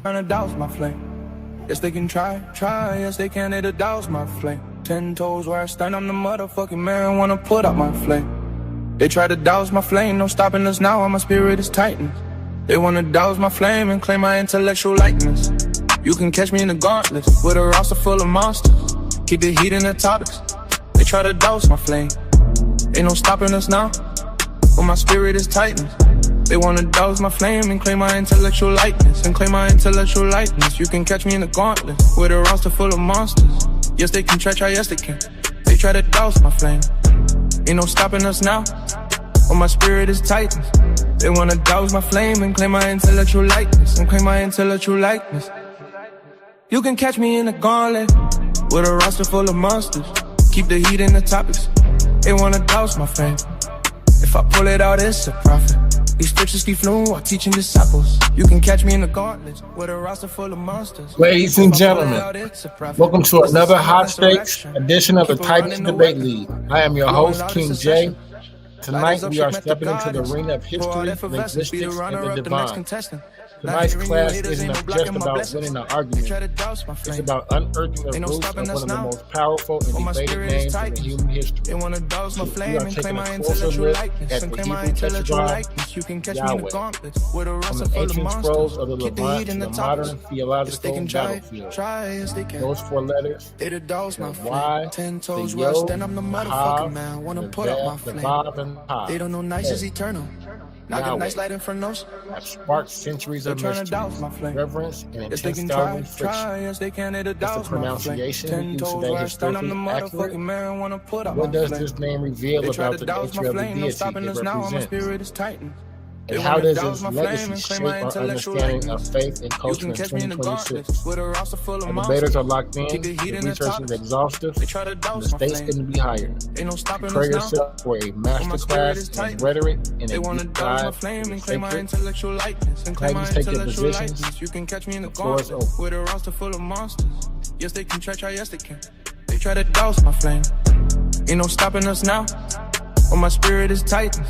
Tryna douse my flame. Yes, they can try, yes, they can, it'll douse my flame. 10 toes where I stand, I'm the motherfucking man, wanna put out my flame. They try to douse my flame, no stopping us now, my spirit is tightened. They wanna douse my flame and claim my intellectual likeness. You can catch me in the gauntlet, with a roster full of monsters. Keep the heat in the topics. They try to douse my flame. Ain't no stopping us now, but my spirit is tightened. They wanna douse my flame and claim my intellectual likeness. You can catch me in the gauntlet, with a roster full of monsters. Yes, they can try, yes, they can. They try to douse my flame. Ain't no stopping us now, but my spirit is tightened. They wanna douse my flame and claim my intellectual likeness. You can catch me in the gauntlet, with a roster full of monsters. Keep the heat in the topics. They wanna douse my flame. If I pull it out, it's a profit. These scriptures keep flowing while teaching disciples. You can catch me in the gauntlet, with a roster full of monsters. Ladies and gentlemen, welcome to another hot stakes edition of the Titans Debate League. I am your host, King J. Tonight we are stepping into the arena of history, linguistics, and the divine. Tonight's class isn't just about winning an argument. It's about unearthing the roots of one of the most powerful and debated names in human history. We are taking a closer look at the Hebrew tetragrammaton, Yahweh, from the ancient scrolls of the Levant to the modern theological battlefield. Those four letters, the Y, the Yod, the Hav, the Vav, and the Ha. They don't know nice is eternal. Not nice light infernos. Have sparked centuries of mysteries, reverence, and intense thousand friction. Is the pronunciation we use today historically accurate? What does this name reveal about the nature of the deity it represents? And how does its legacy shape our understanding of faith and culture in 2026? The debaters are locked in, the research is exhaustive, and the stakes couldn't be higher. Prepare yourself for a masterclass in rhetoric and a deep dive into the sacred. Titans, take your positions. The floor is open. Yes, they can try, yes, they can. They try to douse my flame. Ain't no stopping us now, but my spirit is tightened.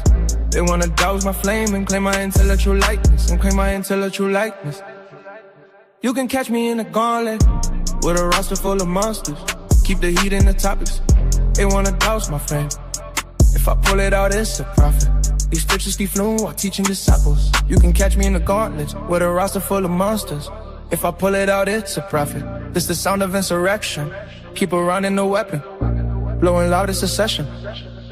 They wanna douse my flame and claim my intellectual likeness. You can catch me in the gauntlet, with a roster full of monsters. Keep the heat in the topics. They wanna douse my flame. If I pull it out, it's a profit. These scriptures keep flowing while teaching disciples. You can catch me in the gauntlet, with a roster full of monsters. If I pull it out, it's a profit. This the sound of insurrection. Keep around in the weapon, blowing loud, it's a session.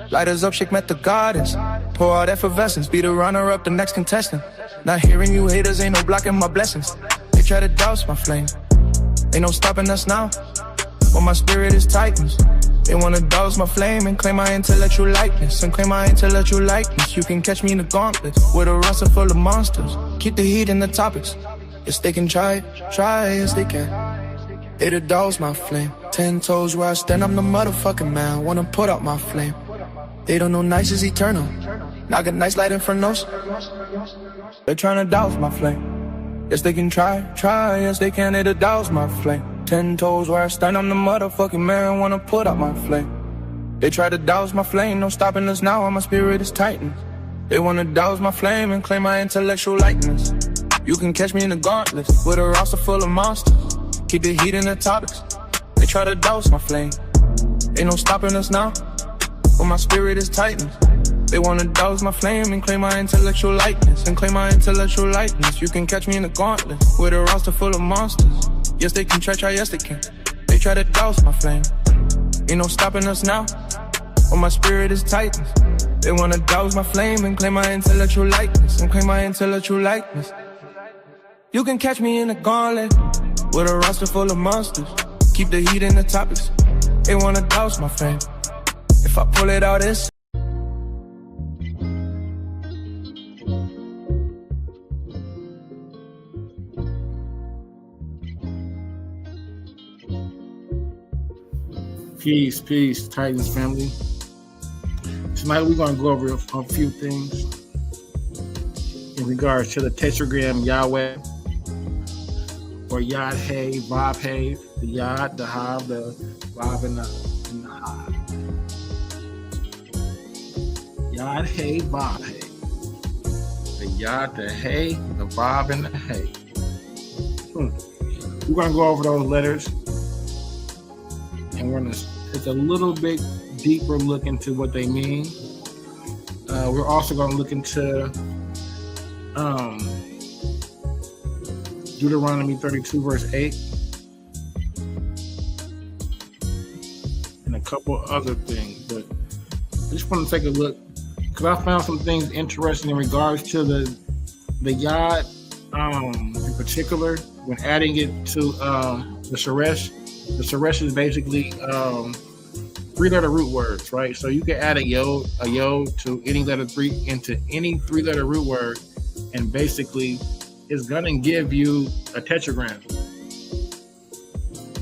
Lighters up, shake met the goddess. Pour out effervescence, be the runner-up, the next contestant. Not hearing you haters, ain't no blocking my blessings. They try to douse my flame. Ain't no stopping us now, but my spirit is tightened. They wanna douse my flame and claim my intellectual likeness. You can catch me in the gauntlet, with a roster full of monsters. Keep the heat in the topics. Yes, they can try, yes, they can. It'll douse my flame. 10 toes where I stand, I'm the motherfucking man, wanna put out my flame. They don't know nice is eternal. Not got nice light infernos. They're trying to douse my flame. Yes, they can try, yes, they can, it'll douse my flame. 10 toes where I stand, I'm the motherfucking man, wanna put out my flame. They try to douse my flame, no stopping us now, my spirit is tightened. They wanna douse my flame and claim my intellectual likeness. You can catch me in the gauntlet, with a roster full of monsters. Keep the heat in the topics. They try to douse my flame. Ain't no stopping us now, but my spirit is tightened. They wanna douse my flame and claim my intellectual likeness. You can catch me in the gauntlet, with a roster full of monsters. Yes, they can try, yes, they can. They try to douse my flame. Ain't no stopping us now, but my spirit is tightened. They wanna douse my flame and claim my intellectual likeness. You can catch me in the gauntlet, with a roster full of monsters. Keep the heat in the topics. They wanna douse my flame. If I pull it out, it's Peace, Titans family. Tonight we're going to go over a few things in regards to the tetragram Yahweh, or YHYH, Vav, the Yod, the Hav, the Vav, and the Hav. YHYH, Vav, the Yod, the Hey, the Vav, and the Hey. We're going to go over those letters, and we're going to take a little bit deeper look into what they mean. We're also going to look into Deuteronomy 32, verse 8, and a couple other things. But I just want to take a look, because I found some things interesting in regards to the Yod, in particular, when adding it to the Suresh. The Suresh is basically three-letter root words, right? So you can add a yod to any any three-letter root word, and basically it's gonna give you a tetragram.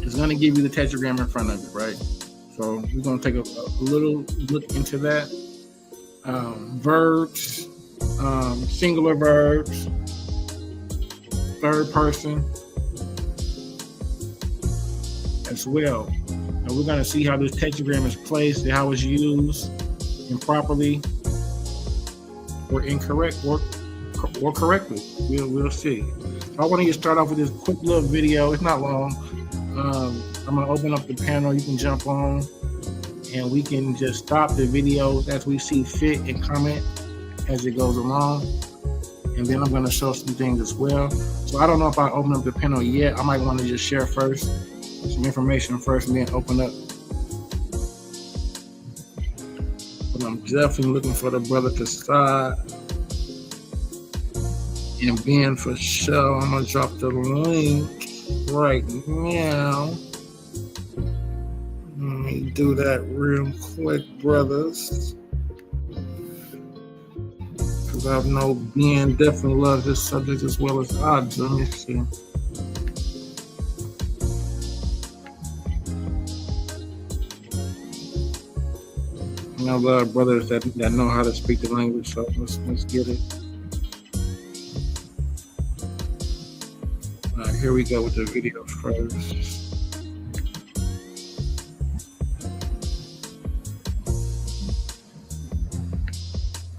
It's gonna give you the tetragram in front of it, right? So we're gonna take a little look into that. Verbs, singular verbs, third person as well. And we're going to see how this tetragram is placed and how it's used improperly or incorrect or correctly. We'll see. So I want to start off with this quick little video. It's not long. I'm going to open up the panel. You can jump on and we can just stop the video as we see fit and comment as it goes along. And then I'm going to show some things as well. So I don't know if I open up the panel yet. I might want to just share first some information first and then open up. But I'm definitely looking for the brother to start. And Ben for sure. I'm going to drop the link right now. Let me do that real quick, brothers. Because I know Ben definitely loves this subject as well as I do. Let me see. I know a lot of brothers that know how to speak the language, so let's get it. All right, here we go with the video first.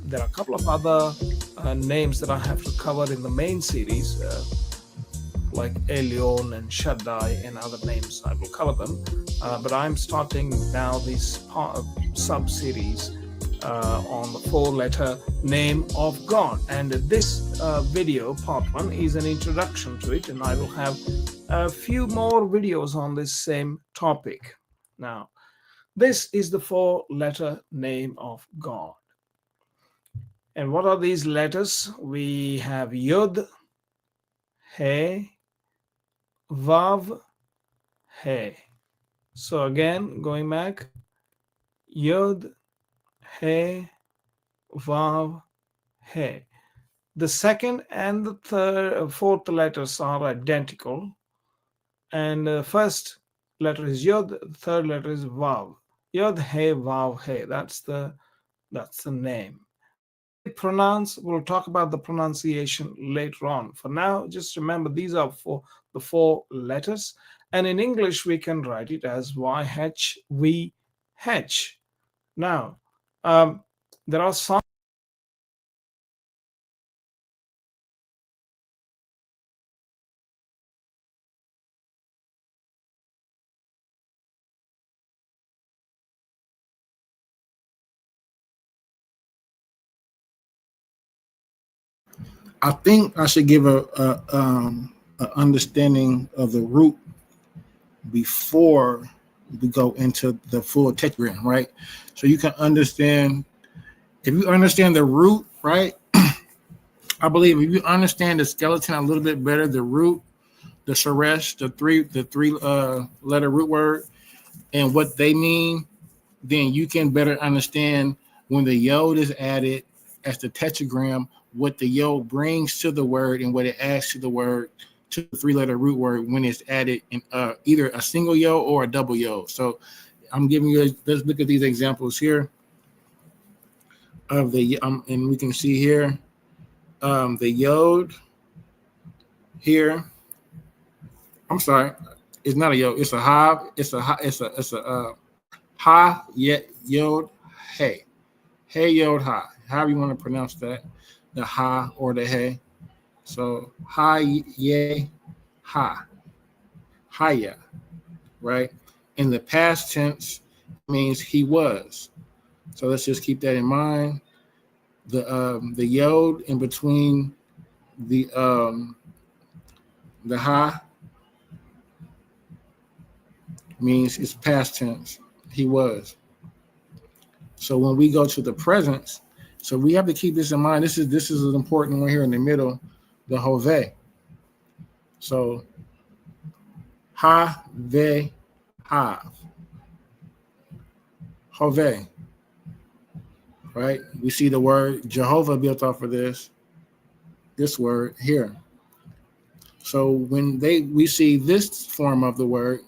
There are a couple of other names that I have to cover in the main series, like Elyon and Shaddai and other names. I will cover them, but I'm starting now this sub-series on the four-letter name of God. And this video, part one, is an introduction to it, and I will have a few more videos on this same topic. Now, this is the four-letter name of God. And what are these letters? We have Yod, He, Vav, He. So again, going back, Yod, He, Vav, He. The second and the fourth letters are identical. And the first letter is Yod, the third letter is Vav. Yod, He, Vav, He. That's the name. We'll talk about the pronunciation later on. For now, just remember these are for the four letters, and in English we can write it as YHVH. Now, there are some I think I should give a understanding of the root before we go into the full tetragram, right? So you can understand, if you understand the root, right? I believe if you understand the skeleton a little bit better, the root, the Suresh, the three letter root word, and what they mean, then you can better understand when the yod is added as the tetragram, what the yod brings to the word and what it adds to the word, to the three-letter root word when it's added in either a single yod or a double yod. So I'm giving you, let's look at these examples here of the, and we can see here the yod here. I'm sorry, it's not a yod, it's a ha, it's a ha yod hey. Hey yod ha, however you want to pronounce that, the ha or the hey. So ha ye Haya, right? In the past tense means he was. So let's just keep that in mind. The yod in between the ha means it's past tense. He was. So when we go to the present, so we have to keep this in mind. This is an important one here in the middle, the hove. So ha ve hav. Hove. Right? We see the word Jehovah built off of this word here. So when we see this form of the word,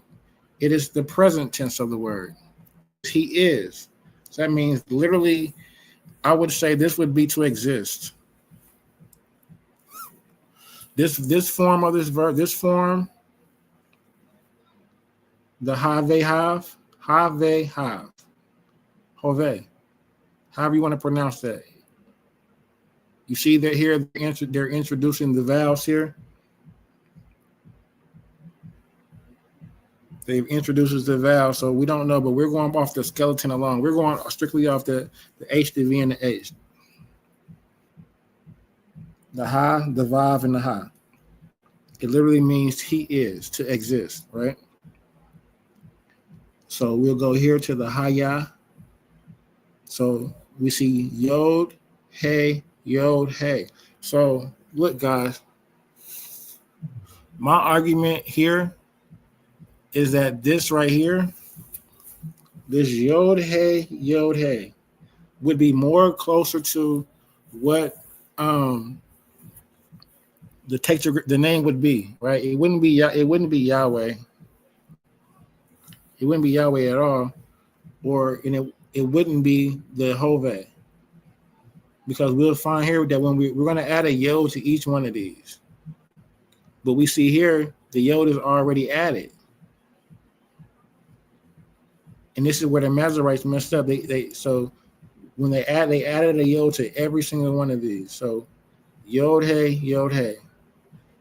it is the present tense of the word. He is. So that means literally, I would say this would be to exist. This form of this verb, this form, the have, hove, however you want to pronounce that. You see that here, they're introducing the vowels here. They've introduced the vowel, so we don't know, but we're going off the skeleton alone. We're going strictly off the H, the V, and the H. The ha, the vav, and the ha. It literally means he is, to exist, right? So we'll go here to the haya. So we see yod, hey. So look, guys, my argument here is that this right here, this yod hey, would be more closer to what the name would be, right? It wouldn't be Yahweh. It wouldn't be Yahweh at all, and it wouldn't be the Hove, because we'll find here that when we're going to add a yod to each one of these, but we see here the yod is already added. And this is where the Masorites messed up. So when they added a yod to every single one of these. So yod hey.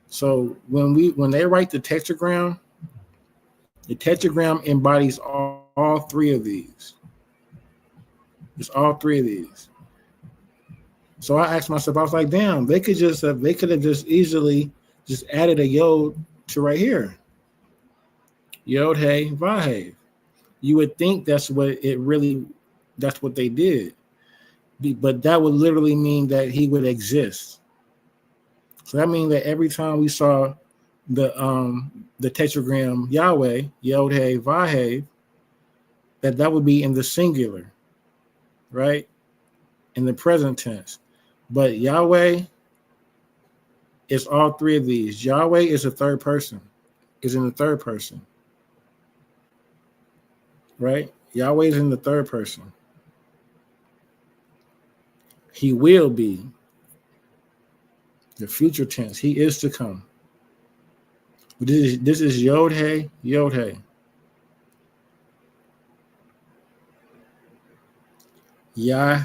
So when they write the tetragram embodies all three of these. It's all three of these. So I asked myself, I was like, damn, they could have just easily just added a yod to right here. Yod hey vav. You would think that's what they did. But that would literally mean that he would exist. So that means that every time we saw the tetragram Yahweh, Yod hey vav, that would be in the singular, right? In the present tense. But Yahweh is all three of these. Yahweh is a third person, is in the third person. Right? Yahweh is in the third person. He will be. The future tense. He is to come. But this is Yod hey. Yah,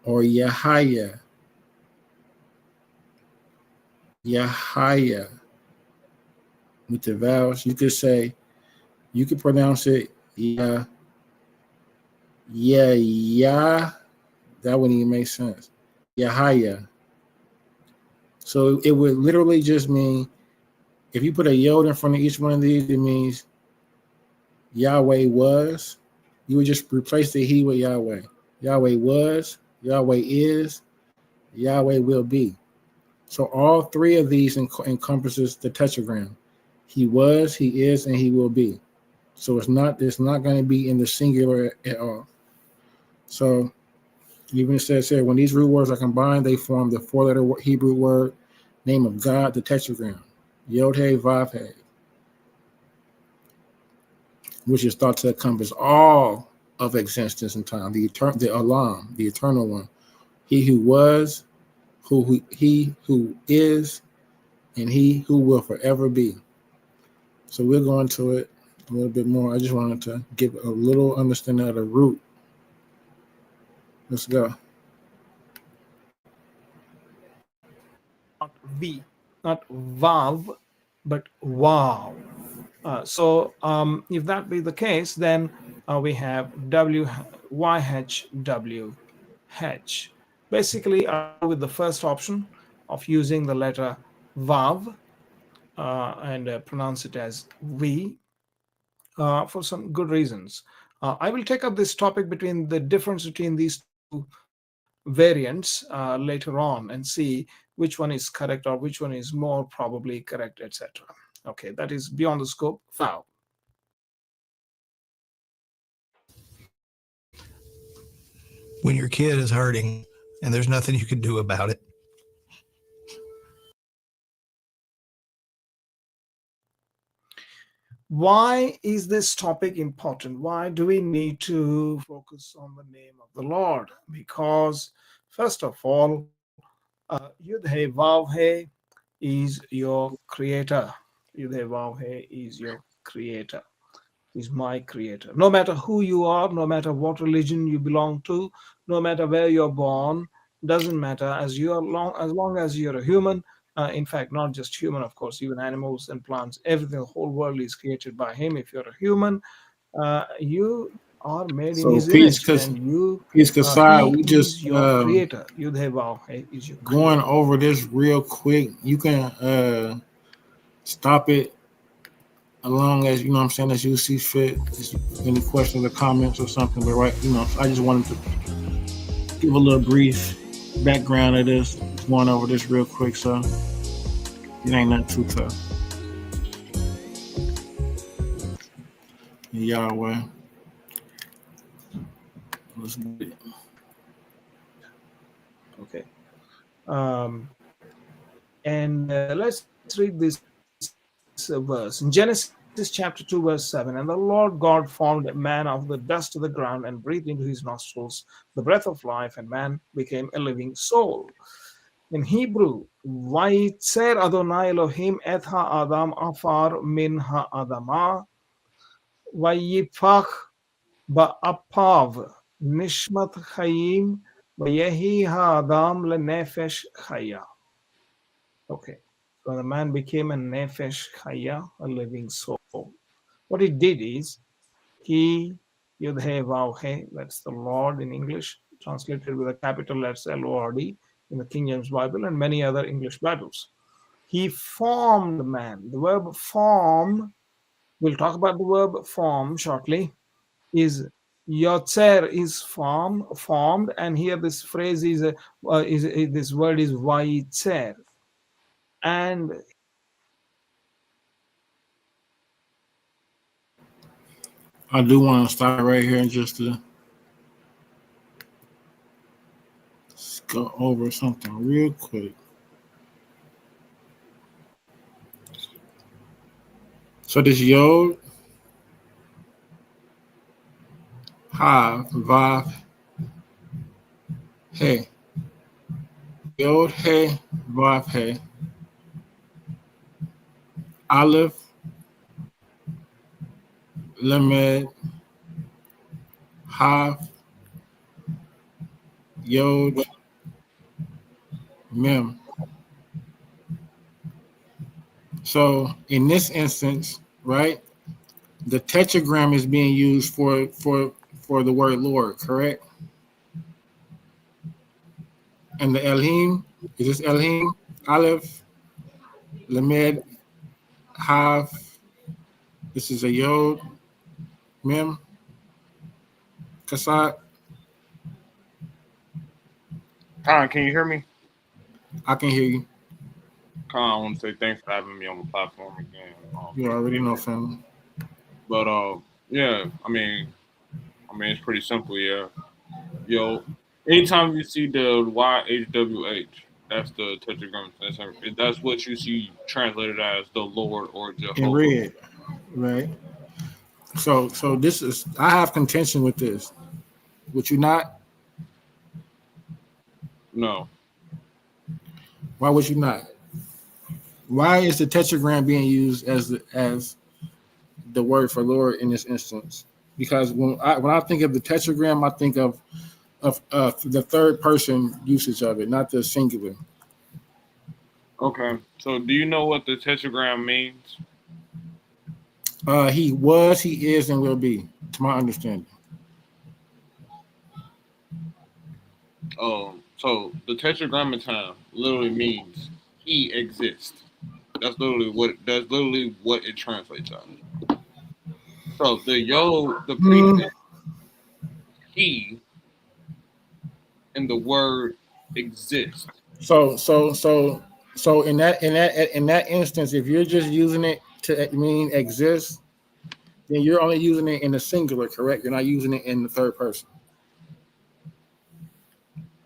or Yahya. With the vowels, you could pronounce it yeah. That wouldn't even make sense. Yahya. So it would literally just mean, if you put a yod in front of each one of these, it means Yahweh was. You would just replace the he with Yahweh. Yahweh was, Yahweh is, Yahweh will be. So all three of these encompasses the tetragram. He was, he is, and he will be. So it's not going to be in the singular at all. So even it says here, when these root words are combined, they form the four-letter Hebrew word, name of God, the tetragram, Yod hey vav hey, which is thought to encompass all of existence and time, the Olam, the eternal one, he who was, he who is, and he who will forever be. So we'll go into it a little bit more. I just wanted to give a little understanding of the root. Let's go. Not V. not vav, but wow. So if that be the case, then we have YHWH. Basically, I'll go with the first option of using the letter vav and pronounce it as V for some good reasons. I will take up this topic between the difference between these two variants later on and see which one is correct or which one is more probably correct, etc. Okay, that is beyond the scope for now. When your kid is hurting and there's nothing you can do about it. Why is this topic important? Why do we need to focus on the name of the Lord? Because, first of all, Yud He Vav He is your creator. Yud He Vav He is your creator, is my creator. No matter who you are, no matter what religion you belong to, no matter where you're born, doesn't matter. As long as you're a human, in fact, not just human, of course, even animals and plants, everything, the whole world is created by him. If you're a human, you are made in his image, and he is your creator. Yudhe is your creator. Going over this real quick, you can stop it as long as, you know what I'm saying, as you see fit. Any questions or comments or something, but right, you know, I just wanted to give a little brief background of this, going over this real quick, so it ain't not too tough. Yahweh. Let's get it. Okay. And let's read this verse. In Genesis chapter 2, verse 7, and the Lord God formed man of the dust of the ground and breathed into his nostrils the breath of life, and man became a living soul. In Hebrew, Vayitzer Adonai Elohim et ha'adam afar min ha'adama Vayipach ba'apav nishmat chayim vayehi ha'adam lenefesh chaya. Okay, so the man became a nefesh chaya, a living soul. What he did is, he, Yudhe Vavhe, that's the Lord in English, translated with a capital letter Lord in the King James Bible and many other English Bibles. He formed man. The verb form, we'll talk about the verb form shortly, is Yotzer is formed, and here this phrase is this word is Vayitzer. And I do want to start right here and just to go over something real quick. So this Yod, Ha, Vav, He. Yod, He, Vav, He. Aleph, Lamed, Hav, Yod, Mem. So in this instance, right, the tetragram is being used for the word Lord, correct? And the Elohim, is this Elohim? Aleph, Lamed, Hav. This is a Yod, Mem, Kasat. Khan, can you hear me? I can hear you. Khan, I want to say thanks for having me on the platform again. You already know, family. But yeah, I mean, it's pretty simple, yeah. Yo, anytime you see the YHWH, that's the tetragram. That's what you see translated as the Lord or Jehovah. In red, right? So this is, I have contention with this. Would you not? No. Why would you not? Why is the tetragram being used as the word for Lord in this instance? Because when I think of the tetragram, I think of the third person usage of it, not the singular. Okay. So do you know what the tetragram means? He was, he is, and will be, to my understanding. So the tetragrammaton literally means he exists. That's literally what it translates as. So the prefix he in the word exist. So in that instance, if you're just using it to mean exist, then you're only using it in the singular, correct? You're not using it in the third person.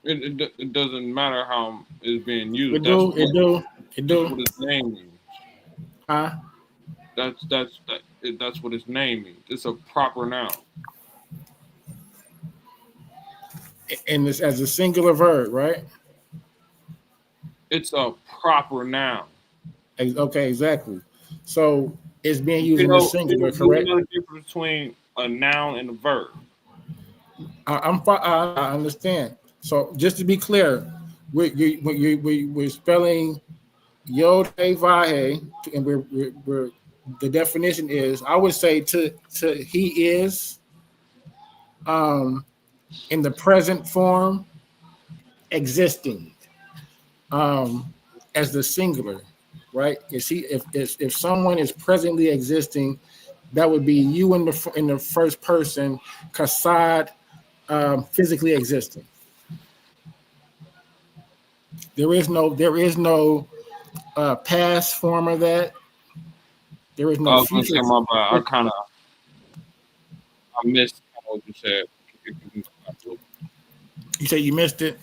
It doesn't matter how it's being used. It do. That's what its name means. Huh? That's what its name means. It's a proper noun. And this as a singular verb, right? It's a proper noun. Okay, exactly. So it's being used in the singular, correct? You know the difference between a noun and a verb. I understand. So just to be clear, we're spelling Yod Hey Vahe, and we're the definition is, I would say to he is in the present form existing as the singular, right? You see, if someone is presently existing, that would be you in the first person, Kasad, physically existing. There is no past form of that. There is no future. I missed what you said. You say you missed it?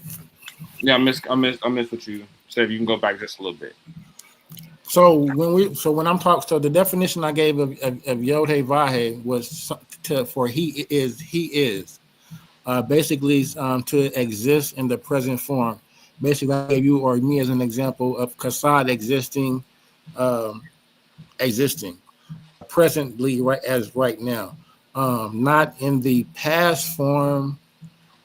Yeah, I missed what you said. You can go back just a little bit. So when I'm talking, so the definition I gave of Yod Hey Vahe was for he is basically to exist in the present form. Basically, I gave you or me as an example of Kasad existing presently, right now, not in the past form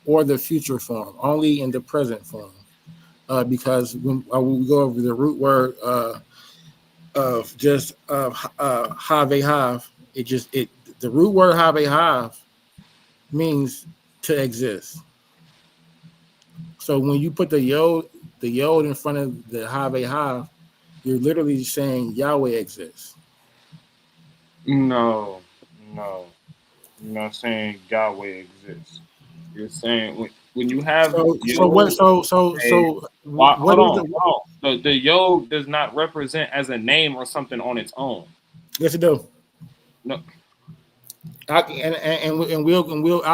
or the future form, only in the present form. Because when we go over the root word of just HYH, the root word HYH means to exist. So when you put the yod in front of the HYH, you're literally saying Yahweh exists. No. You're not saying Yahweh exists. You're saying when you have hold on. The yod does not represent as a name or something on its own. Yes, it do. No. I'll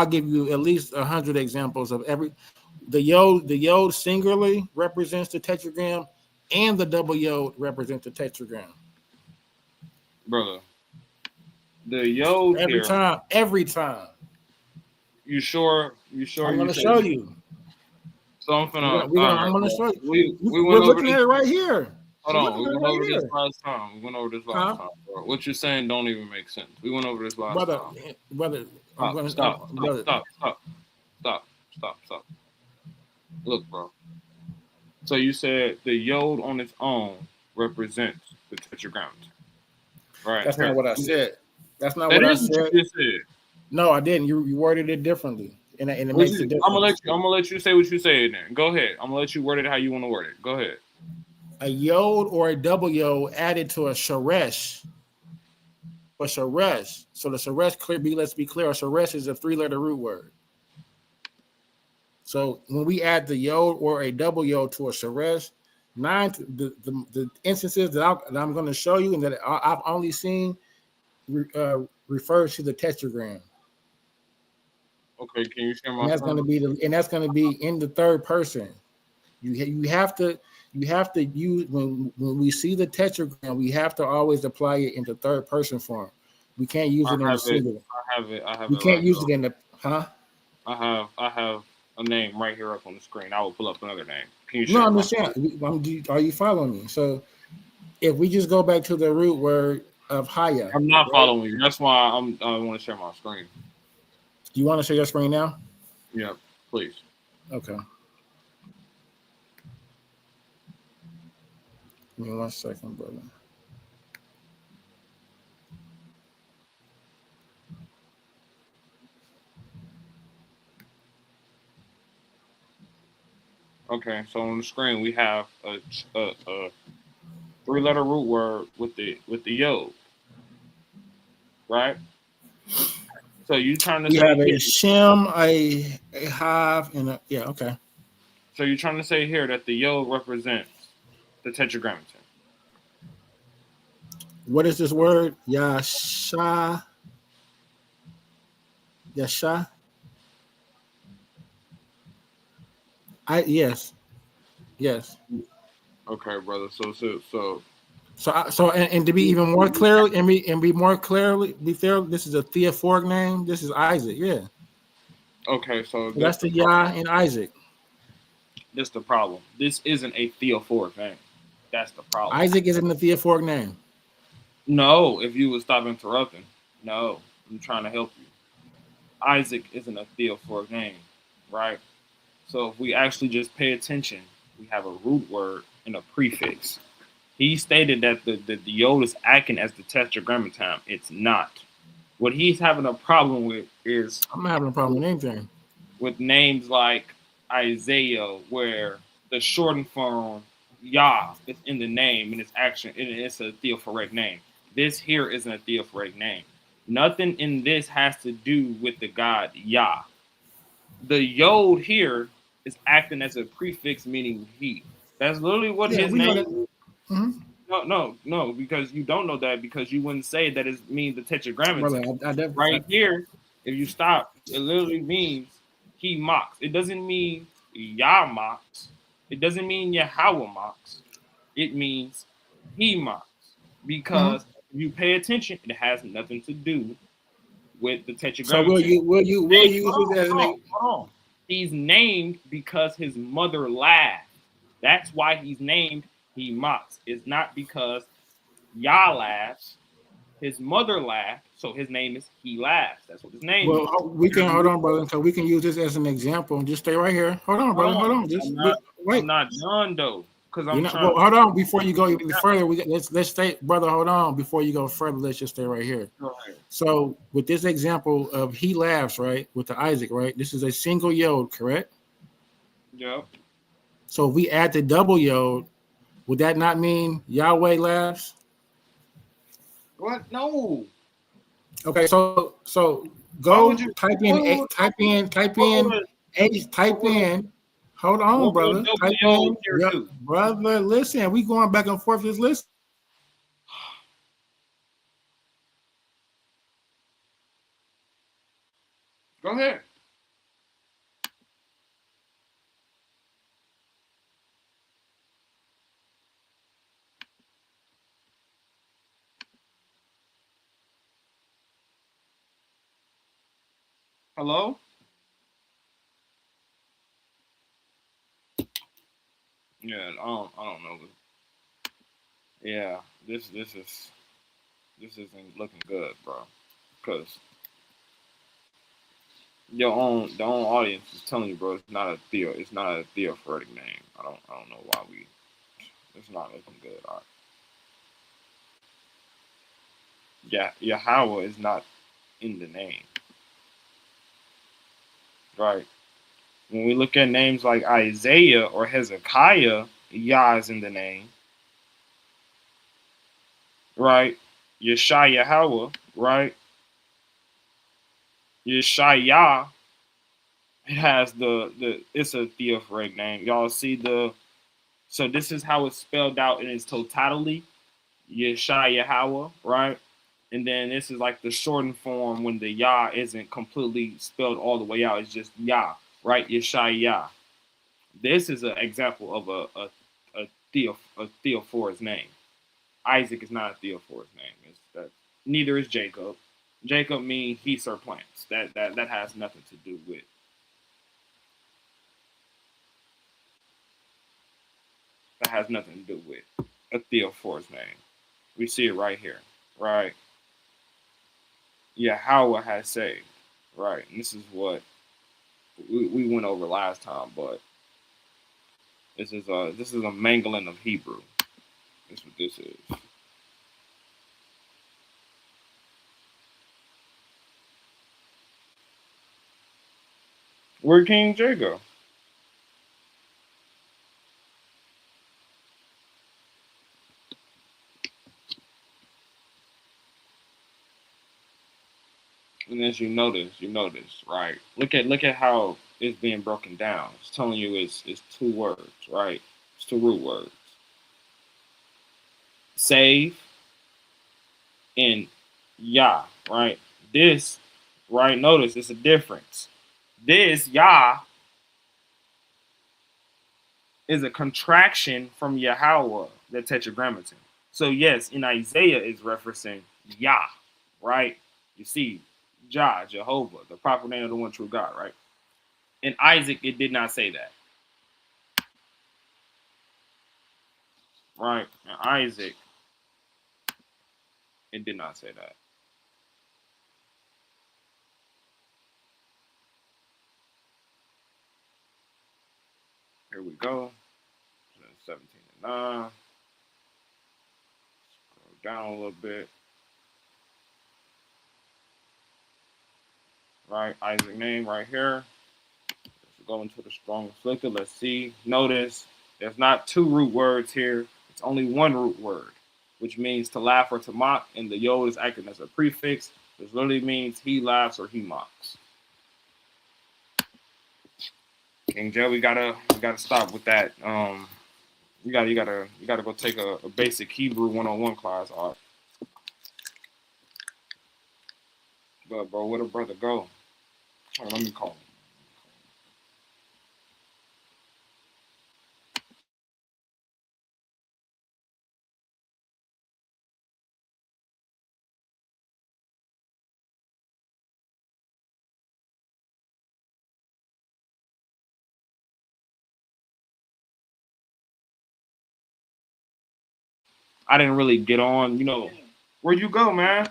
give you at least 100 examples of the yod singularly represents the tetragram, and the double yod represents the tetragram. Brother, the yod every time. You sure? I'm going to show you. So I'm gonna show you. We're looking at it right here. Hold on, we went over this last time. Bro. What you're saying don't even make sense. We went over this last time. Brother, Stop. Look, bro. So you said the yod on its own represents the tetragram. Right. That's not what I said. That's not what I said. What you just said. No, I didn't. You worded it differently. And it makes a difference. I'm gonna let you say what you say then. Go ahead. I'm gonna let you word it how you want to word it. Go ahead. A yod or a double yod added to a sharesh. A sharesh. So the sharesh, let's be clear, a sharesh is a 3-letter root word. So when we add the yod or a double yod to a sharesh, the instances that I'm going to show you and that I've only seen refers to the tetragram. Okay, can you share my? And that's going to be in the third person. You have to use when we see the tetragram, we have to always apply it in the third person form. We can't use it in the singular. I have it. We can't use it in the I have a name right here up on the screen. I will pull up another name. Can you share? No, I'm just saying. Are you following me? So if we just go back to the root word of Haya, I'm not following you. That's why I want to share my screen. You want to share your screen now? Yeah, please. Okay. Give me 1 second, brother. Okay, so on the screen we have a 3-letter root word with the yod, right? So you trying to We say have a here, Shem, a Hav, and a okay. so you're trying to say here that the yod represents the tetragrammaton. What is this word? Yasha. Yasha. Yes. Okay, brother. So And to be even more clearly, and be more clearly, be fair, this is a theophoric name. This is Isaac. Yeah. okay, so So that's the Yah and Isaac. That's the problem. This isn't a theophoric name. That's the problem. Isaac isn't a theophoric name. No, if you would stop interrupting. No, I'm trying to help you. Isaac isn't a theophoric name, right? So if we actually just pay attention, we have a root word and a prefix. He stated that the yod is acting as the tetragrammaton. It's not. What he's having a problem with is I'm not having a problem with anything. With names like Isaiah, where the shortened form Yah is in the name and it's action, and it's a theophoric name. This here isn't a theophoric name. Nothing in this has to do with the God Yah. The yod here is acting as a prefix meaning he. That's literally what his name is. Mm-hmm. No, because you don't know that, because you wouldn't say that it means the tetragrammaton. Right here, if you stop, it literally means he mocks. It doesn't mean Yah mocks. It doesn't mean Yahweh mocks. It means he mocks. Because if you pay attention, it has nothing to do with the tetragrammaton. So will you use this as an example? He's named because his mother laughed. That's why he's named he mocks. It's not because Yah laughs. His mother laughed, so his name is he laughs. That's what his name is. Well, we can hold on, brother. So we can use this as an example. Just stay right here. Hold on, brother. Hold on. Just wait. I'm not done though, because I'm trying. Well, hold on before you go even further. Let's stay, brother. Hold on before you go further. Let's just stay right here. Right. So with this example of he laughs, right, with the Isaac, right? This is a single yod, correct? Yep. So if we add the double yod, would that not mean Yahweh laughs? What? No. Okay, so go type in. Hold on, brother. Type in, brother. Listen, we going back and forth. Just listen. Go ahead. Hello? Yeah, I don't know. Yeah, this isn't looking good, bro. Because the own audience is telling you, bro, it's not a theophoric name. I don't know why it's not looking good. All right. Yeah, Yahweh is not in the name. Right. When we look at names like Isaiah or Hezekiah, Yah is in the name. Right? Yeshayahu, right? Yeshaya, it has it's a theophoric name. Y'all see so this is how it's spelled out in its totality. Yeshayahu, right? And then this is like the shortened form when the Yah isn't completely spelled all the way out. It's just Yah, right? Yeshaya. This is an example of a theophor's name. Isaac is not a theophor's name. Neither is Jacob. Jacob means he surplants. That has nothing to do with. That has nothing to do with a theophor's name. We see it right here, right? Yahweh has saved, right? And this is what we went over last time, but this is a mangling of Hebrew. That's what this is. Where'd King J go? And as you notice, right? Look at how it's being broken down. It's telling you it's 2 words, right? It's 2 root words. Save and Yah, right? This, right? Notice it's a difference. This Yah is a contraction from Yahweh, the tetragrammaton. So yes, in Isaiah is referencing Yah, right? You see, Jah, Jehovah, the proper name of the one true God, right? In Isaac, it did not say that. Right? In Isaac, it did not say that. Here we go. 17 and 9. Scroll down a little bit. Right? Isaac name right here. Let's go into the strong afflicted. Let's see. Notice there's not 2 root words here. It's only 1 root word, which means to laugh or to mock, and the yod is acting as a prefix, which literally means he laughs or he mocks. King Joe, we gotta stop with that. You gotta go take a basic Hebrew 101 class. All right. But bro, where the brother go? Oh, let me call him. I didn't really get on, Where'd you go, man?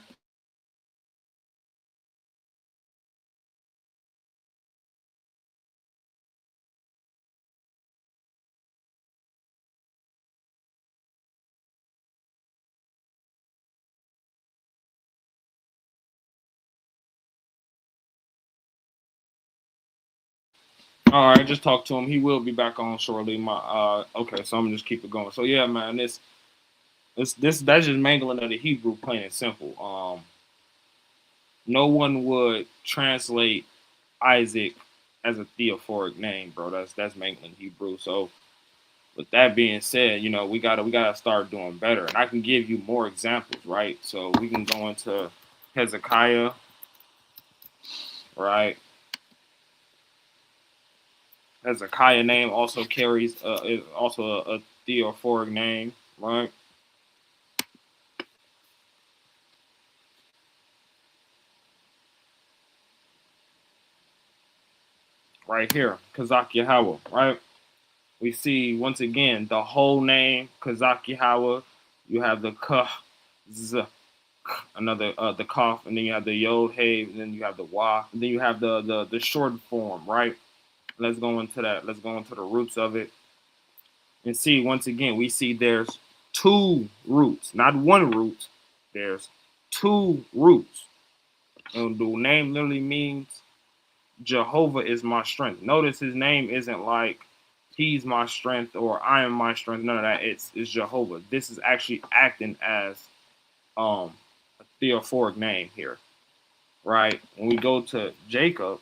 All right, just talk to him. He will be back on shortly. Okay, so I'm gonna just keep it going. So yeah, man, this that's just mangling of the Hebrew, plain and simple. No one would translate Isaac as a theophoric name, bro. That's mangling Hebrew. So with that being said, we gotta start doing better. And I can give you more examples, right? So we can go into Hezekiah, right? Hezekiah name also carries is also a theophoric name, right? Right here, Kazak Yahweh, right? We see once again the whole name Kazak Yahweh. You have the K, Z, another the Kaf, and then you have the Yod, Hey, and then you have the Wa, and then you have the short form, right? Let's go into that. Let's go into the roots of it. And see, once again, we see there's 2 roots, not 1 root. There's 2 roots. And the name literally means Jehovah is my strength. Notice his name isn't like he's my strength or I am my strength. None of that. It's Jehovah. This is actually acting as a theophoric name here. Right? When we go to Jacob.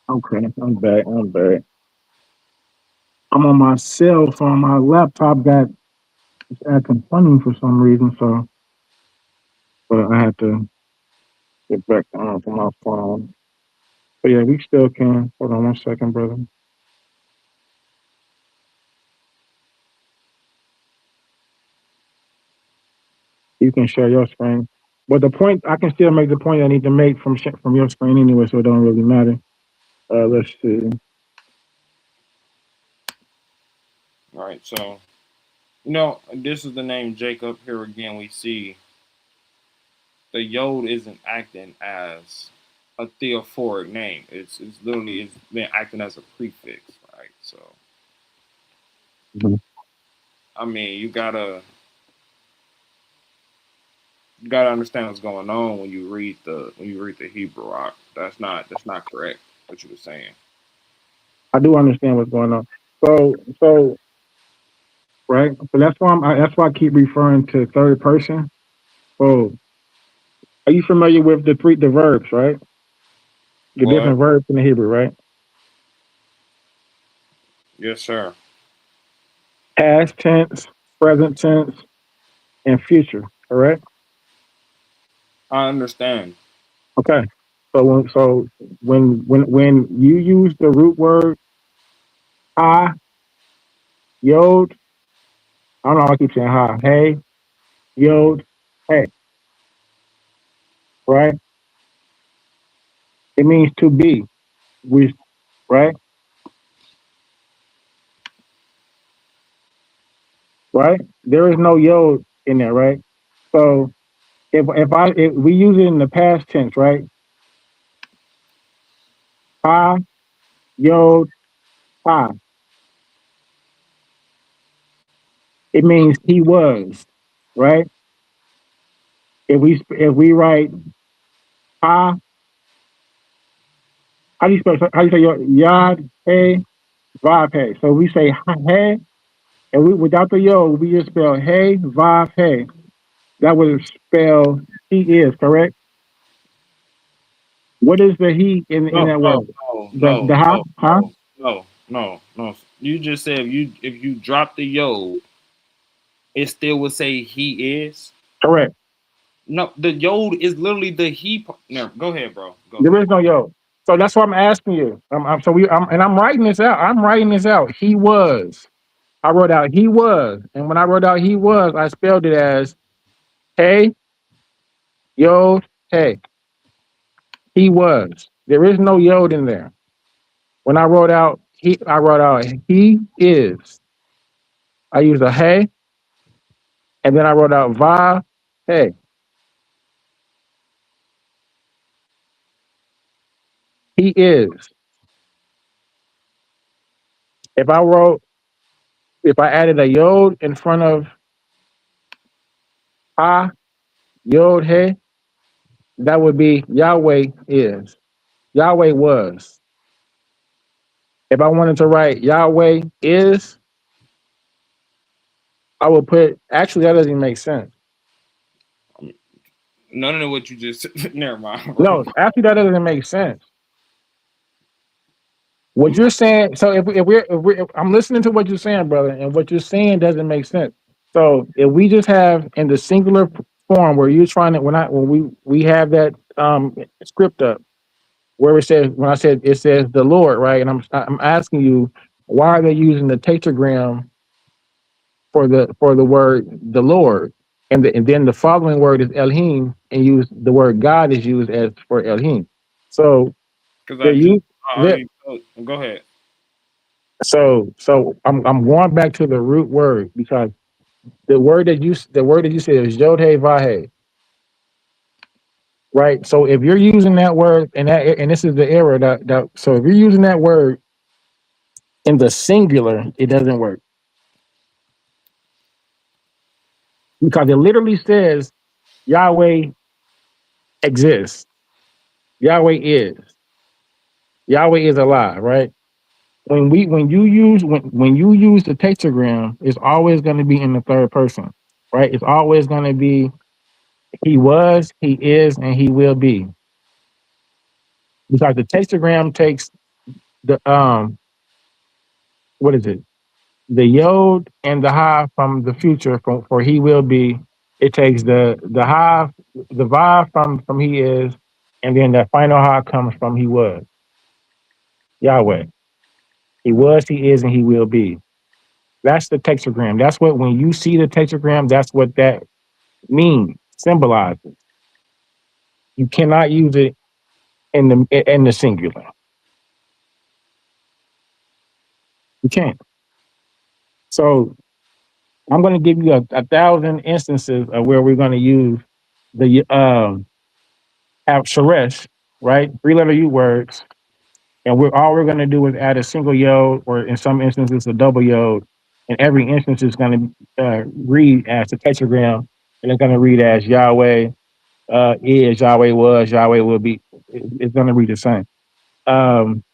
Okay, I'm back. I'm on my cell phone. My laptop got acting funny for some reason, so but I had to get back on from my phone. But yeah, we still can. Hold on 1 second, brother. You can share your screen. But the point, I can still make the point I need to make from your screen anyway, so it don't really matter. Let's see. All right, so this is the name Jacob. Here again, we see the Yod isn't acting as a theophoric name. It's been acting as a prefix, right? So Mhm. I mean, you gotta understand what's going on when you read the Hebrew. Rock. That's not correct. What you were saying. I do understand what's going on. So right. So that's why I keep referring to third person. So are you familiar with the verbs, right? The What? different verbs in the Hebrew, right? Yes, sir. Past tense, present tense, and future. Correct. I understand. Okay. So when you use the root word ha, yod, I don't know. I keep saying ha, hey, yod, hey, right? It means to be. We right, right. There is no yod in there, right? So if we use it in the past tense, right? Ha, yod, ha. It means he was, right? If we write ha, how do you say yod, hey, vav, hey? So we say ha, hey, and we without the yod, we just spell hey, vav, hey. That would spell he is, correct? What is the he in No, that no, word? no, The no, ha, no, huh? no. You just said if you drop the yod, it still would say he is. Correct. No, the yod is literally the he. No, go ahead, bro. Go There ahead. is no yod. So that's what I'm asking you. I'm writing this out. I'm writing this out. He was. I wrote out he was, and when I wrote out he was, I spelled it as hey, yod, hey. He was. There is no yod in there. When I wrote out he is. I used a hey, and then I wrote out va, hey. He is. If I wrote, if I added a yod in front of ha, yod, hey, that would be Yahweh is. Yahweh was. If I wanted to write Yahweh is, I would put, actually, that doesn't even make sense. None of what you just. Never mind, bro. No, actually, that doesn't make sense. What you're saying, so if I'm listening to what you're saying, brother, and what you're saying doesn't make sense. So if we just have in the singular form where you're trying to, when we have that script up where it says, when I said it says the Lord, right? And I'm asking you, why are they using the tetragram for the word the Lord, and then the following word is Elohim, and use the word God is used as for Elohim. So Because they're I just. used. I already go ahead. So I'm going back to the root word because the word that you said is Yod Hey Vahe, right? So if you're using that word and this is the error that so if you're using that word in the singular, it doesn't work because it literally says Yahweh exists, Yahweh is, Yahweh is alive, right? When you use the tetragram, it's always going to be in the third person, right? It's always going to be he was, he is, and he will be. Because the tetragram takes the what is it? The yod and the ha from the future for he will be. It takes the ha, the va from he is, and then the final ha comes from he was. Yahweh. He was, he is, and he will be. That's the tetragram. That's what when you see the tetragram, that's what that means, symbolizes. You cannot use it in the singular. You can't. So I'm going to give you a thousand instances of where we're going to use the Sharesh, right? Three-letter U words, and we're all we're going to do is add a single yod, or in some instances a double yod, and every instance is going to read as the tetragram, and it's going to read as Yahweh is, Yahweh was, Yahweh will be. It's going to read the same.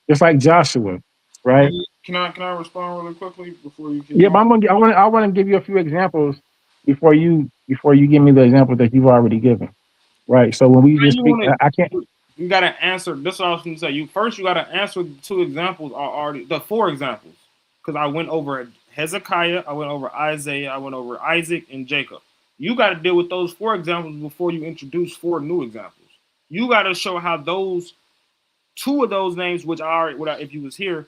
Just like Joshua, right? Can I respond really quickly before you keep Yeah, but going? I want to give you a few examples before you give me the example that you've already given, right? So when we Now just you speak, want I can't. to. You got to answer. This is what I was going to say. You got to answer the two examples are already the four examples because I went over Hezekiah, I went over Isaiah, I went over Isaac and Jacob. You got to deal with those four examples before you introduce four new examples. You got to show how those two of those names, which are if you was here,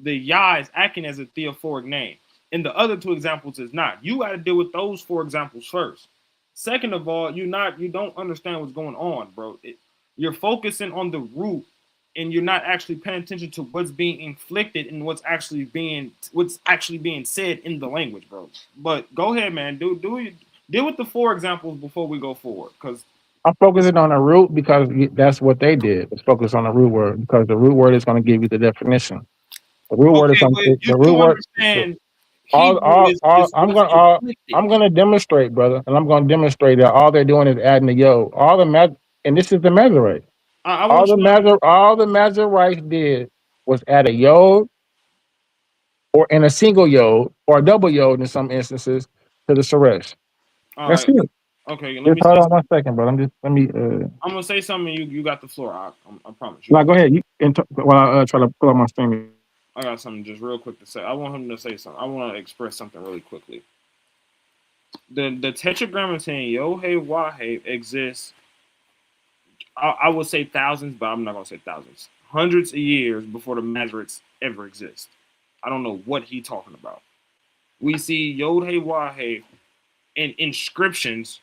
the Yah is acting as a theophoric name, and the other two examples is not. You got to deal with those four examples first. Second of all, you don't understand what's going on, bro. You're focusing on the root, and you're not actually paying attention to what's being inflicted and what's actually being said in the language, bro. But go ahead, man. Deal with the four examples before we go forward, because I'm focusing on the root because that's what they did. Let's focus on the root word because the root word is going to give you the definition. The root word is okay, going but to you the root do word. understand Hebrew is what's I'm inflicted. going to demonstrate, brother, and I'm going to demonstrate that all they're doing is adding the yo. And this is the Masorite. I want you to All the Masorites did was add a yod or in a single yod or a double yod in some instances to the Suresh. all That's right. it. Okay, let Just me hold say on 1 second, bro. Let me. I'm gonna say something. You got the floor. I promise. You Now got. go ahead. While I try to pull up my screen. I got something just real quick to say. I want him to say something. I want to express something really quickly. The tetragrammaton YHYH exists. I would say thousands, but I'm not gonna say thousands. Hundreds of years before the Masorites ever exist. I don't know what he's talking about. We see Yod Hey Wah Hey in inscriptions.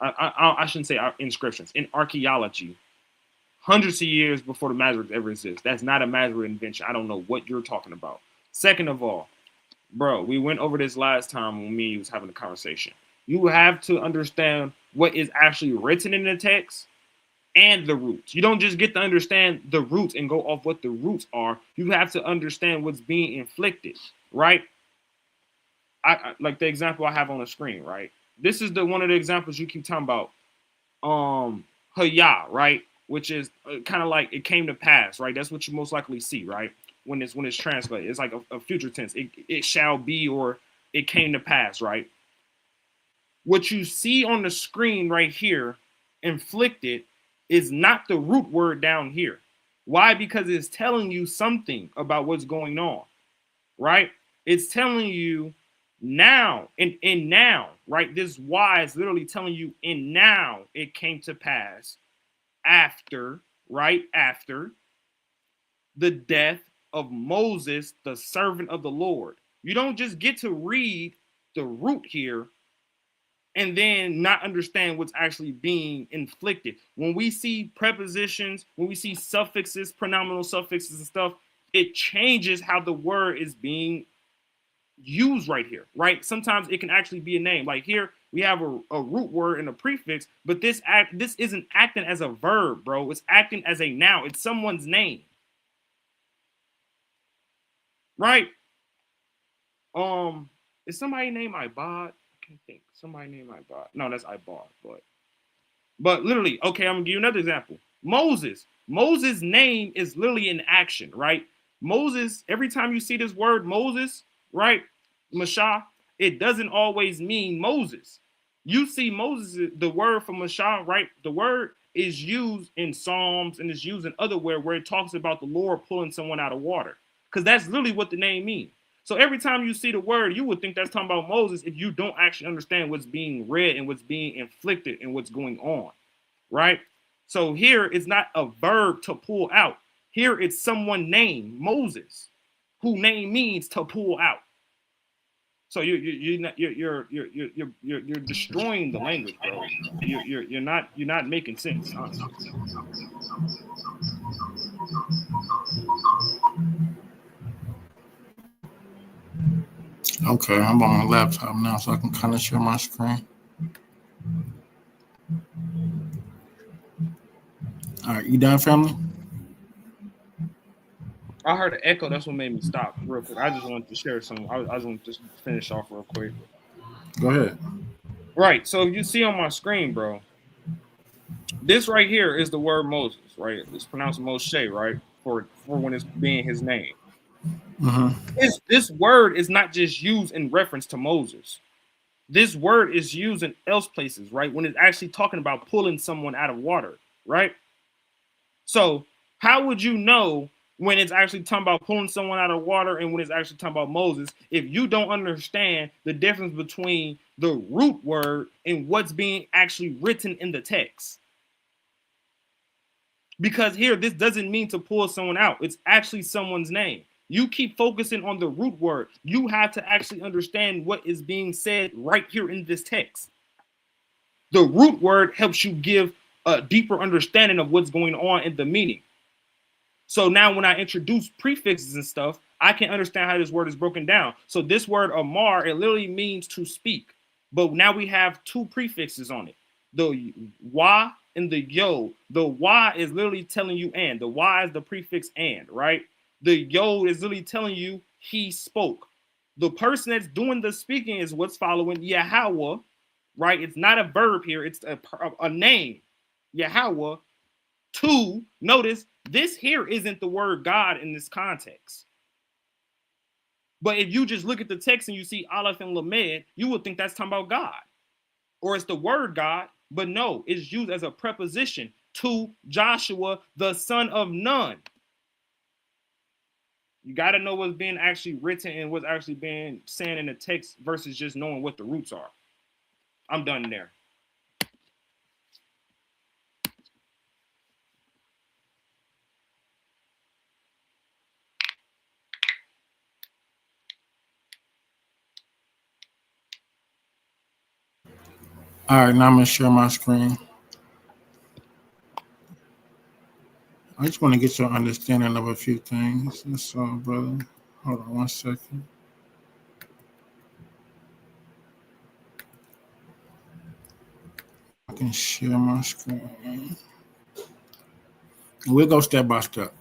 I shouldn't say inscriptions in archaeology. Hundreds of years before the Masorites ever exist. That's not a Masorite invention. I don't know what you're talking about. Second of all, bro, we went over this last time when me and you was having a conversation. You have to understand what is actually written in the text and the roots. You don't just get to understand the roots and go off what the roots are. You have to understand what's being inflicted, right? I like the example I have on the screen, right? This is the one of the examples you keep talking about. Hayah, right? Which is kind of like it came to pass, right? That's what you most likely see, right? When it's translated, it's like a future tense. It shall be or it came to pass, right? What you see on the screen right here, inflicted, is not the root word down here. Why? Because it's telling you something about what's going on, right? It's telling you now, and now, right? This Y is literally telling you, and now it came to pass after, right? After the death of Moses, the servant of the Lord. You don't just get to read the root here and then not understand what's actually being inflicted. When we see prepositions, when we see suffixes, pronominal suffixes and stuff, it changes how the word is being used right here, right? Sometimes it can actually be a name. Like here, we have a root word and a prefix, but this isn't acting as a verb, bro. It's acting as a noun. It's someone's name, right? Is somebody named Ibad? I can't think. Somebody named Ibad. No, that's Ibad, but literally, okay, I'm gonna give you another example. Moses. Moses' name is literally an action, right? Moses, every time you see this word Moses, right? Mashah, it doesn't always mean Moses. You see Moses, the word for Mashah, right? The word is used in Psalms and is used in other where it talks about the Lord pulling someone out of water. Because that's literally what the name means. So every time you see the word, you would think that's talking about Moses if you don't actually understand what's being read and what's being inflicted and what's going on, right? So here it's not a verb to pull out. Here it's someone named Moses, who name means to pull out. So you're destroying the language, bro. You're not making sense, honestly. Okay, I'm on my laptop now, so I can kind of share my screen. All right, you done, family? I heard an echo. That's what made me stop real quick. I just wanted to share some. I just want to just finish off real quick. Go ahead. Right. So you see on my screen, bro, this right here is the word Moses, right? It's pronounced Moshe, right? For when it's being his name. This word is not just used in reference to Moses. This word is used in else places, right? When it's actually talking about pulling someone out of water, right? So how would you know when it's actually talking about pulling someone out of water and when it's actually talking about Moses if you don't understand the difference between the root word and what's being actually written in the text? Because here, this doesn't mean to pull someone out. It's actually someone's name. You keep focusing on the root word. You have to actually understand what is being said right here in this text. The root word helps you give a deeper understanding of what's going on in the meaning. So now when I introduce prefixes and stuff, I can understand how this word is broken down. So this word amar, it literally means to speak. But now we have two prefixes on it. The wa and the yo. The wa is literally telling you and. The wa is the prefix and, right? The yo is literally telling you he spoke. The person that's doing the speaking is what's following Yahweh, right? It's not a verb here. It's a name, Yahweh. Two, notice this here isn't the word God in this context. But if you just look at the text and you see Aleph and Lamed, you would think that's talking about God. Or it's the word God, but no, it's used as a preposition to Joshua, the son of Nun. You got to know what's being actually written and what's actually being said in the text versus just knowing what the roots are. I'm done there. All right, now I'm going to share my screen. I just want to get your understanding of a few things. That's all, brother. Hold on 1 second. I can share my screen. We'll go step by step.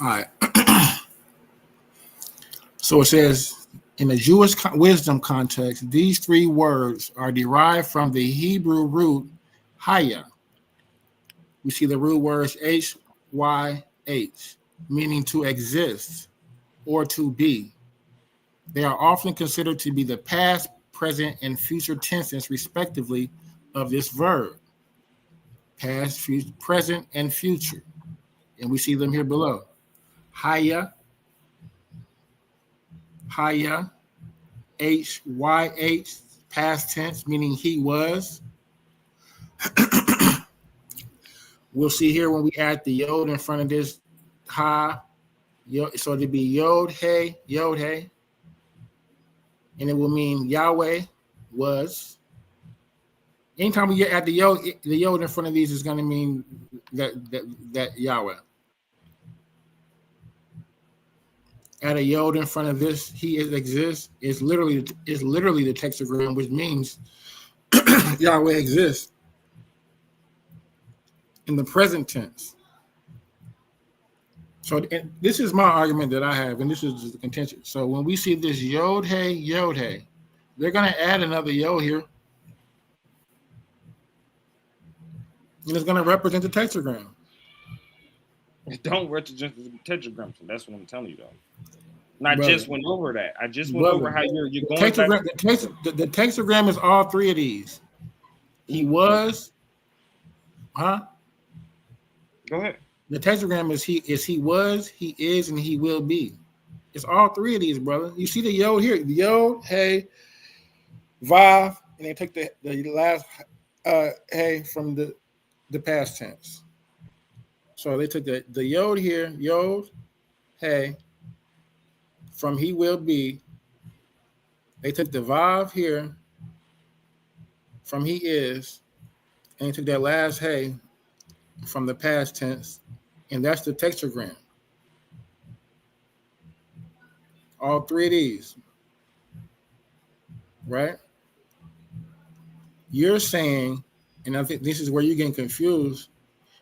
All right. So it says, in the Jewish wisdom context, these three words are derived from the Hebrew root Haya. We see the root words HYH, meaning to exist or to be. They are often considered to be the past, present, and future tenses, respectively, of this verb. Past, present, and future. And we see them here below. Haya, Haya, HYH, past tense, meaning he was. We'll see here when we add the yod in front of this ha, so it'd be yod, hey, and it will mean Yahweh was. Anytime we add the yod in front of these is going to mean that Yahweh. Add a yod in front of this, he exists, is literally the tetragram, which means Yahweh exists in the present tense. So this is my argument that I have, and this is the contention. So when we see this yod hey, they're going to add another yod here, and it's going to represent the tetragram. It don't represent the tetragram. So that's what I'm telling you, though. And I just went over that. I just went over how you're going back. The tetragram is all three of these. He was, huh? Go ahead. The tetragram is he was, he is, and he will be. It's all three of these, brother. You see the yod here, the yod, hey, vav, and they take the last hey from the past tense. So they took the yod here, yod, hey, from he will be. They took the vav here from he is, and they took that last hey from the past tense, and that's the tetragram. All three of these, right? You're saying, and I think this is where you're getting confused,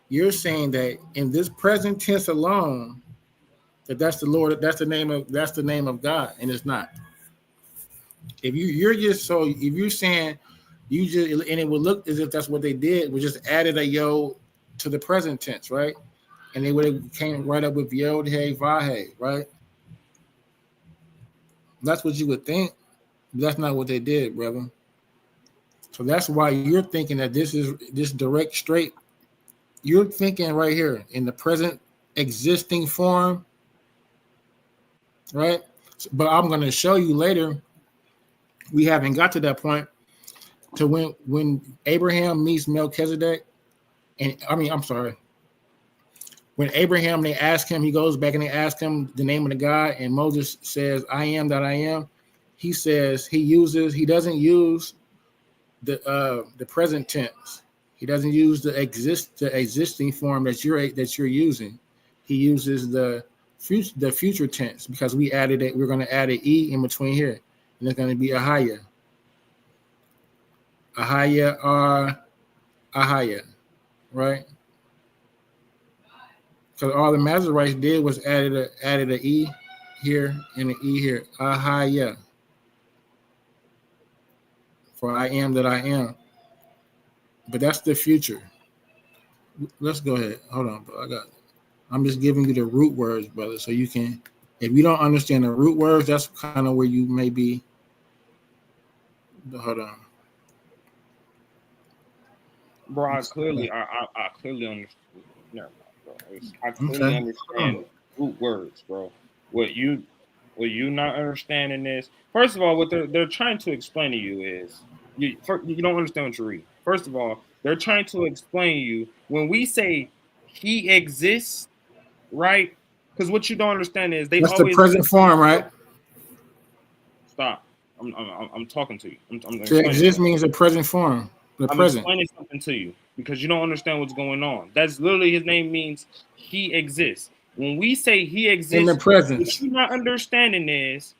You're saying that in this present tense alone, that's the Lord, that's the name of God, and it's not. If you're saying you just, and it would look as if that's what they did, we just added a yod to the present tense, right? And they would have came right up with yod hey vahe, right? That's what you would think. But that's not what they did, brother. So that's why you're thinking that this is this direct straight. You're thinking right here in the present existing form, right? But I'm going to show you later. We haven't got to that point to when Abraham meets Melchizedek, and I'm sorry. When Abraham, they ask him, he goes back and they ask him the name of the God, and Moses says, "I am that I am." He says he doesn't use the present tense. He doesn't use the existing form that you're using. He uses the future tense because we added it. We're going to add an e in between here, and it's going to be ahaya. Ahaya, right? Because all the Masorites did was added a e here and an e here. Ahaya. For I am that I am. But that's the future. Let's go ahead. Hold on, bro. I'm just giving you the root words, brother, so you can. If you don't understand the root words, that's kind of where you may be. Hold on. Bro, I clearly understand. No, bro. I clearly understand root words, bro. What you not understanding is, first of all, what they're trying to explain to you is you don't understand what you're reading. First of all, they're trying to explain to you when we say he exists, right? Because what you don't understand is they that's always the present form, right? Stop. I'm talking to you. So exist means the present form. I'm explaining something to you because you don't understand what's going on. That's literally his name means he exists. When we say he exists, in the present, what you're not understanding is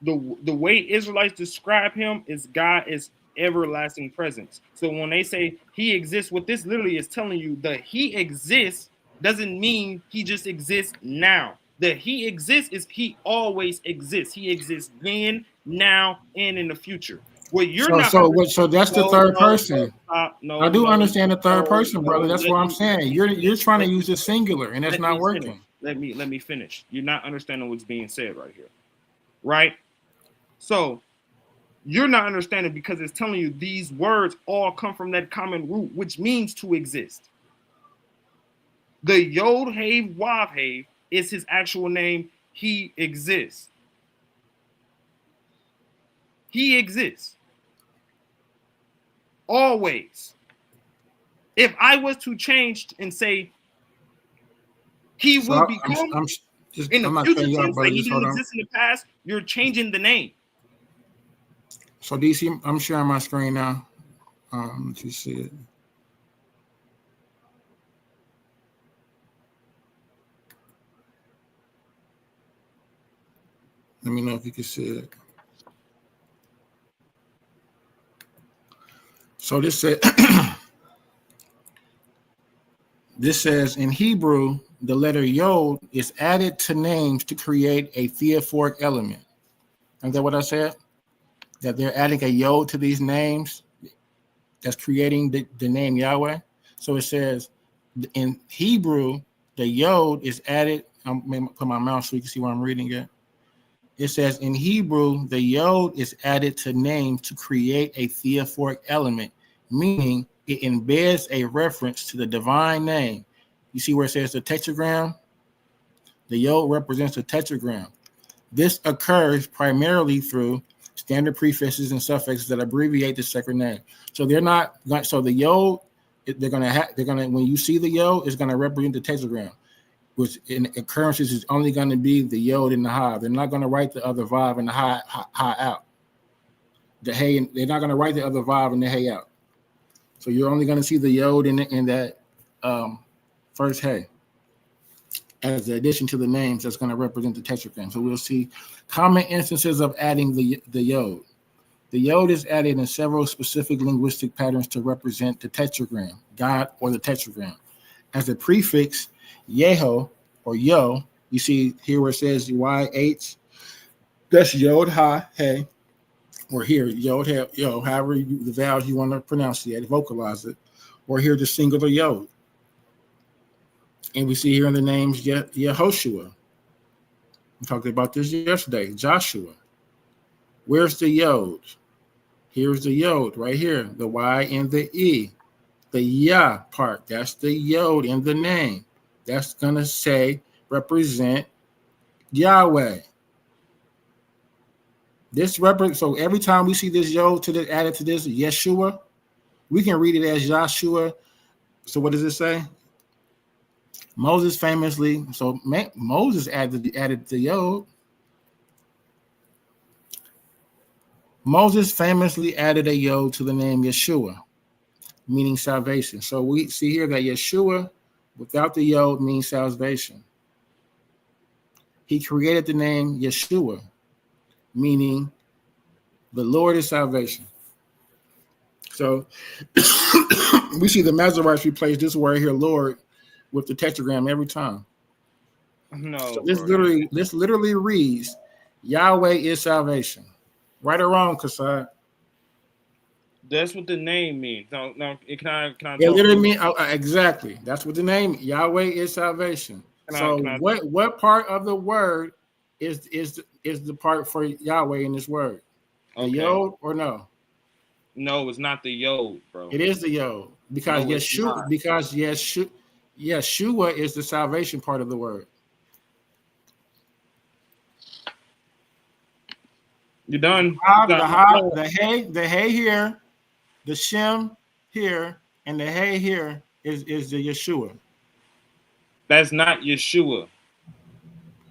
the way Israelites describe him is God is everlasting presence. So when they say he exists, what this literally is telling you that he exists doesn't mean he just exists now. That he exists is he always exists. He exists then, now, and in the future. What you're so that's the third person. I do understand the third person, brother. That's what I'm saying. You're trying to use the singular, and that's not working. Let me finish. You're not understanding what's being said right here, right? So you're not understanding because it's telling you these words all come from that common root, which means to exist. The Yod Hey Vav Hey is his actual name. He exists. He exists. Always. If I was to change and say he will become in the future tense, like he didn't exist in the past, you're changing the name. So DC, I'm sharing my screen now. Let you see it. Let me know if you can see it. So this says in Hebrew, the letter Yod is added to names to create a theophoric element. Is that what I said? That they're adding a Yod to these names that's creating the name Yahweh. So it says in Hebrew, the Yod is added. I'm going to put my mouse so you can see what I'm reading it. It says in Hebrew, the Yod is added to names to create a theophoric element, meaning it embeds a reference to the divine name. You see where it says the tetragram? The Yod represents the tetragram. This occurs primarily through standard prefixes and suffixes that abbreviate the sacred name. So they're not. So the Yod, they're gonna. When you see the Yod, it's gonna represent the tetragram, which in occurrences is only going to be the Yod and the Ha. They're not going to write the other Vav and the Ha out. The Hey, they're not going to write the other Vav and the Hey out. So you're only going to see the Yod in that first Hey as the addition to the names that's going to represent the tetragram. So we'll see common instances of adding the Yod. The Yod is added in several specific linguistic patterns to represent the tetragram, God or the tetragram. as the prefix Yeho or Yo. You see here where it says YH. That's Yod Ha Hey. Or here, Yod Ha Yo, however the vowels you want to pronunciate, vocalize it. Or here the singular Yod. And we see here in the names Yehoshua. We talked about this yesterday. Joshua. Where's the Yod? Here's the Yod right here. The Y and the E. The Yah part. That's the Yod in the name. That's going to represent Yahweh. So every time we see this Yod added to this Yeshua, we can read it as Joshua. So what does it say? Moses famously, Moses added the Yod. Moses famously added a Yod to the name Yeshua, meaning salvation. So we see here that Yeshua, without the Yod, means salvation. He created the name Yeshua, meaning the Lord is salvation. So we see the Masorites replace this word here, Lord, with the tetragram every time. No, so this literally reads, Yahweh is salvation. Right or wrong, Kasai? That's what the name means. No, can I it literally means exactly. That's what the name Yahweh is salvation. What part of the word is the part for Yahweh in this word? The Yod or no? No, it's not the Yod, bro. It is the Yod because Yeshua is the salvation part of the word. You done? The hey here, the Shem here, and the hey here is the Yeshua. That's not Yeshua.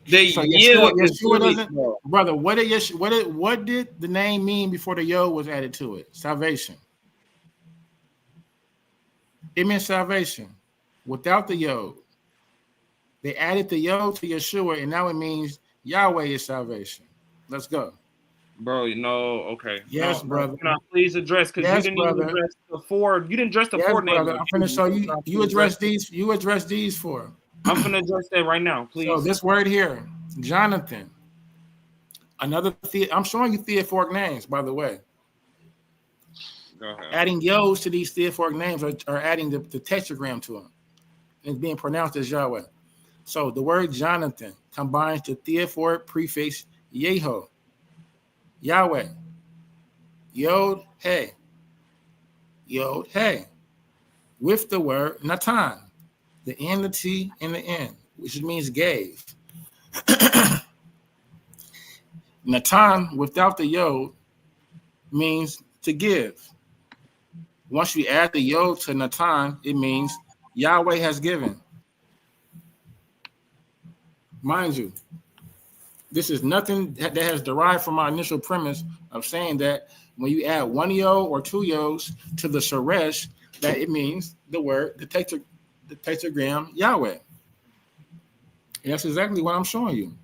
Yeshua doesn't, brother. What did the name mean before the Yod was added to it? Salvation. It meant salvation. Without the Yod, they added the Yod to Yeshua, and now it means Yahweh is salvation. Let's go. Bro, okay. Yes, brother. Can I please address? Because you didn't even address the four. You didn't address the four names. I'm finna show you. You address these. You address these four. I'm finna address that right now, please. So this word here, Jonathan. I'm showing you theophoric names, by the way. Go ahead. Adding Yods to these theophoric names are adding the tetragram to them. It's being pronounced as Yahweh. So the word Jonathan combines the theophoric prefix Yeho. Yahweh, Yod, Hey, with the word Natan, the N, the T, and the N, which means gave. Natan, without the Yod, means to give. Once you add the Yod to Natan, it means Yahweh has given. Mind you, this is nothing that has derived from my initial premise of saying that when you add one Yod or two Yods to the Sheresh, that it means the tetragram Yahweh. And that's exactly what I'm showing you.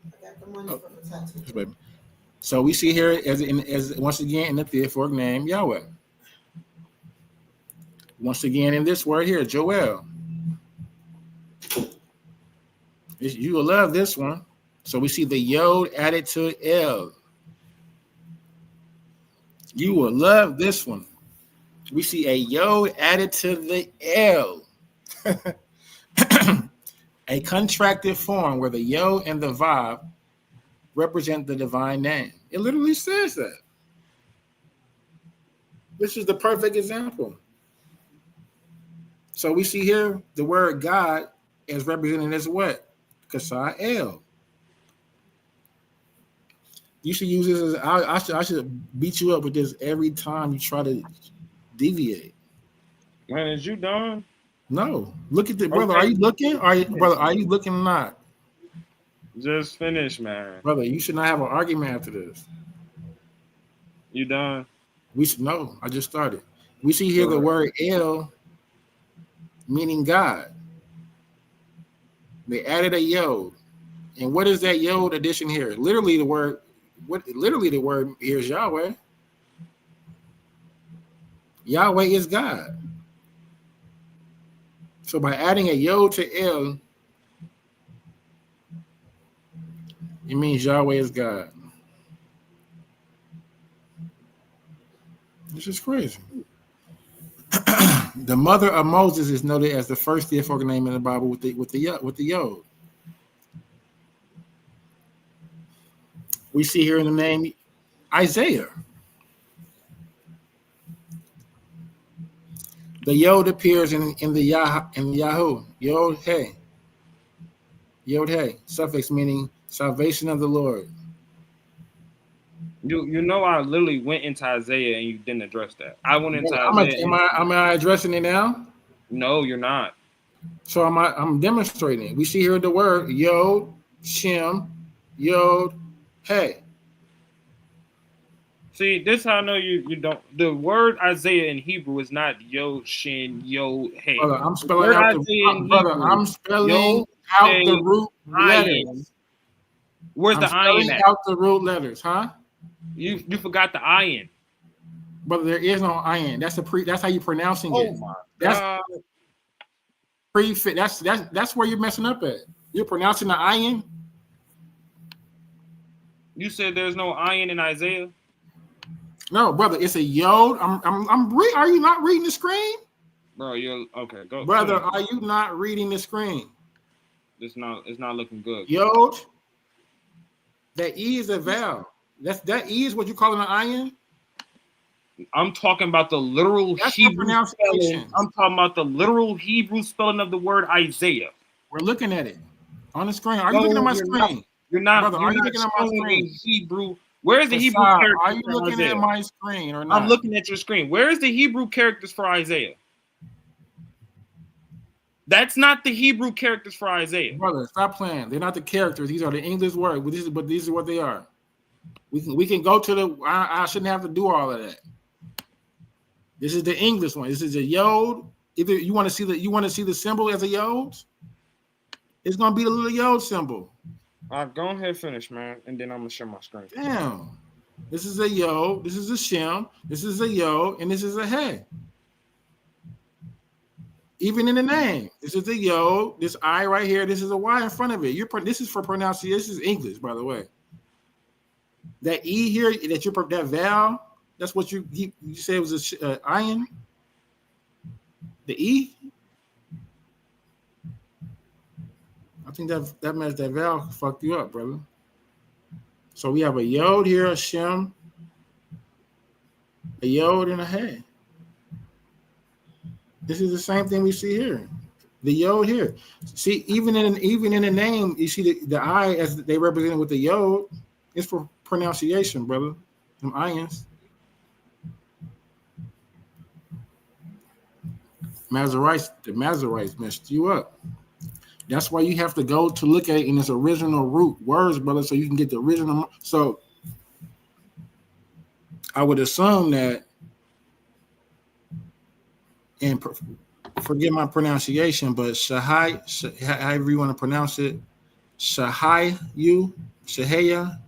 I got the money for the tattoo. So we see here as once again in the theophoric name Yahweh. Once again in this word here, Joel. You will love this one. So we see the Yod added to El. You will love this one. We see a Yod added to the El. A contracted form where the Yod and the Vav represent the divine name. It literally says that. This is the perfect example. So we see here the word God is represented as what? Kasai El. You should use this as I should beat you up with this every time you try to deviate. Man, is you done? No. Look at the brother. Are you looking? Are you looking or not? Just finish, man. Brother, you should not have an argument after this. You done? No, I just started. We see here the word El meaning God. They added a Yod. And what is that Yod addition here? Literally the word here is Yahweh. Yahweh is God. So by adding a yod to El, it means Yahweh is God. This is crazy. The mother of Moses is noted as the first theophoric name in the Bible with the yod. We see here in the name Isaiah. The yod appears in the Yahoo. Yod hey. Yod hey. Suffix meaning salvation of the Lord. You know I literally went into Isaiah and you didn't address that. I went into Isaiah. Am I addressing it now? No, you're not. So I'm demonstrating it. We see here the word Yod, Shem, Yod, Hey. See, this is how I know you don't. The word Isaiah in Hebrew is not Yod, Shin, Yod, Hey. Brother, I'm spelling out the root letters. Where's the iron at? Out the root letters, huh? You forgot the iron. Brother, there is no iron. That's how you pronouncing it. Oh my God. Prefix. That's where you're messing up at. You're pronouncing the iron. You said there's no iron in Isaiah. No, brother, it's a yod. Are you not reading the screen? Bro, you're okay. Go, brother. Are you not reading the screen? It's not looking good. Yod. That E is a vowel. That E is what you calling an iron. I'm talking about the literal Hebrew spelling. I'm talking about the literal Hebrew spelling of the word Isaiah. We're looking at it on the screen. Are you looking at my screen? You're not. Brother, are you looking at my screen? Hebrew. Where is the Hebrew character? Are you looking at my screen or not? I'm looking at your screen. Where is the Hebrew characters for Isaiah? That's not the Hebrew characters for Isaiah. Brother, stop playing. They're not the characters. These are the English words. But these are what they are. We can go to the. I shouldn't have to do all of that. This is the English one. This is a yod. Either you want to see the symbol as a yod. It's gonna be the little yod symbol. All right, go ahead, finish, man, and then I'm gonna share my screen. Damn. This is a yod. This is a shem. This is a yod, and this is a hey. Even in the name, this is a yod. This I right here. This is a Y in front of it. This is for pronunciation. This is English, by the way. That E here, that vowel. That's what you said was a iron. The E. I think that vowel fucked you up, brother. So we have a yod here, a shem, a yod, and a hey. This is the same thing we see here. The yod here. See, even in the name, you see the I as they represent with the yod. It's for pronunciation, brother. Them irons. The Masorites messed you up. That's why you have to go to look at it in its original root words, brother, so you can get the original. So I would assume that, and forget my pronunciation, but Shahai, however you want to pronounce it, Shahayu, Shahaya,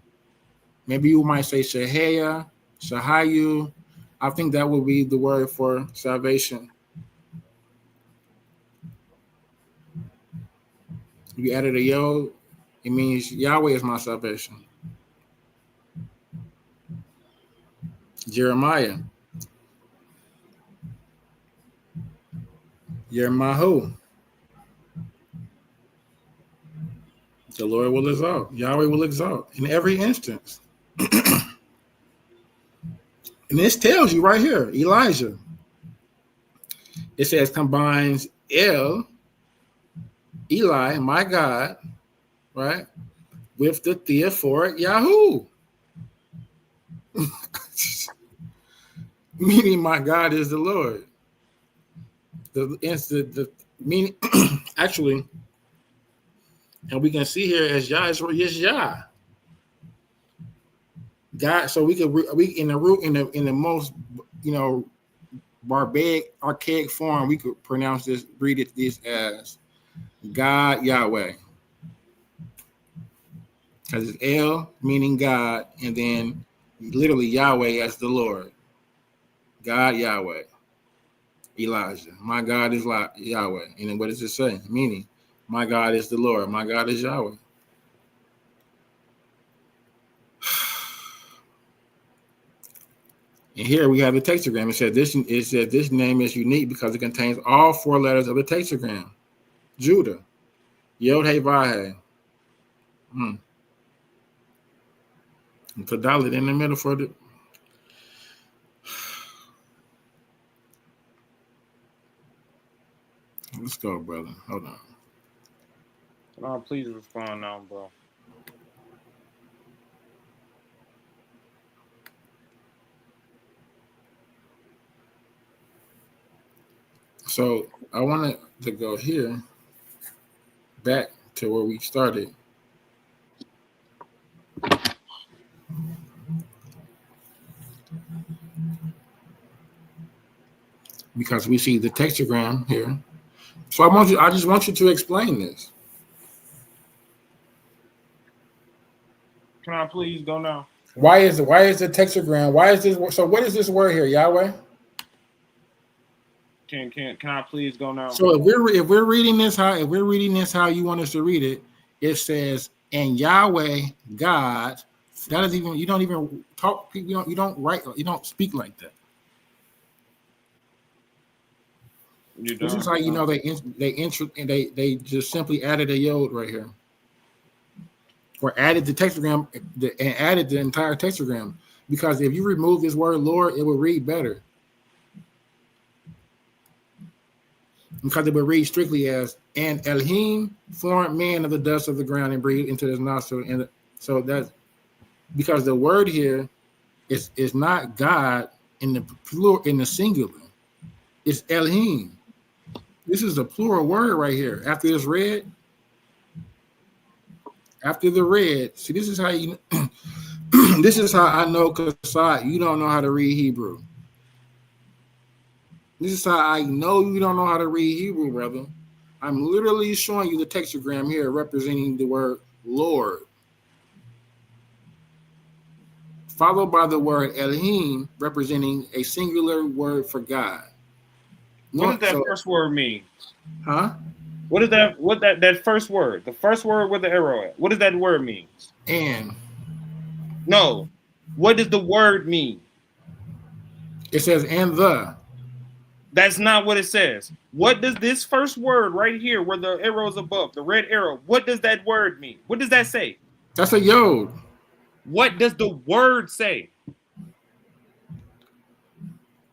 maybe you might say Shahaya, Shahayu. I think that would be the word for salvation. You added a yod, it means Yahweh is my salvation. Jeremiah. Yermahu. The Lord will exalt. Yahweh will exalt in every instance. And this tells you right here, Elijah. It says combines Eli, my God, right, with the theophoric Yahoo. Meaning my God is the Lord. The meaning actually, and we can see here as Yah is Yah. God, so we in the most barbaric, archaic form, we could read this as God Yahweh, because it's El meaning God, and then literally Yahweh as the Lord. God Yahweh. Elijah. My God is Yahweh. And then what does it say? Meaning, my God is the Lord. My God is Yahweh. And here we have the tetragram. It said this name is unique because it contains all 4 letters of the tetragram. Judah. YHYH. And put Dalet in the middle for the. Let's go, brother. Hold on. No, please respond now, bro. So I wanted to go here back to where we started. Because we see the tetragram here. So I just want you to explain this. Can I please go now? Why is the tetragram? Why is this? So what is this word here, Yahweh? Can I please go now? So if we're reading this how you want us to read it, it says, and Yahweh God. That is even, you don't even talk. You don't write. You don't speak like that. This is how you know they just simply added a yod right here, or added the tetragram and added the entire tetragram. Because if you remove this word Lord, it would read better. Because it would read strictly as, and Elohim formed man of the dust of the ground and breathed into his nostril. And so that's because the word here is not God in the plural, in the singular. It's Elohim. This is a plural word right here. After this red, after the red, see, this is how you this is how I know, because you don't know how to read Hebrew. This is how I know you don't know how to read Hebrew, brother. I'm literally showing you the tetragram here representing the word Lord, followed by the word Elohim representing a singular word for God. What does that first word mean? Huh? What is that? What that first word? The first word with the arrow at? What does that word mean? And. No. What does the word mean? It says and the. That's not what it says. What does this first word right here, where the arrow is above, the red arrow, what does that word mean? What does that say? That's a yod. What does the word say?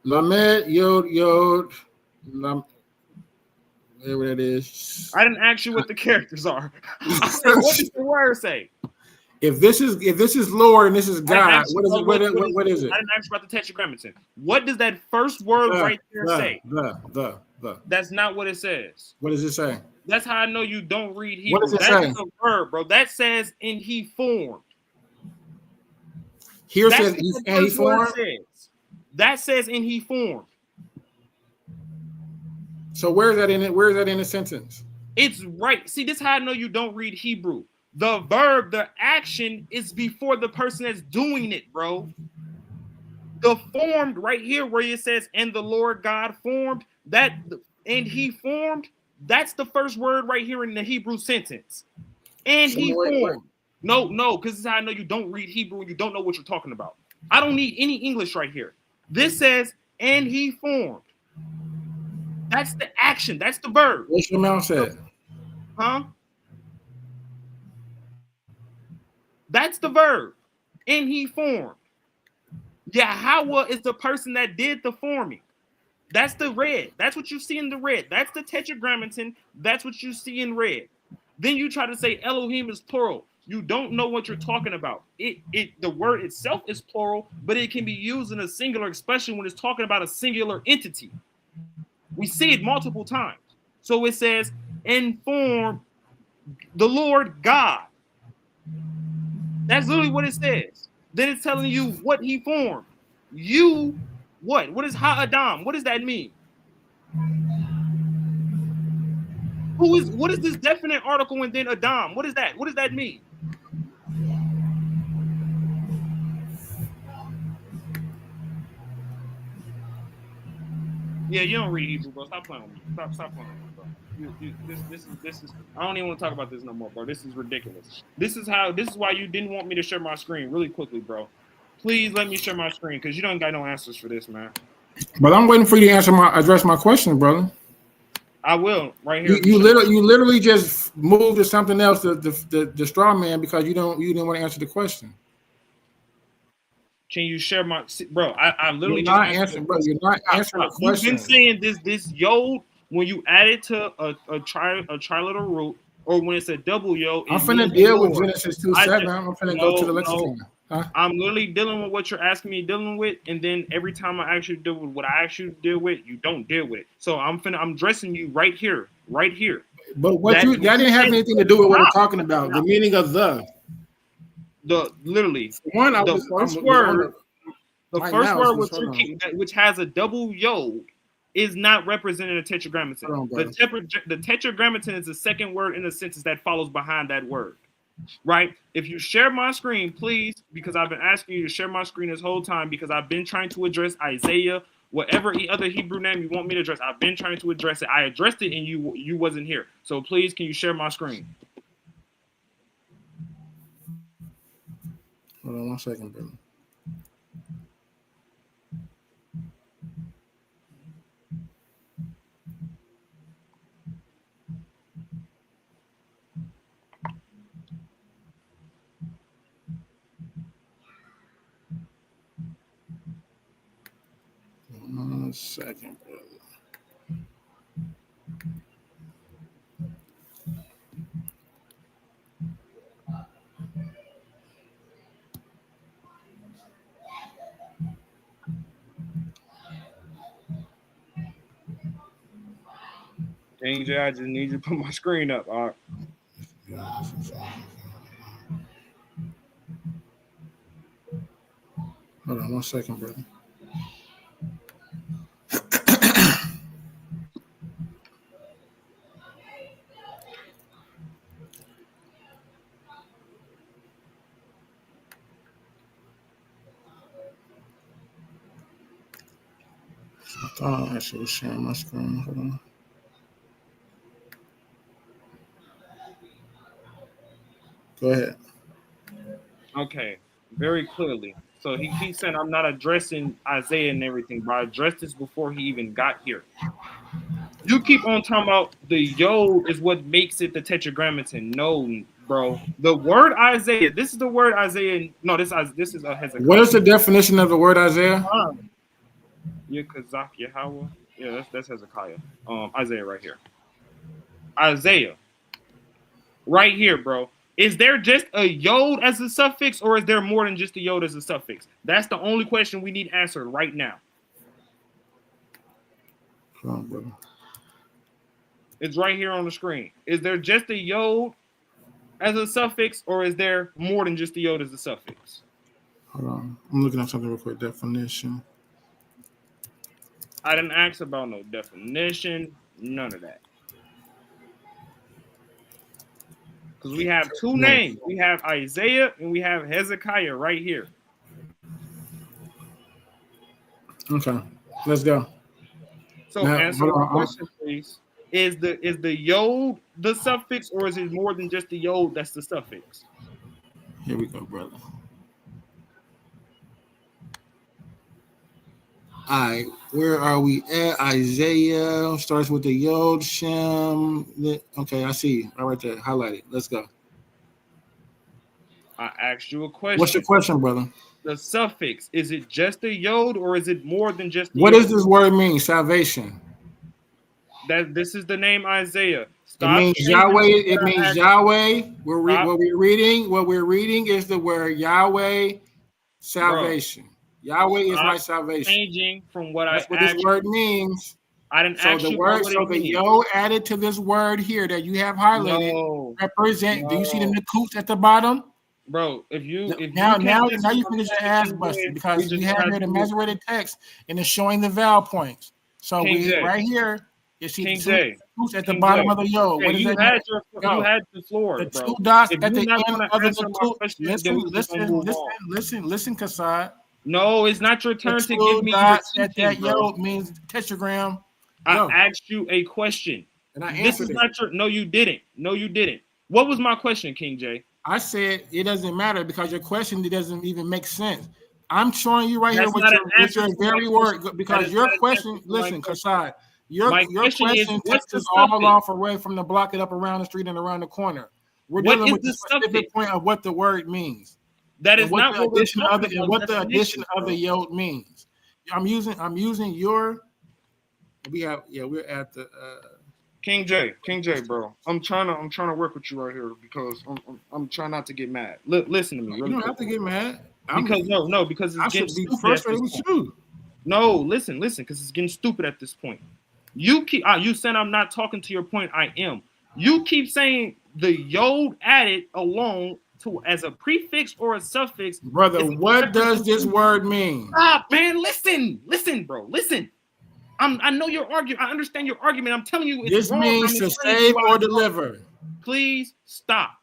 Lamed, yod. Whatever that is. I didn't ask you what the characters are. I said, what does the word say? If this is Lord and this is God, what is it? I didn't ask you about the tetragrammaton. What does that first word right there say? The. That's not what it says. What does it say? That's how I know you don't read Hebrew. What does it That's say? the verb, bro. That says "and he formed." Here says "and he formed." That says "and he formed." So where is that in it? Where is that in the sentence? It's right. See, this is how I know you don't read Hebrew. The verb, the action is before the person that's doing it, bro. The formed right here where it says, and the Lord God formed, that, and he formed, that's the first word right here in the Hebrew sentence. And he formed. No, because this is how I know you don't read Hebrew and you don't know what you're talking about. I don't need any English right here. This says, and he formed. That's the action. That's the verb. What's your mouth said? Huh? That's the verb. And he formed. Yahweh is the person that did the forming. That's the red. That's what you see in the red. That's the tetragrammaton. That's what you see in red. Then you try to say Elohim is plural. You don't know what you're talking about. The word itself is plural, but it can be used in a singular, especially when it's talking about a singular entity. We see it multiple times. So it says, and form the Lord God. That's literally what it says. Then it's telling you what he formed. You, what? What is Ha-Adam? What does that mean? What is this definite article and then Adam? What is that? What does that mean? Yeah, you don't read Hebrew, bro. Stop playing with me. Stop playing with me, bro. This is. I don't even want to talk about this no more, bro. This is ridiculous. This is why you didn't want me to share my screen really quickly, bro. Please let me share my screen because you don't got no answers for this, man. But I'm waiting for you to address my question, brother. I will right here. You literally just moved to something else, the straw man, because you didn't want to answer the question. Can you share my bro? I literally You're not answering, bro. You're not answering the question. You've been saying this yod when you add it to a triliteral root, or when it's a double yod. I'm finna deal with Genesis 2:7. I'm finna go to the lexicon. Huh? I'm literally dealing with what you're asking me dealing with, and then every time I actually deal with what I actually deal with, you don't deal with it. So I'm addressing you right here. But that didn't have anything to do with what I'm talking about. The meaning of the first word which has a double yod is not representing a tetragrammaton. The tetragrammaton is the second word in the sentence that follows behind that word. Right? If you share my screen, please, because I've been asking you to share my screen this whole time because I've been trying to address Isaiah, whatever other Hebrew name you want me to address. I've been trying to address it. I addressed it and you wasn't here. So please, can you share my screen? Hold on 1 second, brother. One second, brother. King J, I just need you to put my screen up. All right. Hold on 1 second, brother. I thought I actually was sharing my screen. Hold on. Go ahead. Okay, very clearly. So he said I'm not addressing Isaiah and everything, but I addressed this before he even got here. You keep on talking about the yod is what makes it the tetragrammaton. No, bro. The word Isaiah. This is the word Isaiah. No, this is a Hezekiah. What is the definition of the word Isaiah? Yekazak Yahweh. Yeah, that's Hezekiah. Isaiah right here. Isaiah. Right here, bro. Is there just a yod as a suffix, or is there more than just a yod as a suffix? That's the only question we need answered right now. Come on, brother. It's right here on the screen. Is there just a yod as a suffix, or is there more than just a yod as a suffix? Hold on. I'm looking at something real quick. Definition. I didn't ask about no definition. None of that. Because we have two names. We have Isaiah and we have Hezekiah right here. Okay, let's go. So now, answer my question, please. Is the yod the suffix, or is it more than just the yod that's the suffix? Here we go, brother. All right, where are we at? Isaiah starts with the Yod Shem. Okay, I see. All right there, highlighted. Let's go. I asked you a question. What's your question, brother? The suffix, is it just a yod, or is it more than just the what yod? Does this word mean? Salvation. That this is the name Isaiah. Stop, it means Yahweh. It means Yahweh. What we're reading is the word Yahweh, salvation. Bro. Yahweh is my salvation. Changing from what That's what this word means. I didn't ask you what it means. So the yo added to this word here that you have highlighted represent. Do you see the nakuts at the bottom? Bro, if you finish your ass busting because we have here the Masoretic text and it's showing the vowel points. So right here, you see the nakuts at the bottom of the yo. What is that? You had the floor. The two dots at the end of the nakut. Listen, Kassad. No, it's not your turn to give me that yod means tetragram. I asked you a question. And I this is answered not your. No, you didn't. No, you didn't. What was my question, King J? I said it doesn't matter because your question doesn't even make sense. I'm showing you right here with your very word because your question. Listen, Kasai, your question takes us all off away from the block it up around the street and around the corner. We're dealing with the specific point of what the word means. That is not what addition of the what the addition of the yod means. I'm using your. We're at the. King J, bro. I'm trying to work with you right here because I'm trying not to get mad. Listen to me. Really you don't have to get mad. Because it's getting stupid. Frustrated with you. No, listen, because it's getting stupid at this point. You said I'm not talking to your point. I am. You keep saying the yod added alone to as a prefix or a suffix. Brother, what does this word mean? Stop, man. Listen, bro. Listen. I know your argument. I understand your argument. I'm telling you, this means to save or deliver. Please stop.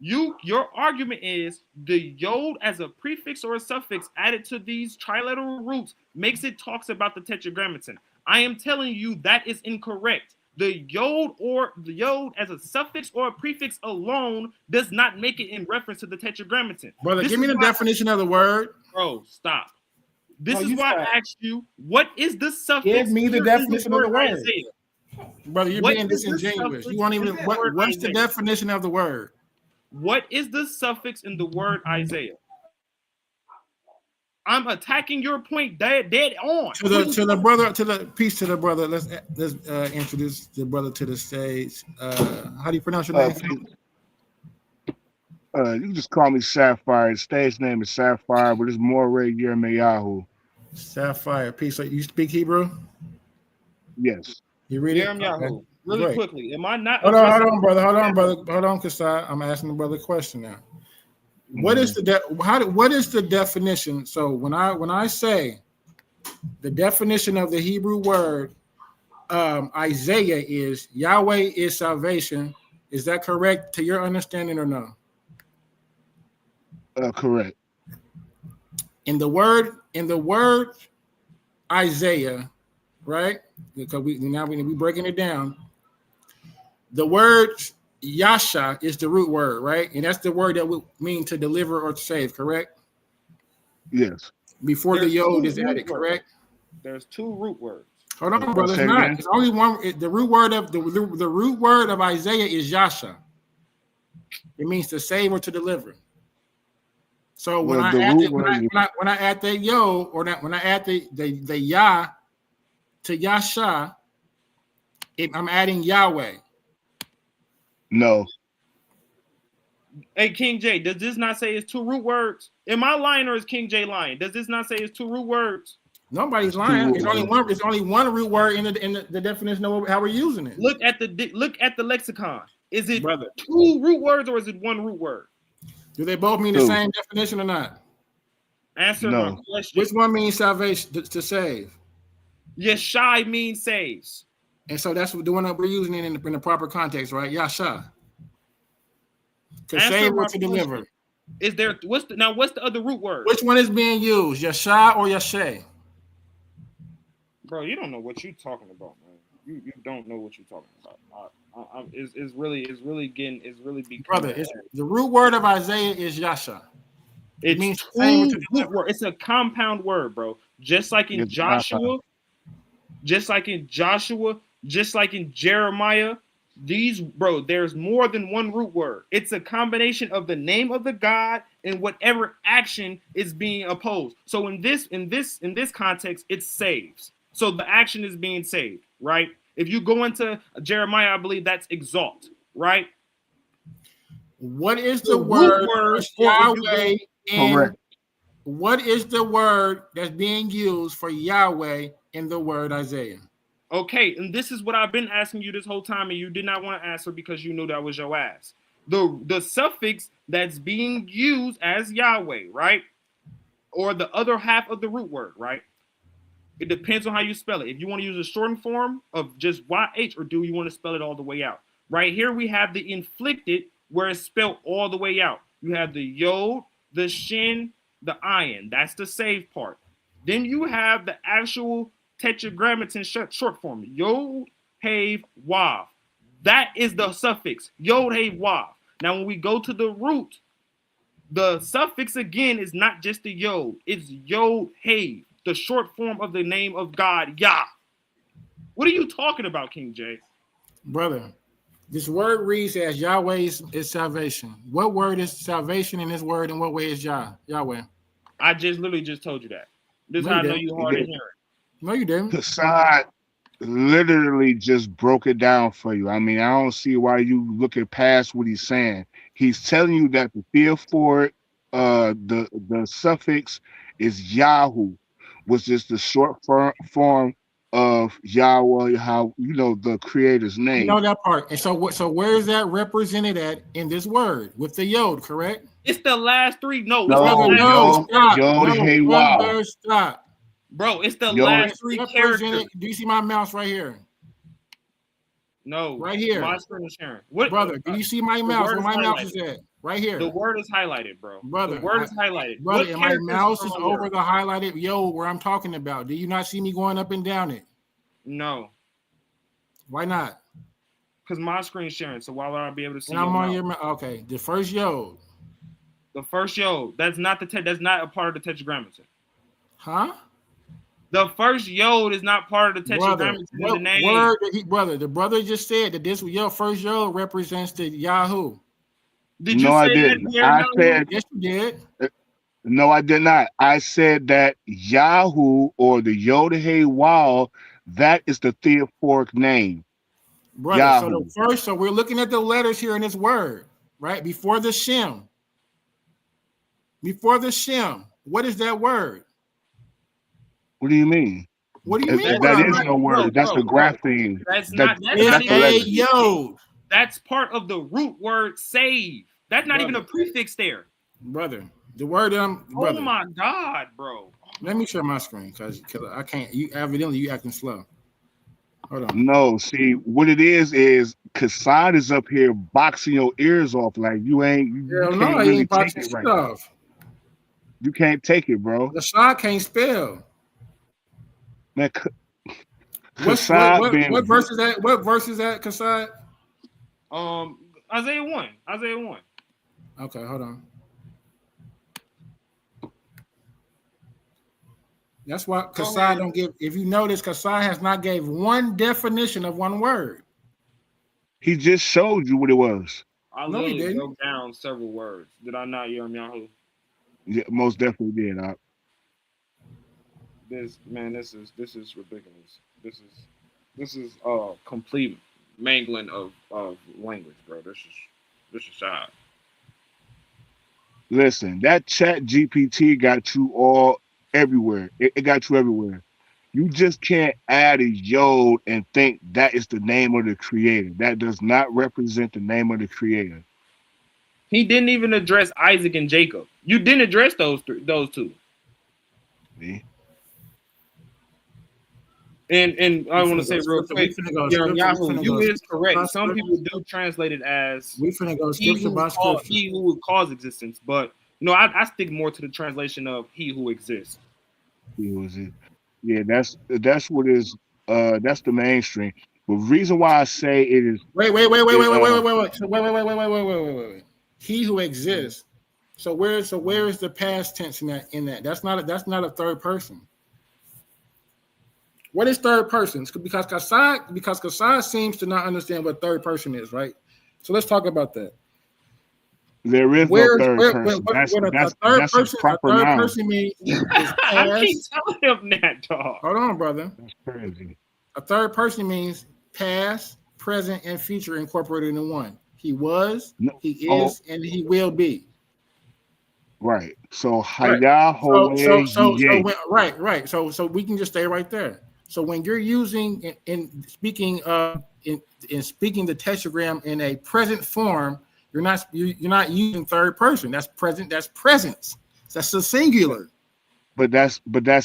Your argument is the yod as a prefix or a suffix added to these triliteral roots makes it talks about the tetragrammaton. I am telling you that is incorrect. The yod as a suffix or a prefix alone does not make it in reference to the tetragrammaton. Brother, give me the definition of the word. Bro, stop. This is why I asked you, what is the suffix? Give me the definition of the word. Isaiah? Brother, you're being disingenuous. You won't even. What's the definition of the word? What is the suffix in the word Isaiah? I'm attacking your point dead on. To the brother, peace to the brother. Let's introduce the brother to the stage. How do you pronounce your name? You can just call me Sapphire. The stage name is Sapphire, but it's Moray Yermayahu. Sapphire. Peace. So you speak Hebrew? Yes. You read it? Yermayahu. Okay. Really quickly. Am I not? Hold on, brother. Hold on, Kasai. I'm asking the brother a question now. What is what is the definition? So when I say the definition of the Hebrew word Isaiah is Yahweh is salvation, is that correct to your understanding or no? Correct. In the word Isaiah, right? Because we breaking it down. The word Yasha is the root word, right? And that's the word that would mean to deliver or to save, correct? Yes. Before the yod is added, correct? There's two root words. Hold on, brother. It's not. It's only one. The root word of Isaiah is Yasha. It means to save or to deliver. So when I add the yod or when I add the Yah to Yasha, I'm adding Yahweh. No. Hey, King J, does this not say it's two root words? Am I lying or is King J lying? Does this not say it's two root words? Nobody's lying. It's only one root word in the definition of how we're using it. Look at the lexicon. Is it two root words or is it one root word? Do they both mean the same definition or not? Answer my question. Which one means salvation to save? Yeshai means saves. And so that's the one that we're using it in the proper context, right? Yasha. To save or to deliver. Is there what's the other root word? Which one is being used? Yasha or Yashay? Bro, you don't know what you're talking about, man. You don't know what you're talking about. It's really becoming. Brother, the root word of Isaiah is Yasha. It means two root word. It's a compound word, bro. Just like in Joshua, just like in Jeremiah. There's more than one root word. It's a combination of the name of the God and whatever action is being opposed. So in this context, it saves. So the action is being saved, right? If you go into Jeremiah, I believe that's exalt, right? What is the word Yahweh? And what is the word that's being used for Yahweh in the word Isaiah? Okay, and this is what I've been asking you this whole time, and you did not want to answer because you knew that was your ass. The suffix that's being used as Yahweh, right? Or the other half of the root word, right? It depends on how you spell it. If you want to use a shortened form of just YH, or do you want to spell it all the way out? Right here we have the inflicted where it's spelled all the way out. You have the yod, the shin, the ayin. That's the save part. Then you have the actual tetragrammaton short form. Yod, Hey, Wav. That is the suffix. Yod, Hey, Wav. Now, when we go to the root, the suffix again is not just the Yod. It's Yod, Hey, the short form of the name of God, Yah. What are you talking about, King J? Brother, this word reads as Yahweh is salvation. What word is salvation in this word, and what way is Yahweh? I literally just told you that. This is how I know you hard of hearing. No, you didn't. Kasai literally just broke it down for you. I mean, I don't see why you looking past what he's saying. He's telling you that the theophoric, the suffix is Yahoo, which is the short form of Yahweh, how the creator's name. You know that part. And so where is that represented at in this word with the Yod, correct? It's the last three. No, stop. Yod, Hey, Wow. Stop. Bro, it's the Yod. last three characters. Do you see my mouse right here? No. Right here. My screen is sharing. What, brother, do you see my mouse? Where my mouse is at? Right here. The word is highlighted, bro. Brother, the word is highlighted. Brother, and my mouse is over the highlighted Yod where I'm talking about. Do you not see me going up and down it? No. Why not? Because my screen's sharing. So why would I be able to see? And I'm on your okay. The first Yod. The first Yod. That's not that's not a part of the tetragrammaton. Huh? The first Yod is not part of the tetragrammaton. What name. Word brother? The brother just said that this first Yod represents the Yahoo. Did you say I didn't. that? I said yes, you did. No, I did not. I said that Yahoo or the Yod Hey Wow, that is the theophoric name. Brother, Yahoo. so we're looking at the letters here in this word, right? Before the Shem. Before the Shem. What is that word? What do you mean? What do you mean? That is no word. That's the grapheme. That's not a Yod. That's part of the root word save. That's not even a prefix there. Brother, the word brother. Oh my God, bro. Let me share my screen because I can't. You acting slow. Hold on. No, see what it is Kasad is up here boxing your ears off like you ain't. You can't really take it right now. You can't take it, bro. The shot can't spell. Man, what verse is that? What verse is that, Kasad? Isaiah 1. Isaiah 1. Okay, hold on. That's why Kasai don't give. If you notice, Kasai has not gave one definition of one word. He just showed you what it was. I literally broke down several words. Did I not, Yahoo? Yeah, most definitely did. This is ridiculous. This is complete mangling of language, bro. This is sad. Listen, that chat GPT got you all everywhere. It got you everywhere. You just can't add a Yod and think that is the name of the creator. That does not represent the name of the creator. He didn't even address Isaac and Jacob. You didn't address those two. See? And I want to say real quick, Yahoo, you is correct. Some people do translate it as he who would cause existence, but I stick more to the translation of he who exists. He who exists. Yeah, that's what is that's the mainstream. But the reason why I say it is wait. He who exists. So where is the past tense in that? That's not a third person. What is third person? Because Kasai seems to not understand what third person is, right? So let's talk about that. There is no third person. That's a proper noun. Third person means I keep telling him that, dog. Hold on, brother. That's crazy. A third person means past, present, and future incorporated in one. He was, he is, and he will be. Right. So right. So we can just stay right there. So when you're using in speaking the tetragram in a present form, you're not using third person. That's present. That's presence. That's the singular. But that's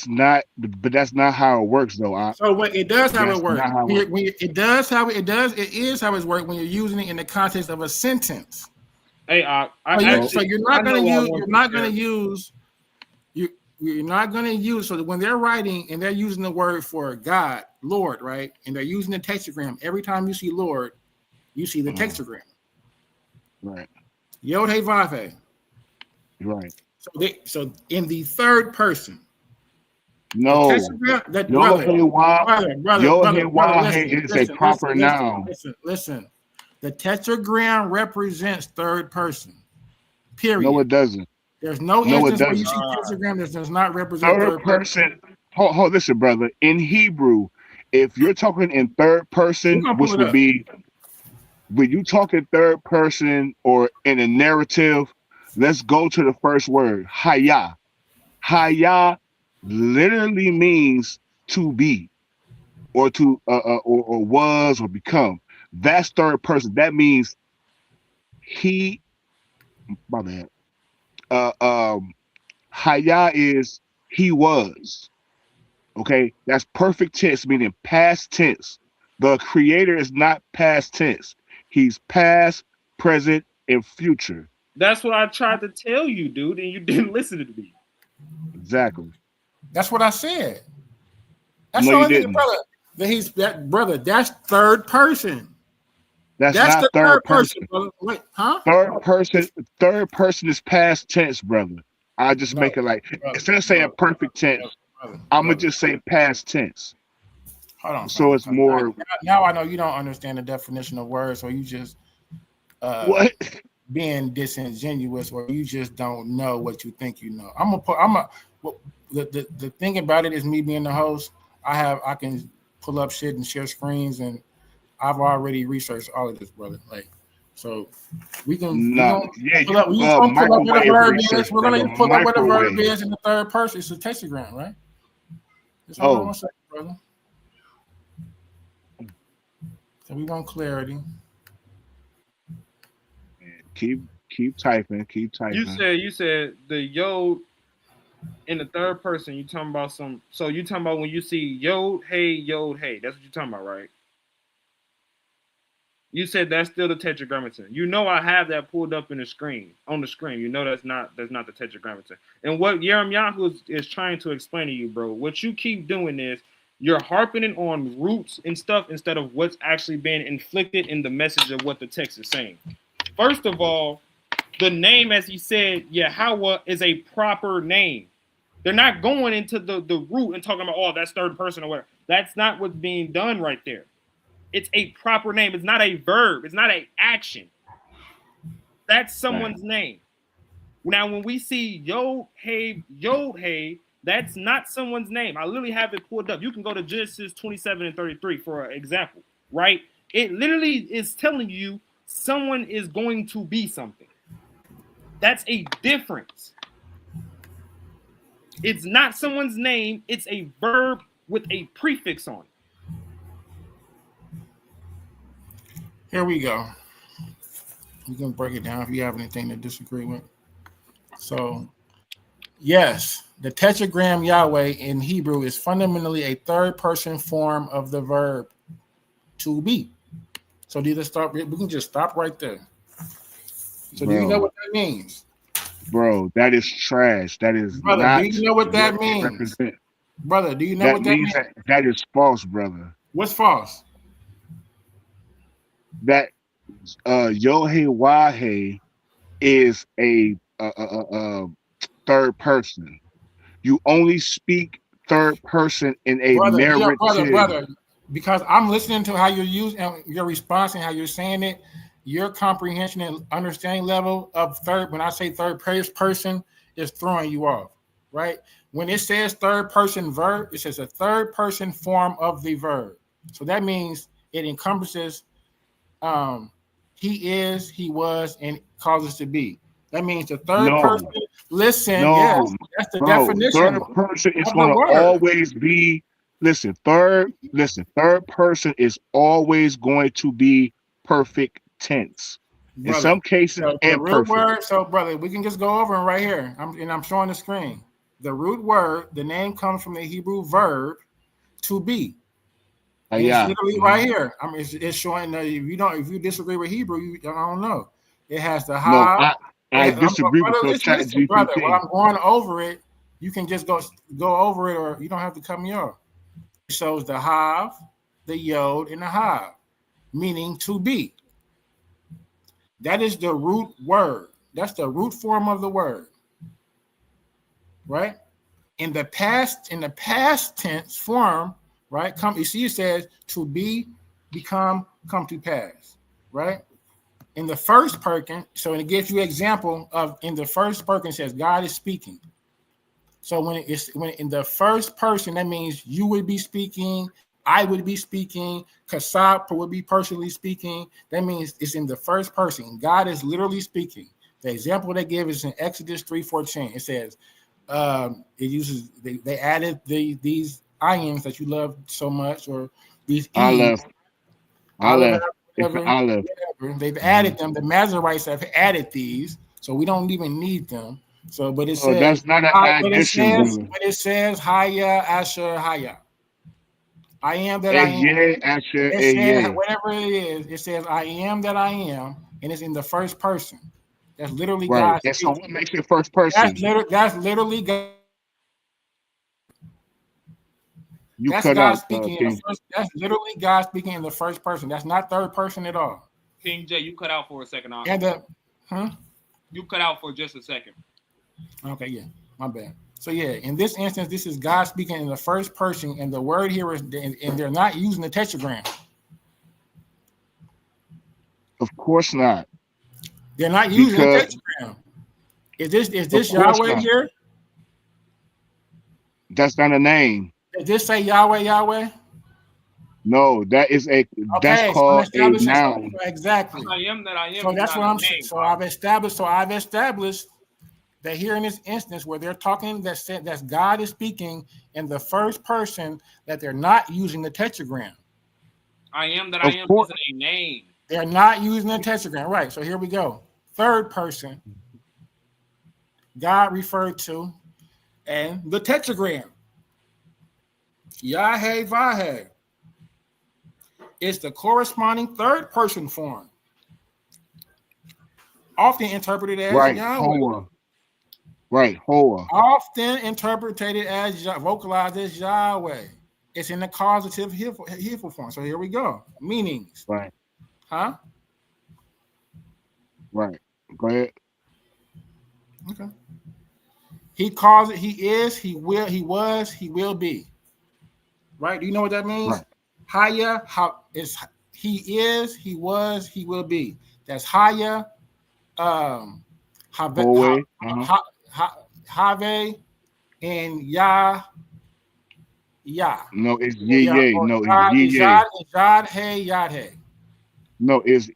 not how it works though. So when it does how it works. It is how it works when you're using it in the context of a sentence. Hey, so you're not going to use we're not going to use, so that when they're writing and they're using the word for God, Lord, right? And they're using the tetragram. Every time you see Lord, you see the tetragram. Right. Yod Hey Vav Hey. Right. So in the third person. No. Yod Hey Vav Hey is a proper noun. Listen. The tetragram represents third person. Period. No, it doesn't. There's no instance where you see tetragram that does not represent third person. Hold, listen, brother. In Hebrew, if you're talking in third person, which would be when you talk in third person or in a narrative, let's go to the first word, HYH. HYH literally means to be, or to or was or become. That's third person. That means he. My bad. HYH is he was. Okay, that's perfect tense, meaning past tense. The creator is not past tense. He's past, present, and future. That's what I tried to tell you, dude, and you didn't listen to me. Exactly. That's what I said. That's no, you didn't. Brother. That's third person. That's not the third person. Brother. Wait, huh? Third person is past tense, brother. I just make it like instead of saying perfect tense, I'm gonna just say past tense. Hold on. So it's more. Now I know you don't understand the definition of words, or you just what being disingenuous, or you just don't know what you think you know. The thing about it is me being the host. I can pull up shit and share screens, and I've already researched all of this, brother. Like, so we can. We're gonna pull up what the verb is. We're gonna pull up what the verb is in the third person. It's a tetragram, right? That's all I want to say, brother. So we want clarity. Keep typing. You said the yod in the third person. You talking about some? So you talking about when you see yod hey. That's what you're talking about, right? You said that's still the tetragrammaton. You know I have that pulled up on the screen. You know that's not the tetragrammaton. And what Yirmiyahu is trying to explain to you, bro, what you keep doing is you're harping on roots and stuff instead of what's actually being inflicted in the message of what the text is saying. First of all, the name, as he said, Yahweh is a proper name. They're not going into the root and talking about, oh, that's third person or whatever. That's not what's being done right there. It's a proper name. It's not a verb. It's not an action. That's someone's name. Now, when we see Yod Hey, that's not someone's name. I literally have it pulled up. You can go to Genesis 27 and 33 for an example, right? It literally is telling you someone is going to be something. That's a difference. It's not someone's name. It's a verb with a prefix on it. Here we go. You can break it down if you have anything to disagree with. So, yes, the tetragram Yahweh in Hebrew is fundamentally a third-person form of the verb to be. So, we can just stop right there. So, do you know what that means? Bro, that is trash. That is brother, not. Do you know what that means? Brother, do you know what that means? That is false, brother. What's false? That YHYH is a third person. You only speak third person in a narrative. Brother, because I'm listening to how you're using your response and how you're saying it, your comprehension and understanding level of when I say third person is throwing you off, right? When it says third person verb, it says a third person form of the verb. So that means it encompasses he is, he was, and causes to be. That means the third person. Listen, yes, that's the definition. Third person is going to always be. Third person is always going to be perfect tense. In some cases, imperfect. So, brother, we can just go over it right here. I'm showing the screen. The root word, the name comes from the Hebrew verb to be. It's literally right here. I mean, it's showing that if you disagree with Hebrew, I don't know. It has the I disagree with your chat GPT. Brother, while I'm going over it, You can just go over it, or you don't have to cut me off. It shows the Hav, the Yod, and the Hav, meaning to be. That is the root word. That's the root form of the word. Right? In the past tense form, right? You see, it says to be, become, come to pass, right? In the first person, so it gives you an example of in the first person, it says God is speaking. So when in the first person, that means you would be speaking, I would be speaking, Kasab would be personally speaking. That means it's in the first person. God is literally speaking. The example they give is in Exodus 3:14. It says, it uses they added these ions that you love so much, or these Aleph. whatever. They've added them. The Masorites have added these, so we don't even need them. So, but it says that's not an addition. But it says Haya Asher Haya. I am that I am. Asher, it says, whatever it is, it says I am that I am, and it's in the first person. That's literally God. That's what makes it first person. That's literally God. That's God speaking. That's literally God speaking in the first person. That's not third person at all. King J, you cut out for a second. You cut out for just a second. Okay, yeah, my bad. So yeah, in this instance, this is God speaking in the first person, and the word here is, and they're not using the tetragram. Of course not. They're not using the tetragram. Is this Yahweh not. Here? That's not a name. Does this say Yahweh, Yahweh? No, that is that's called a noun. Exactly. I am that I am. So that's what I'm saying. So I've established that here in this instance where they're talking, that's God is speaking in the first person, that they're not using the tetragram. I am that I am isn't a name. They're not using the tetragram, right? So here we go. Third person, God referred to, and the tetragram. YHYH. It's the corresponding third person form, often interpreted as Yahweh. Hoa. Often interpreted as vocalized as Yahweh. It's in the causative helpful form. So here we go. Meanings. Right. Huh? Right. Go ahead. Okay. He calls it. He is. He will. He was. He will be. Right. Do you know what that means? Right. Haya. How is he is. He was. He will be. That's Haya. Have and Yah. No, it's Ye. No, it's Ye. Yad Hey Yad Hey. No, it's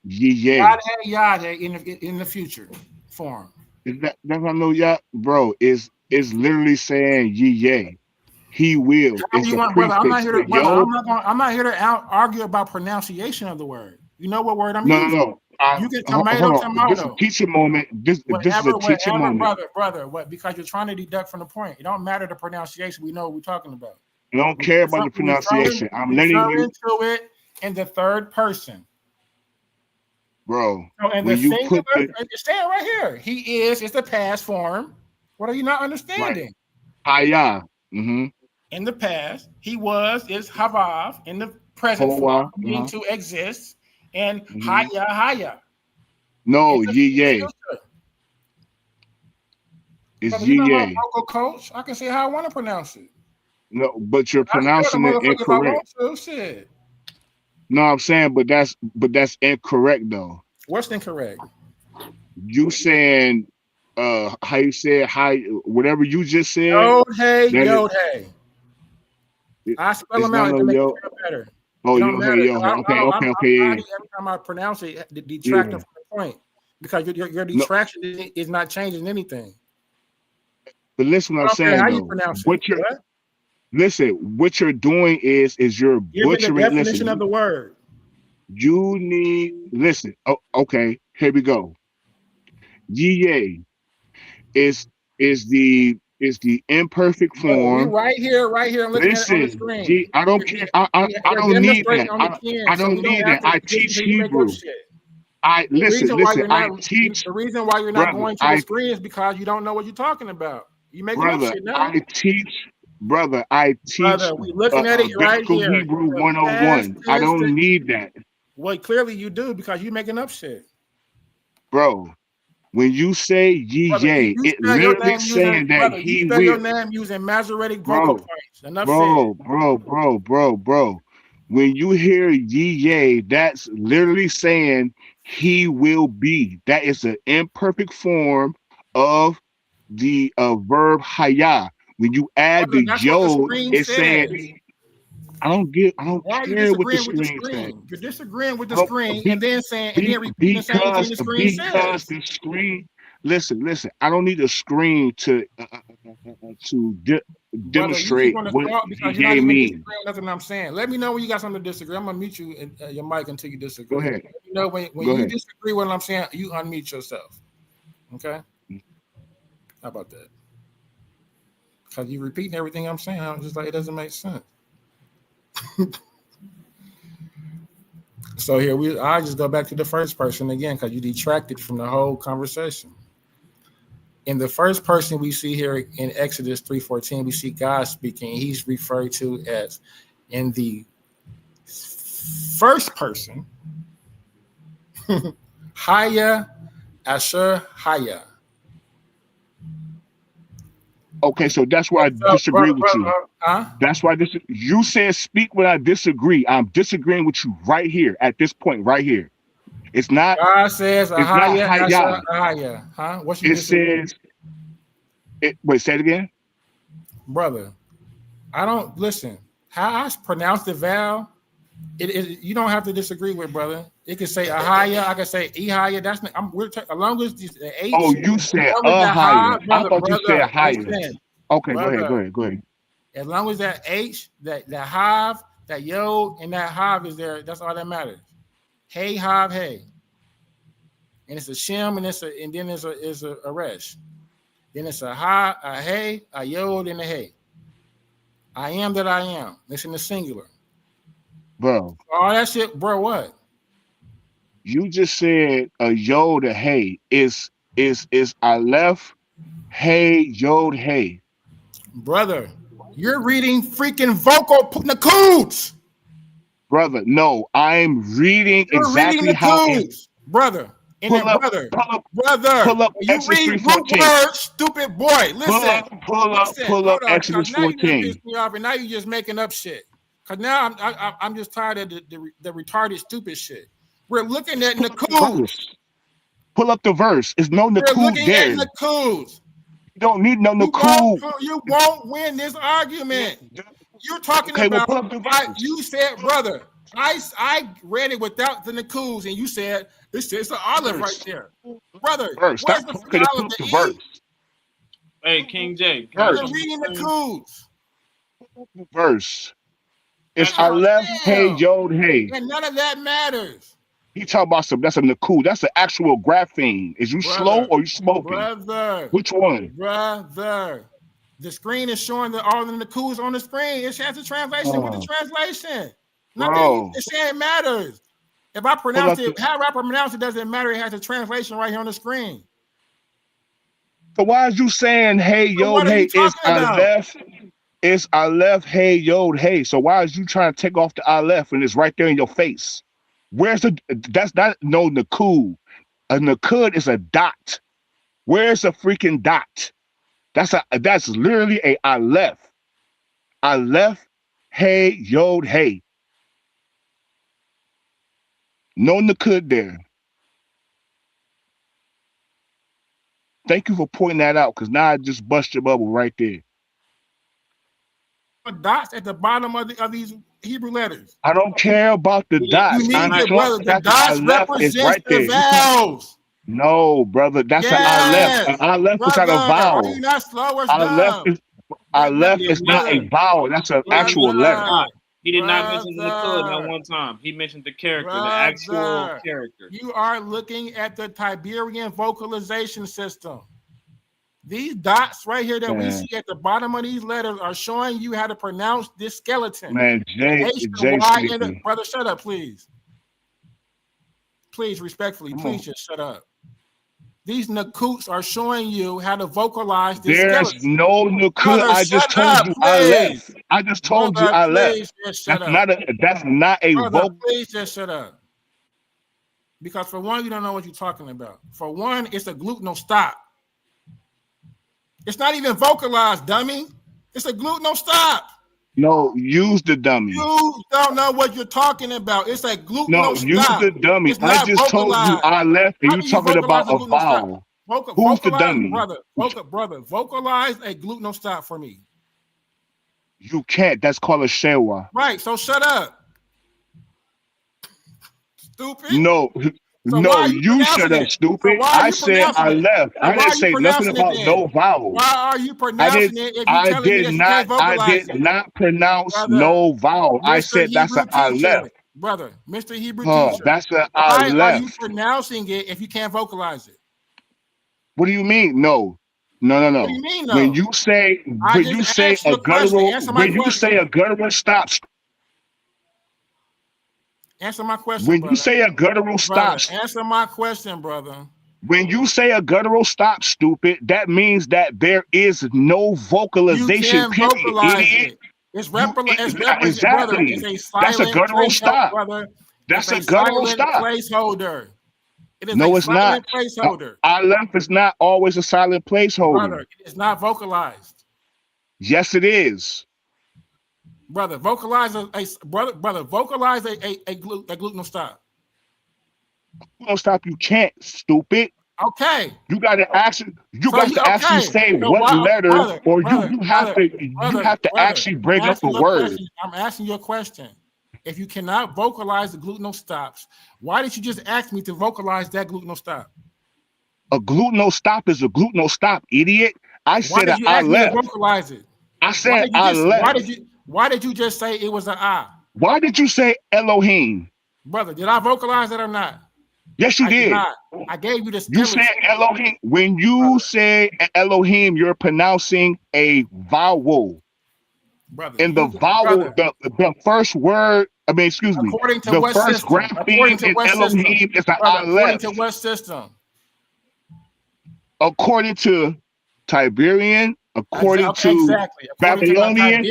Ye. Yad Hey Yad Hey in the future form. Is that's not no Yah, bro. It's literally saying Ye. He will. It's a prefix. I'm not here to argue about pronunciation of the word. You know what word I'm using? No. You get tomato. This is a teaching moment. This is a teaching moment. Brother, what? Because you're trying to deduct from the point. It don't matter the pronunciation. We know what we're talking about. I don't care about the pronunciation. I'm letting you into it in the third person. Bro, so and the singular, it's saying right here. He is. It's the past form. What are you not understanding? Right. Haya. Mm-hmm. In the past, he was is Havav. In the present form, meaning to exist. And Haya. No, Ye. It's Ye. I'm a coach. I can say how I want to pronounce it. No, but you're pronouncing it incorrect. No, I'm saying, but that's incorrect though. What's incorrect? You saying how you said whatever you just said. Yod hey. I spell them out to make it feel better. Oh, okay. Every time I pronounce it, detracting from the point, because your detraction is not changing anything. But listen, what I'm saying, how you pronounce it? Listen, what you're doing is you're butchering. The definition of the word. You need listen. Oh, okay, here we go. Ye is the imperfect form. Right here. I'm looking at it on the screen. I don't care. I don't need that. I don't need that. I teach Hebrew. I teach. The reason why you're not going to the screen is because you don't know what you're talking about. You making up shit now. I teach. Brother, I teach. Brother, we looking at it right biblical here. Hebrew 101. I don't need that. Well, clearly you do because you making up shit. Bro, when you say yay, it literally saying that brother, he you spell will. your name using Masoretic vocal points. Enough Bro. When you hear yay, that's literally saying he will be. That is an imperfect form of the verb haya. When you add the yod, it's saying I don't care what the screen says. You're disagreeing with the screen and then saying and then repeating the same thing the screen says. Because the screen, listen. I don't need a screen to demonstrate what yay means. That's what I'm saying. Let me know when you got something to disagree. I'm gonna mute you your mic until you disagree. Go ahead. Let me know when you disagree with what I'm saying. You unmute yourself. Okay. How about that? Because you repeating everything I'm saying. I'm just like it doesn't make sense. So here I just go back to the first person again because you detracted from the whole conversation. In the first person we see here in Exodus 3:14, we see God speaking. He's referred to as in the first person, Haya Asher Haya. Okay, so that's why I disagree with you. That's why you said speak when I disagree. I'm disagreeing with you right here at this point, right here. It's not. God says Ahaya. Huh? What's your says. Wait, say it again, brother. I don't listen. How I pronounce the vowel. You don't have to disagree with, brother. It can say Ahaya. I can say Ehaya. That's not, as long as the H. Oh, you said Ahaya. I thought you said Ahaya. Okay, brother, go ahead. As long as that H, that Hav, that Yod, and that Hav is there, that's all that matters. Hey, Hav, hey. And it's a Shem, and then it's a Resh. Then it's a Ha, a Hey, a Yod, and a Hey. I am that I am. It's in the singular. Bro. All that shit, bro, what? You just said a Yod, a Hey. Is Aleph, Hey, Yod, Hey. Brother, you're reading freaking vocal nakuds. Brother, no, I'm reading exactly how it. Brother. Pull up you read root words, stupid boy. Listen. Pull up Exodus 14. And now you're just making up shit. Because now I'm just tired of the retarded, stupid shit. We're looking at nakuds. Pull up the verse. There's no nakud there. At nakuds. You don't need no nakud. You won't win this argument. You're talking about you said, brother. I read it without the nakuds, and you said it's an olive right there, brother. Stop talking about the verse. Hey, King J. You're reading the nakuds. Verse. It's Aleph, Hey, Yod, Hey. And none of that matters. He talking about that's a nakud. That's an actual grapheme. Is you slow or you smoking? Brother. Which one? Brother. The screen is showing all the nakuds on the screen. It has a translation with the translation. Nothing it's saying matters. If I pronounce it, how I pronounce it doesn't matter. It has a translation right here on the screen. So why is you saying Hey, Yod, Hey? It's Aleph, Hey, Yod, Hey. So why is you trying to take off the Aleph and it's right there in your face? That's not no nakud. A nakud is a dot. Where's the freaking dot? That's literally a Aleph. Aleph, Hey, Yod, Hey. No nakud there. Thank you for pointing that out, because now I just bust your bubble right there. Dots at the bottom of these Hebrew letters. I don't care about the dots. The dots represent the vowels. No, brother, that's an Aleph. An Aleph is not a vowel. Are you not slow or dumb? Aleph is not a vowel. That's an actual letter. He did not mention the nakud not one time. He mentioned the character, the actual character. You are looking at the Tiberian vocalization system. These dots right here that we see at the bottom of these letters are showing you how to pronounce this skeleton. Man, Jay, brother, shut up, please. Please, respectfully, please just shut up. These Nakuts are showing you how to vocalize this There's skeleton. no Nakut. Brother, I just told up, you please. I left. I just told you I left. Just That's not a Brother, vocal. please just shut up. Because for one, you don't know what you're talking about. For one, it's a gluteal stop. It's not even vocalized, dummy. It's a gluteal stop. No, use the dummy. You don't know what you're talking about. It's a gluteal stop. Use the dummy. I just told you I left, and you talking about a vowel. Who's the dummy? Brother, vocalize a gluteal stop for me. You can't. That's called a shewa. Right, so shut up. Stupid. No, you shut up, stupid. I said I left. I didn't say nothing about no vowel. Why are you pronouncing it if you're telling me that you can't vocalize it? I did not pronounce no vowel. I said that's a I left. Brother, Mr. Hebrew teacher. That's a I left. Why are you pronouncing it if you can't vocalize it? What do you mean? No. What do you mean, no? When you say a guttural stops. Answer my question. When you say a guttural stops. Answer my question, brother. When you say a guttural stop, stupid, that means that there is no vocalization. You can't vocalize it. It's exactly. It's a that's a guttural stop. Brother. That's a guttural stop. Placeholder. It is no, it's not. Placeholder. I left is not always a silent placeholder. Brother, it is not vocalized. Yes, it is. Brother, vocalize a gluteal stop. Gluteal stop, you can't, stupid. Okay. You got to actually say what letter, or you have to actually bring up the word. I'm asking you a question. If you cannot vocalize the gluteal stops, why did you just ask me to vocalize that gluteal stop? A gluteal stop is a gluteal stop, idiot. I said I left. Vocalize it. I said I left. Why did you just say it was an I? Why did you say Elohim? Brother, did I vocalize it or not? Yes, you did. I gave you the You said Elohim. When you say Elohim, you're pronouncing a vowel. Brother, and the vowel, the first word, the first grapheme in Elohim is an aleph. According to what system? According to Tiberian, according to Babylonian,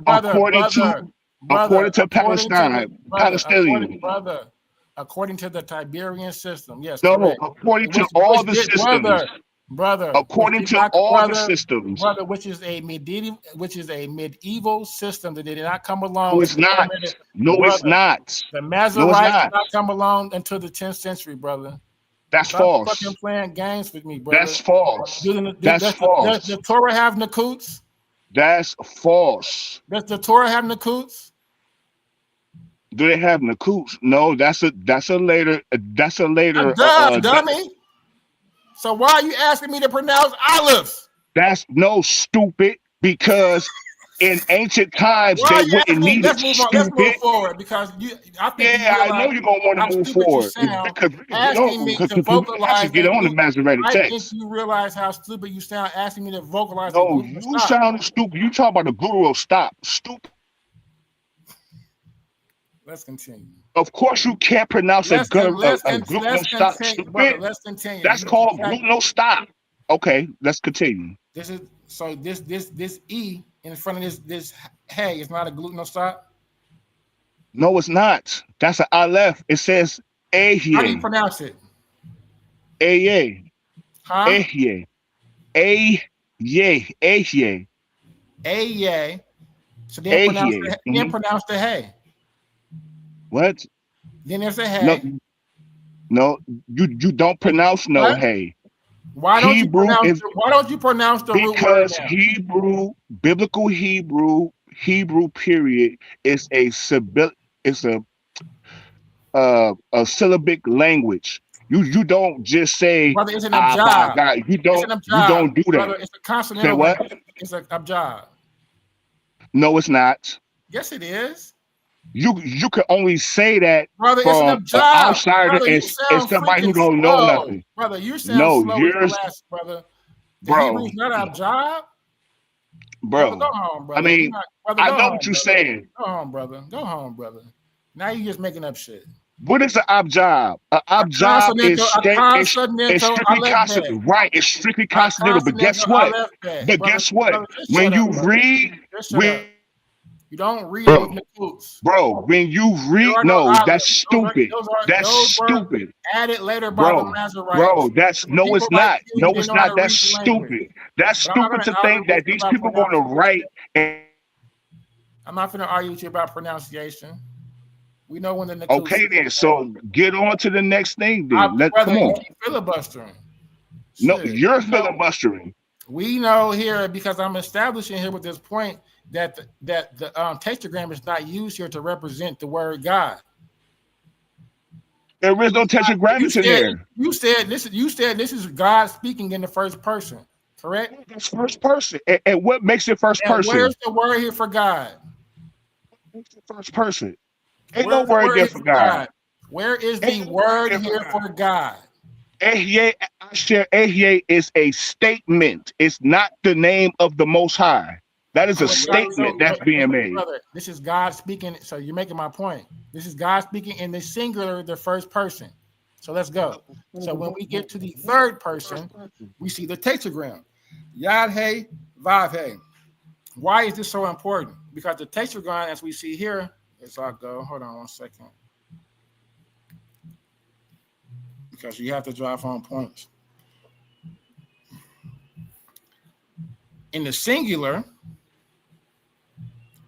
according to Palestinian. Brother, according to the Tiberian system, yes. No, according to all the systems. Brother, according to all the systems, brother, which is a medieval system that did not come along. No, it's not. No, it's not. The Masorites did not come along until the 10th century, brother. That's false. Fucking playing games with me, brother. That's false. That's false. Does the Torah have Nakuts? That's false. Does the Torah have Nakuts? Do they have Nakuts? No, that's a later. Dummy. So why are you asking me to pronounce olives? That's no, stupid, because in ancient times they wouldn't need it. Let's move forward because I know you're gonna want to move forward because you actually get on the Masoretic text. I think you realize how stupid you sound asking me to vocalize. No, you sound stupid. You talk about the gluteal stop, stupid. Let's continue. Of course, you can't pronounce a gluteal stop, stupid. Let's continue. That's called gluteal stop. Okay, let's continue. This E in front of this hey is not a gluteal stop. No, it's not. That's an aleph. It says ahye. How do you pronounce it? Ahye. Huh? Ahye. Ahye. Ahye. Ahye. So they didn't pronounce the hey. What? Then there's a hey. No, you don't pronounce no hey. Why don't you pronounce the root word? Because biblical Hebrew period is a syllabic language. You don't just say brother, it's an abjad. You don't do that. Brother, it's a consonant. Say what? It's an abjad. No, it's not. Yes, it is. You can only say that brother, from an outsider and somebody who don't know nothing. Brother, you sound slow as glass, brother. The Hebrew's not our job. Bro, go home, brother. I mean, I know what you're saying. Go home, brother. Go home, brother. Now you're just making up shit. What is an ob job? An ob job is strictly consonant. Right, it's strictly consonantal. But guess what? When you read, you don't read it with Nichols. Bro, when you read, no, that's stupid. That's stupid. Added later by the Masorites. Bro, that's no, it's not. No, it's not. That's stupid. That's stupid to think that these people want to write. I'm not going to argue with you about pronunciation. We know when the Nichols. Okay, then. So get on to the next thing. Then come on. Filibustering. No, you're filibustering. We know here because I'm establishing here with this point that the tetragram is not used here to represent the word God. There is no tetragrammaton there. You said this is God speaking in the first person, correct? It's first person. And what makes it first person? Where's the word here for God? It's the first person. Ain't no word there for God. Where is the word here for God? HYH is a statement. It's not the name of the Most High. That is a statement that's being made. Brother, this is God speaking. So you're making my point. This is God speaking in the singular, the first person. So let's go. So when we get to the third person, we see the tetragram. YHYH. Why is this so important? Because the tetragram, as we see here, as I go, hold on one second. Because you have to drive home points. In the singular,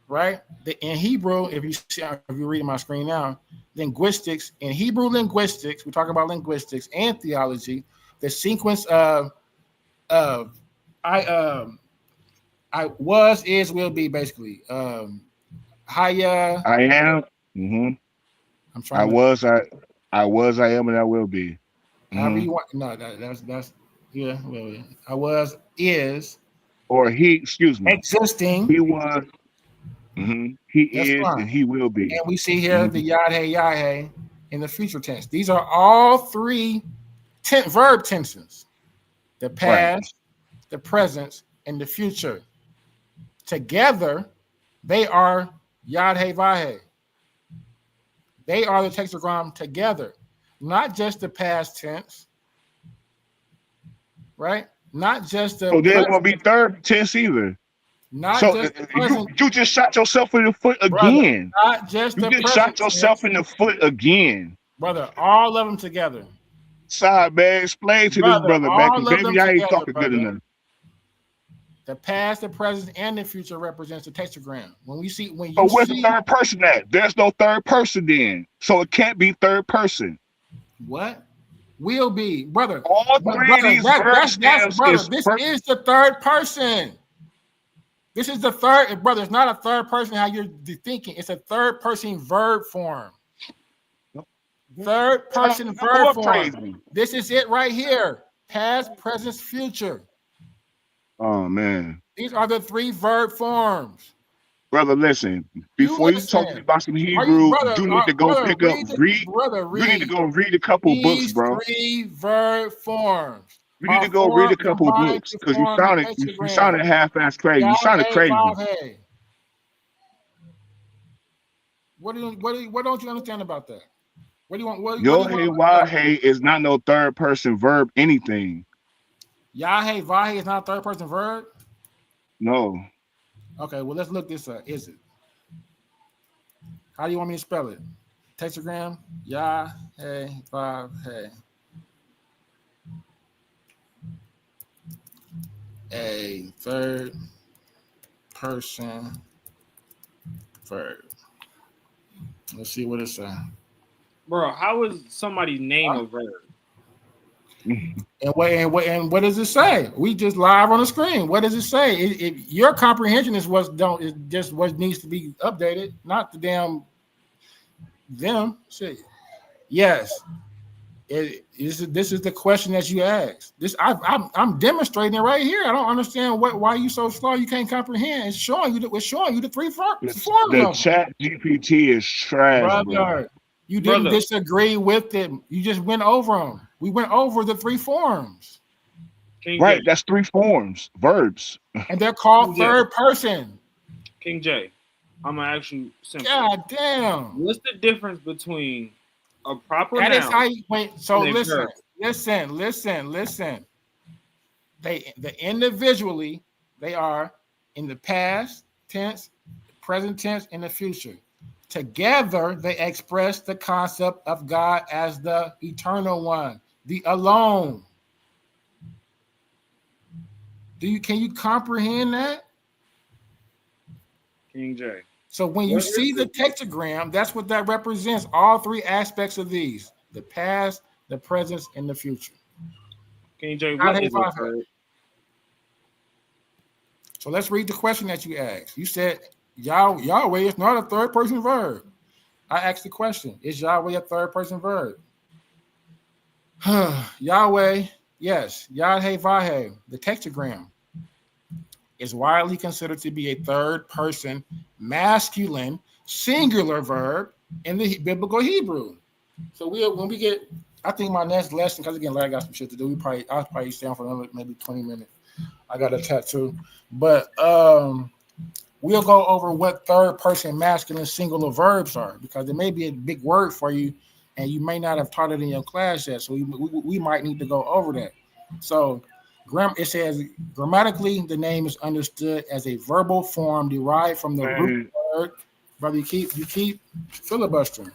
right? In Hebrew, if you read my screen now, linguistics, in Hebrew linguistics, we talk about linguistics and theology, the sequence of I was, is, will be, basically. I am. Mm-hmm. I'm trying. I was, I am, and I will be. However you want. No, that's yeah. Well, I was, is, or he. Excuse me. Existing. He was. Mm-hmm. He that's is, fine. And he will be. And we see here the YHYH in the future tense. These are all three verb tenses: the past, the present, and the future. Together, they are YHYH. They are the tetragram together, not just the past tense, right? Not just the. So there's gonna be third tense either. Not so just the present. You just shot yourself in the foot again. Brother, not just you just shot yourself tense. In the foot again, brother. All of them together. Sorry, man. Explain to this brother, man. Baby, I ain't talking good enough. The past, the present, and the future represents the tetragram. When you but where's the third person at? There's no third person then, so it can't be third person. What? Will be, brother. All three of these verbs. Brother. This is the third person. This is the third, brother. It's not a third person how you're thinking. It's a third person verb form. Third person verb form. Crazy. This is it right here. Past, present, future. Oh man. These are the three verb forms. Brother, listen. Before you talk about some Hebrew, you need to go pick up, read. You need to go read a couple books, bro. Three verb forms. You need to go read a couple books because you sounded half-ass crazy. You sounded crazy. What don't you understand about that? What do you want? YHYH is not no third person verb anything. YHYH is not a third person verb? No. Okay, well, let's look this up. Is it? How do you want me to spell it? Tetragram? YHYH. A third person verb. Let's see what it's saying. Bro, how is somebody's name a verb? And what does it say? We just live on the screen. What does it say? Your comprehension is just what needs to be updated, not the damn them. Shit. Yes. This is the question that you asked. I'm demonstrating it right here. I don't understand why you so slow. You can't comprehend. It's showing you the three forms. The chat GPT is trash, brother. You didn't disagree with it. You just went over them. We went over the three forms. Right, that's three forms, verbs. And they're called third person. King J, I'm gonna ask you simple. God damn. What's the difference between a proper That noun. is how you wait. So and a verb. listen. The individually, they are in the past tense, present tense, and the future. Together, they express the concept of God as the eternal one, the alone. Can you comprehend that? King J. So when you see the tetragram, that's what that represents. All three aspects of these: the past, the present, and the future. King J, what is a verb? So let's read the question that you asked. You said Yahweh is not a third person verb. I asked the question: is Yahweh a third person verb? Yahweh, yes. YHYH, the tetragram, is widely considered to be a third person masculine singular verb in the biblical Hebrew. So when we get, I think my next lesson, because again, I got some shit to do. I'll probably stay on for another maybe 20 minutes. I got a tattoo, but we'll go over what third person masculine singular verbs are, because it may be a big word for you, and you may not have taught it in your class yet. So we might need to go over that. So it says grammatically, the name is understood as a verbal form derived from the root word. Brother, you keep filibustering.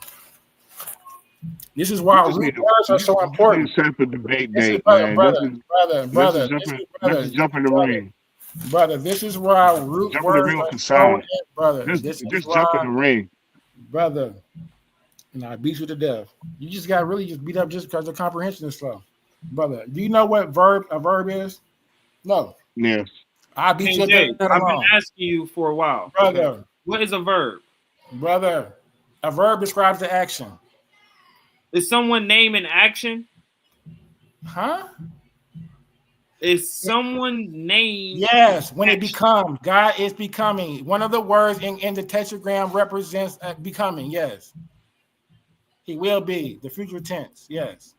This is why root words are so important. Set up a debate date, brother. Let's jump in the ring. Brother, this is why root words are so important. Just jump in the ring. Brother, and I beat you to death. You just got really just beat up just because the comprehension is slow. Brother, do you know what a verb is? No. Yes. I beat you to death. I've been asking you for a while. Brother. Okay. What is a verb? Brother, a verb describes the action. Is someone name an action? Huh? Is someone name? Yes, when it becomes. God is becoming. One of the words in the tetragram represents becoming. Yes. He will be. The future tense. Yes.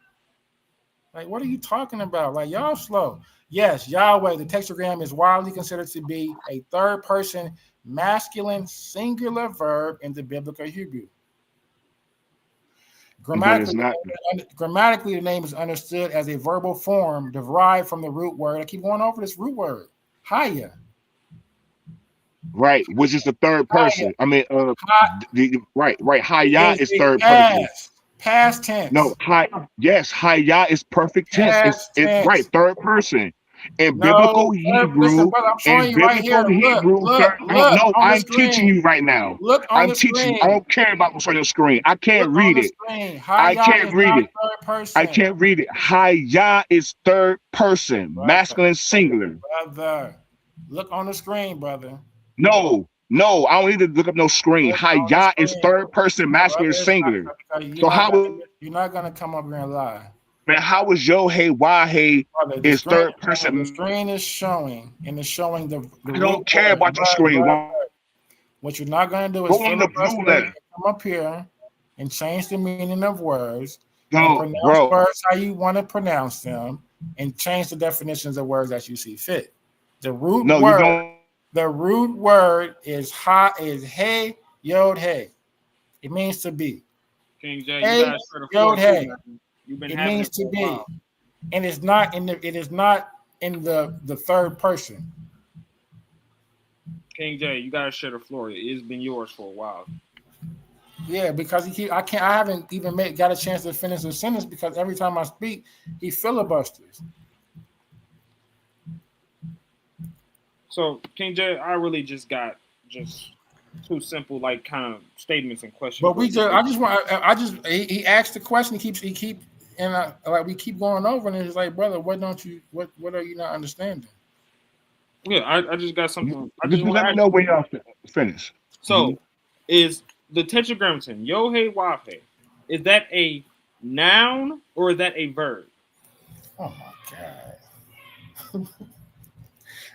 Like, what are you talking about? Like, y'all slow. Yes, Yahweh, the tetragram is widely considered to be a third person masculine singular verb in the biblical Hebrew. Grammatically, the name is understood as a verbal form derived from the root word. I keep going over this root word, Haya. Right, which is the third person. I mean, right. Haya is third person. Past tense. No, Haya is perfect tense. It's right, third person. In biblical Hebrew, listen, brother, I'm showing you right here. I'm teaching you right now. I'm teaching you. I don't care about what's on your screen. I can't read it. I can't read it. I can't read it. Haya is third person, masculine singular. Brother, look on the screen, brother. No, I don't need to look up no screen. Haya is third person, masculine singular. So you're not gonna come up here and lie. Man, how is YHYH is third person? The screen is showing, and it's showing the I don't care about the screen. What you're not going to do is come up here and change the meaning of words, and pronounce words how you want to pronounce them, and change the definitions of words as you see fit. The root word is hey, yod, hey. It means to be. King J, hey, yod, hey. It means to be, and it is not in the third person. King J, you gotta share the floor. It's been yours for a while. Yeah, because I haven't even got a chance to finish a sentence, because every time I speak, he filibusters. So King J, I really just got two simple like kind of statements and questions. But he asked the question. He keep. And we keep going over, and it's like, brother, what are you not understanding? Yeah, I just got something. Just let me know when y'all finish. So, is the tetragrammaton YHYH, is that a noun or is that a verb? Oh my God,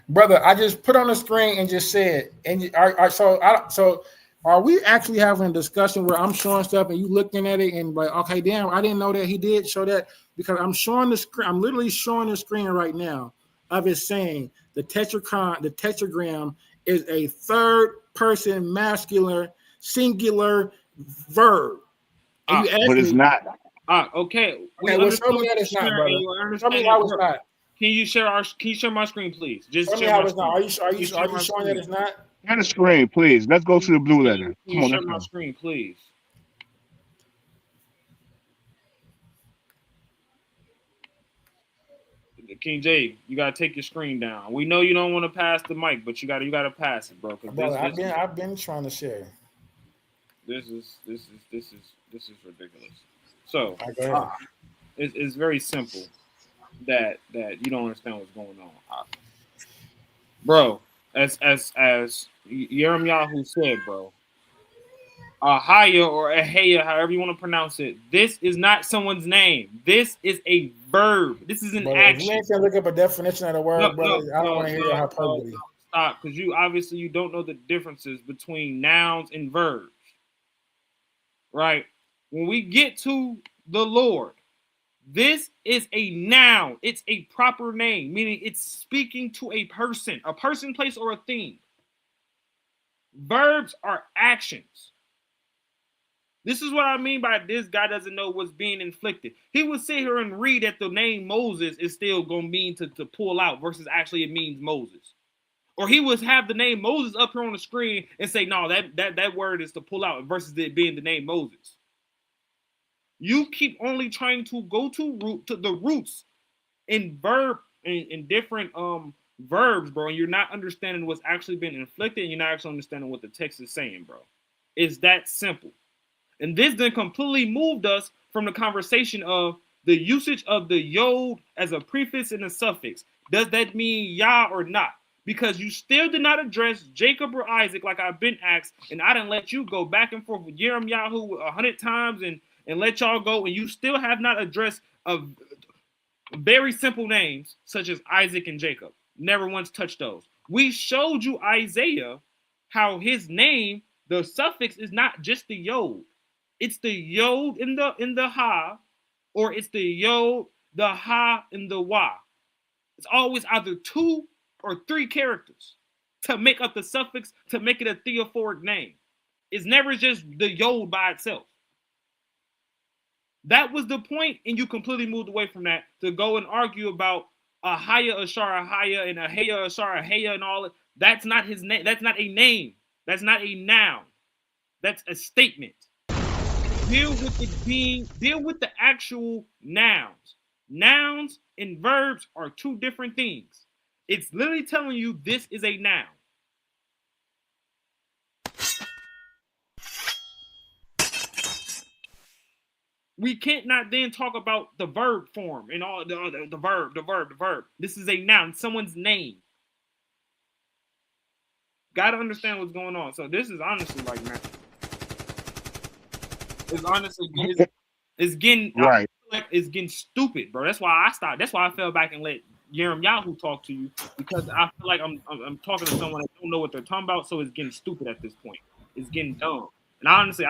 brother! I just put on the screen and just said, and are we actually having a discussion where I'm showing stuff and you looking at it and like, okay, damn, I didn't know that he did show that, because I'm showing the screen. I'm literally showing the screen right now of it saying the tetragram is a third person masculine singular verb but it's not. Okay. Okay, well, show me that it's not, brother. Show me how it's not. Can you share my screen, please? Just show me how it's not. Are you showing that it's not? Share the screen, please. Let's go to the blue letter. Can you share my screen, please? King J, you gotta take your screen down. We know you don't want to pass the mic, but you gotta pass it, bro. Brother, I've been trying to share. This is ridiculous. So it's very simple that you don't understand what's going on, bro. As Yirmiyahu said, bro, Ahaya or Ahaya, however you want to pronounce it, this is not someone's name. This is a verb. This is an action. If you ain't gonna look up a definition of the word, brother, I don't want to hear your hyperbole. Stop, because you don't know the differences between nouns and verbs. Right? When we get to the Lord, this is a noun. It's a proper name, meaning it's speaking to a person, place, or a thing. Verbs are actions. This is what I mean by this guy doesn't know what's being inflicted. He would sit here and read that the name Moses is still going to mean to pull out versus actually it means Moses. Or he would have the name Moses up here on the screen and say, no, that word is to pull out versus it being the name Moses. You keep only trying to go to the roots in different verbs, bro, and you're not understanding what's actually been inflicted, and you're not actually understanding what the text is saying, bro. It's that simple. And this then completely moved us from the conversation of the usage of the yod as a prefix and a suffix. Does that mean Yah or not? Because you still did not address Jacob or Isaac like I've been asked, and I didn't let you go back and forth with Yirmiyahu 100 times and let y'all go, and you still have not addressed very simple names such as Isaac and Jacob. Never once touched those. We showed you Isaiah, how his name, the suffix is not just the yod. It's the yod in the ha, or it's the yod, the ha, and the wa. It's always either 2 or 3 characters to make up the suffix, to make it a theophoric name. It's never just the yod by itself. That was the point, and you completely moved away from that to go and argue about Ahaya, Ashar, Ahaya, and Ahaya, Ashar, Ahaya, and all. That's not his name. That's not a name. That's not a noun. That's a statement. Deal with the actual nouns. Nouns and verbs are 2 different things. It's literally telling you this is a noun. We can't not then talk about the verb form and all the verb. This is a noun, someone's name. Gotta understand what's going on. So this is honestly like, man, it's getting right. It's getting stupid, bro. That's why I stopped. That's why I fell back and let Yirmiyahu talk to you, because I feel like I'm talking to someone that don't know what they're talking about. So it's getting stupid at this point. It's getting dumb. And honestly,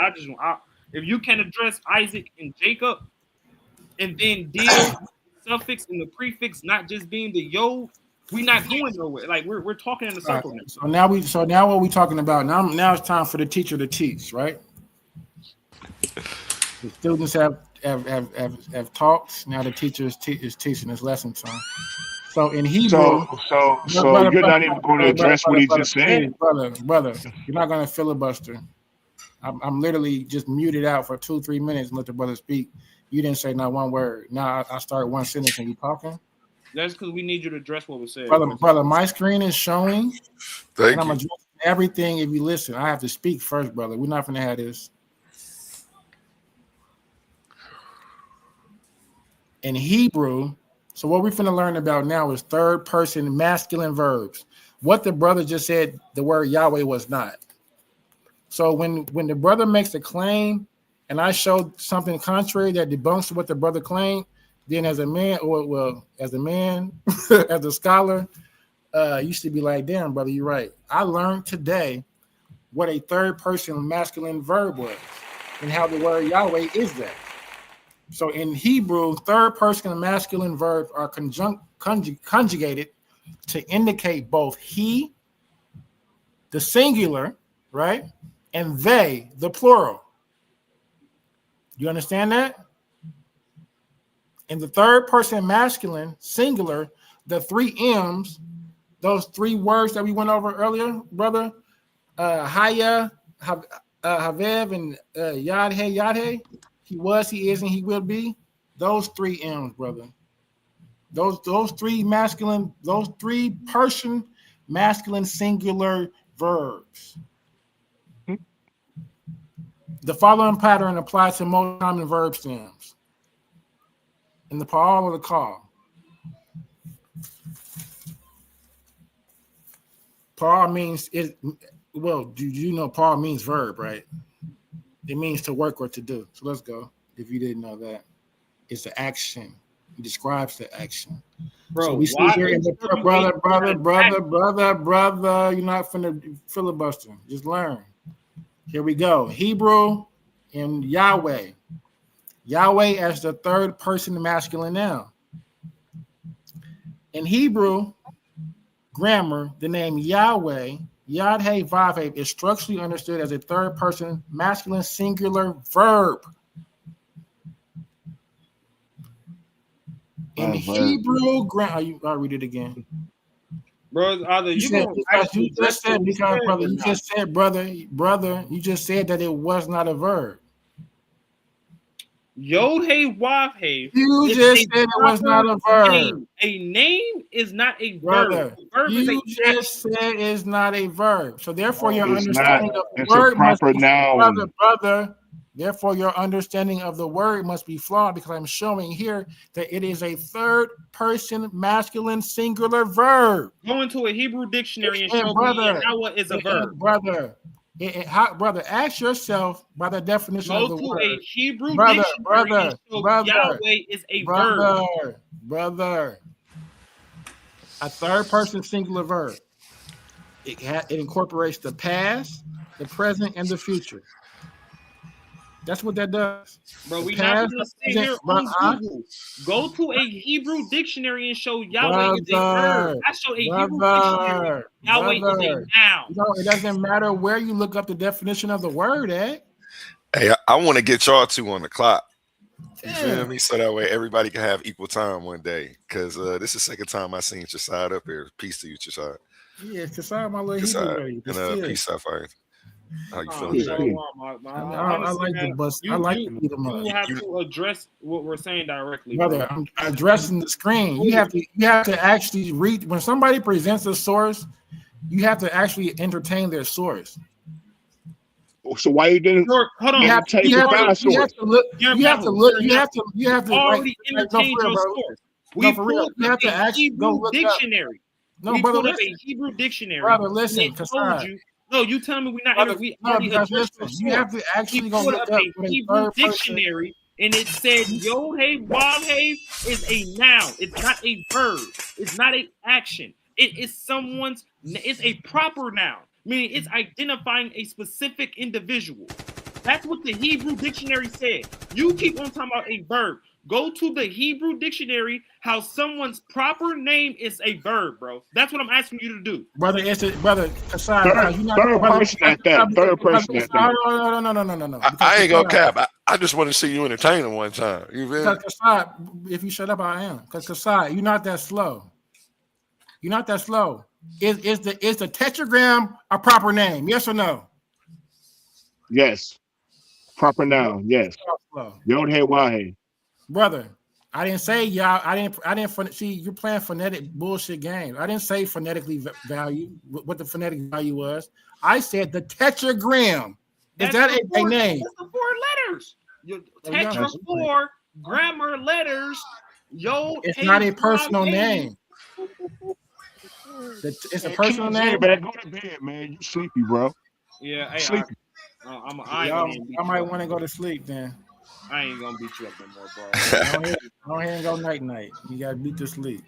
if you can address Isaac and Jacob, and then deal with the suffix and the prefix not just being the yod, we're not going nowhere. Like we're talking in a circle now. So now what we talking about? Now it's time for the teacher to teach, right? The students have talked. Now the teacher is teaching his lesson time. So in Hebrew, so you're not even going to address what he just said, brother. You're not going to filibuster. I'm literally just muted out for 2-3 minutes and let the brother speak. You didn't say not one word. Now I start one sentence and you talking. That's because we need you to address what was said. Brother, my screen is showing. Thank I'm you. addressing everything. If you listen, I have to speak first, brother. We're not going to have this. In Hebrew, so what we're going to learn about now is 3rd person masculine verbs. What the brother just said, the word Yahweh was not. So when the brother makes a claim and I show something contrary that debunks what the brother claimed, then as a man, as a scholar, you should be like, damn, brother, you're right. I learned today what a 3rd person masculine verb was and how the word Yahweh is that. So in Hebrew, 3rd person masculine verbs are conjugated to indicate both he, the singular, right, and they, the plural. You understand that? In the third person masculine, singular, the three M's, those three words that we went over earlier, brother, Haya, Havev, and Yadhe, he was, he is, and he will be. Those three M's, brother. Those three masculine, those three person masculine singular verbs. The following pattern applies to most common verb stems. In the Paul or the call. Paul means it. Well, do you know Paul means verb, right? It means to work or to do. So let's go. If you didn't know that, it's the action. It describes the action. Bro, so we see here in the brother. You're not finna filibuster. Just learn. Here we go. Hebrew and Yahweh. Yahweh as the third person masculine noun. In Hebrew grammar, the name Yahweh, Yad-He-Vav-He, is structurally understood as a third person masculine singular verb. In Hebrew grammar, I'll read it again. Bro, either you just said that it was not a verb. YHYH. You just said it was not a verb. Name. A name is not a verb. You just said it's not a verb. So therefore, your understanding of the word must be brother. Therefore, your understanding of the word must be flawed because I'm showing here that it is a third person masculine singular verb. Go into a Hebrew dictionary and show me how is a verb. Brother, ask yourself by the definition of the word. Go to a Hebrew dictionary and show Yahweh is a verb. Brother, a third person singular verb. It incorporates the past, the present, and the future. That's what that does. Bro, we not gonna sit here on Google. Go to a Hebrew dictionary and show Yahweh is a verb. I show a Hebrew dictionary. Yahweh is a noun. It doesn't matter where you look up the definition of the word at. Hey, I want to get y'all two on the clock. You feel me? So that way everybody can have equal time one day. Because this is the second time I seen your side up here. Peace to you, Chasad. Yeah, Chasad, my little Hebrew. And peace out, fire. How you feeling today? I like the bus. I like to beat them up. You have to address what we're saying directly, brother. I'm addressing the screen. You have to actually read when somebody presents a source. You have to actually entertain their source. So why you didn't? Hold on. You have to look. You have to already entertain your source. We pulled up a Hebrew dictionary. No, brother, pulled up a Hebrew dictionary. Brother, listen. No, you telling me we're not. We already addressed the source. You have to actually go look up a Hebrew dictionary, and it said YHWH is a noun. It's not a verb. It's not an action. It is someone's. It's a proper noun, meaning it's identifying a specific individual. That's what the Hebrew dictionary said. You keep on talking about a verb. Go to the Hebrew dictionary, how someone's proper name is a verb, bro. That's what I'm asking you to do. Brother, Kasai, third person at that. No. I ain't gonna cap. I just want to see you entertain him one time. You feel? Kasai, if you shut up, I am. Because Kasai, you're not that slow. You're not that slow. Is the tetragram a proper name? Yes or no? Yes. Proper noun. Yes. YHWH. Brother, I didn't say y'all. I didn't see you're playing phonetic bullshit game. I didn't say phonetically value what the phonetic value was. I said the tetragram. Is that a name? That's the 4 letters. Tetra 4 grammar letters. It's not a personal name. It's a personal name. Man, go to bed, man. You sleepy, bro. Yeah, hey, sleepy. I might want to go to sleep then. I ain't gonna beat you up no more, bro. Go ahead and go night. You gotta beat to sleep.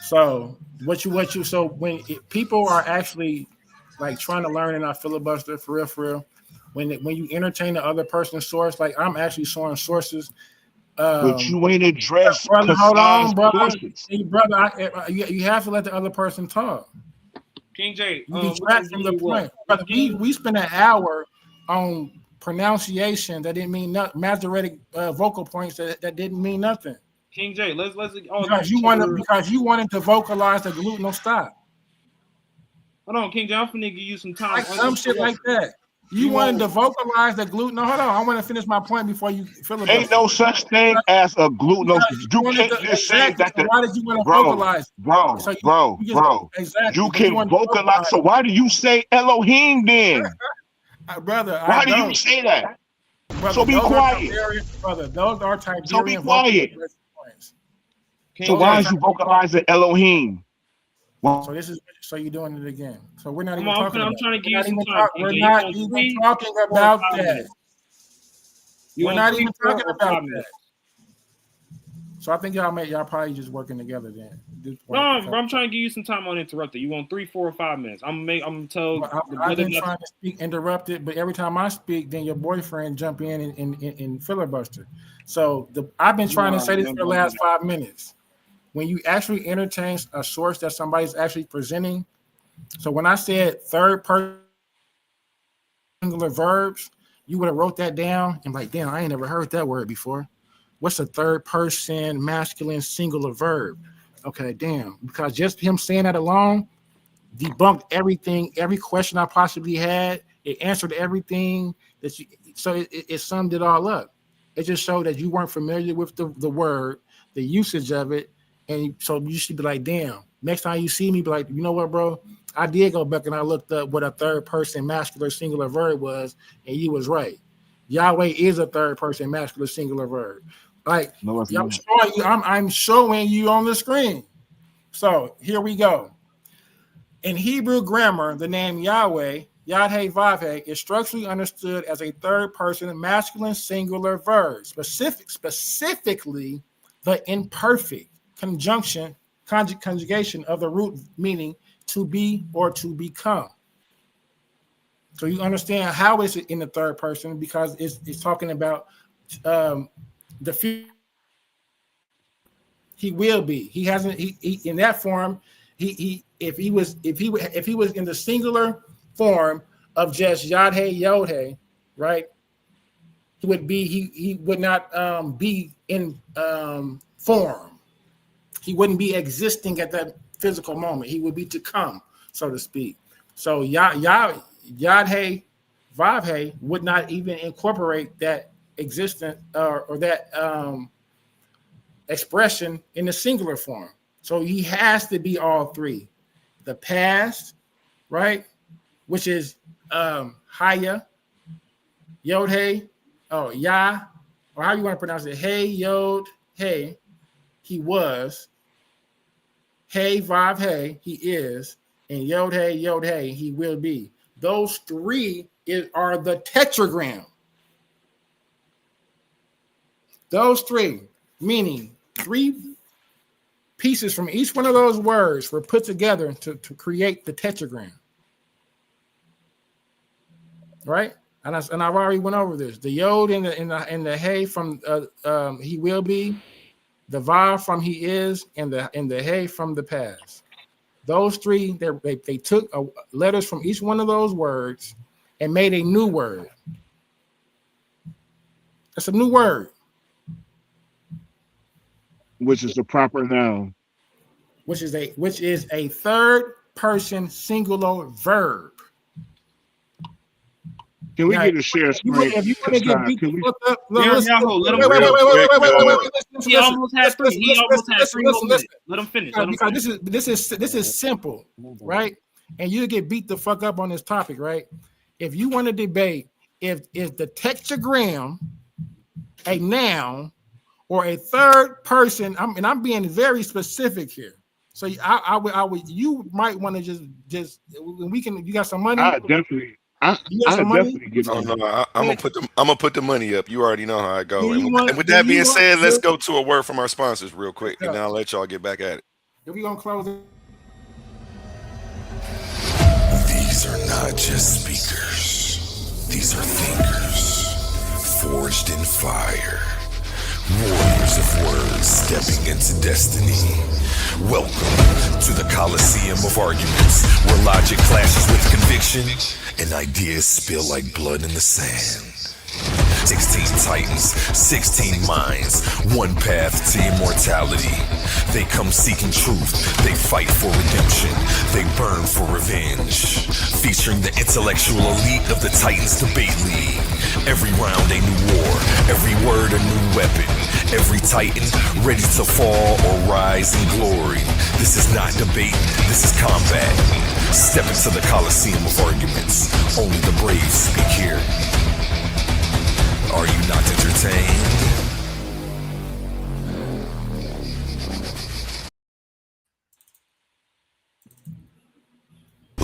So so when people are actually like trying to learn and not filibuster for real, when you entertain the other person's source, like I'm actually showing sources. But you ain't addressed. Brother, hold on, brother. Hey, brother, you have to let the other person talk. King J, you detract from the point. Brother, we spent an hour on pronunciation that didn't mean nothing. Masoretic vocal points that didn't mean nothing. King J, let's because you wanted to vocalize the gluteal stop. Hold on, King J, I'm finna give you some time. Like some shit like that. You wanted to vocalize the glute. No, hold on. I want to finish my point before you filibuster. Ain't no such thing as a glute. You can't just say that. Why did you want to vocalize? Bro. Exactly. You can vocalize. So why do you say Elohim then? Brother, why do you say that? Brother, so be quiet. Brother, those are Tiberian. So be quiet. So why is you vocalizing Elohim? So you're doing it again. So we're not even talking. I'm trying to give you some time. We're not even talking about that. We're not even talking about that. So I think y'all probably just working together then. No, bro, I'm trying to give you some time uninterrupted. You want 3, 4, or 5 minutes? I'm tell. I've been trying to speak interrupted, but every time I speak, then your boyfriend jump in and filibuster. So I've been trying to say this for the last 5 minutes. When you actually entertain a source that somebody's actually presenting, so when I said third person singular verbs, you would have wrote that down and like, damn, I ain't never heard that word before. What's a third person masculine singular verb? Okay, damn, because just him saying that alone debunked everything, every question I possibly had. It answered everything that it summed it all up. It just showed that you weren't familiar with the word, the usage of it. And so you should be like, damn, next time you see me, be like, you know what, bro? I did go back and I looked up what a third person masculine singular verb was, and you was right. Yahweh is a third person masculine singular verb. Like, no, I'm showing you on the screen. So here we go. In Hebrew grammar, the name Yahweh, YHYH, is structurally understood as a third person masculine singular verb, specifically the imperfect conjugation of the root meaning to be or to become. So you understand how it's in the third person because it's talking about the future. He will be. He hasn't. He in that form. If he was in the singular form of just Yod Hey Yod Hey, right? He would be. He would not be in form. He wouldn't be existing at that physical moment. He would be to come, so to speak. So Yod Hey Vav Hey would not even incorporate that existence or that expression in the singular form. So he has to be all three. The past, right, which is Haya, Yod Hey, Yah, or how you want to pronounce it, Hey, Yod, Hey, he was, Hey, Vav, Hey, he is, and Yod, Hey, he will be. Those three are the tetragram. Those three, meaning three pieces from each one of those words were put together to create the tetragram. Right? And I've already went over this. The Yod and the Hey from he will be, the Vav from he is, and the Hey from the past. Those three, they took letters from each one of those words and made a new word. It's a new word. Which is the proper noun. Which is a third person singular verb. Can we get a share screen? If you want to get beat the fuck up, wait. He almost had three. Let him finish. Because this is simple, right? And you get beat the fuck up on this topic, right? If you want to debate if the tetragram a noun or a third person, I'm being very specific here. So I would you might want to just we can. You got some money? I definitely get on. No, I'm gonna put the money up. You already know how I go. And with that being said, let's go to a word from our sponsors real quick, and then I'll let y'all get back at it. If we gonna close it. These are not just speakers. These are thinkers, forged in fire. Warriors of words stepping into destiny. Welcome to the Coliseum of arguments, where logic clashes with conviction and ideas spill like blood in the sand. 16 titans, 16 minds, one path to immortality. They come seeking truth, they fight for redemption, they burn for revenge. Featuring the intellectual elite of the Titans Debate League. Every round a new war, every word a new weapon. Every titan ready to fall or rise in glory. This is not debate, this is combat. Step into the Coliseum of arguments. Only the brave speak here. Are you not entertained?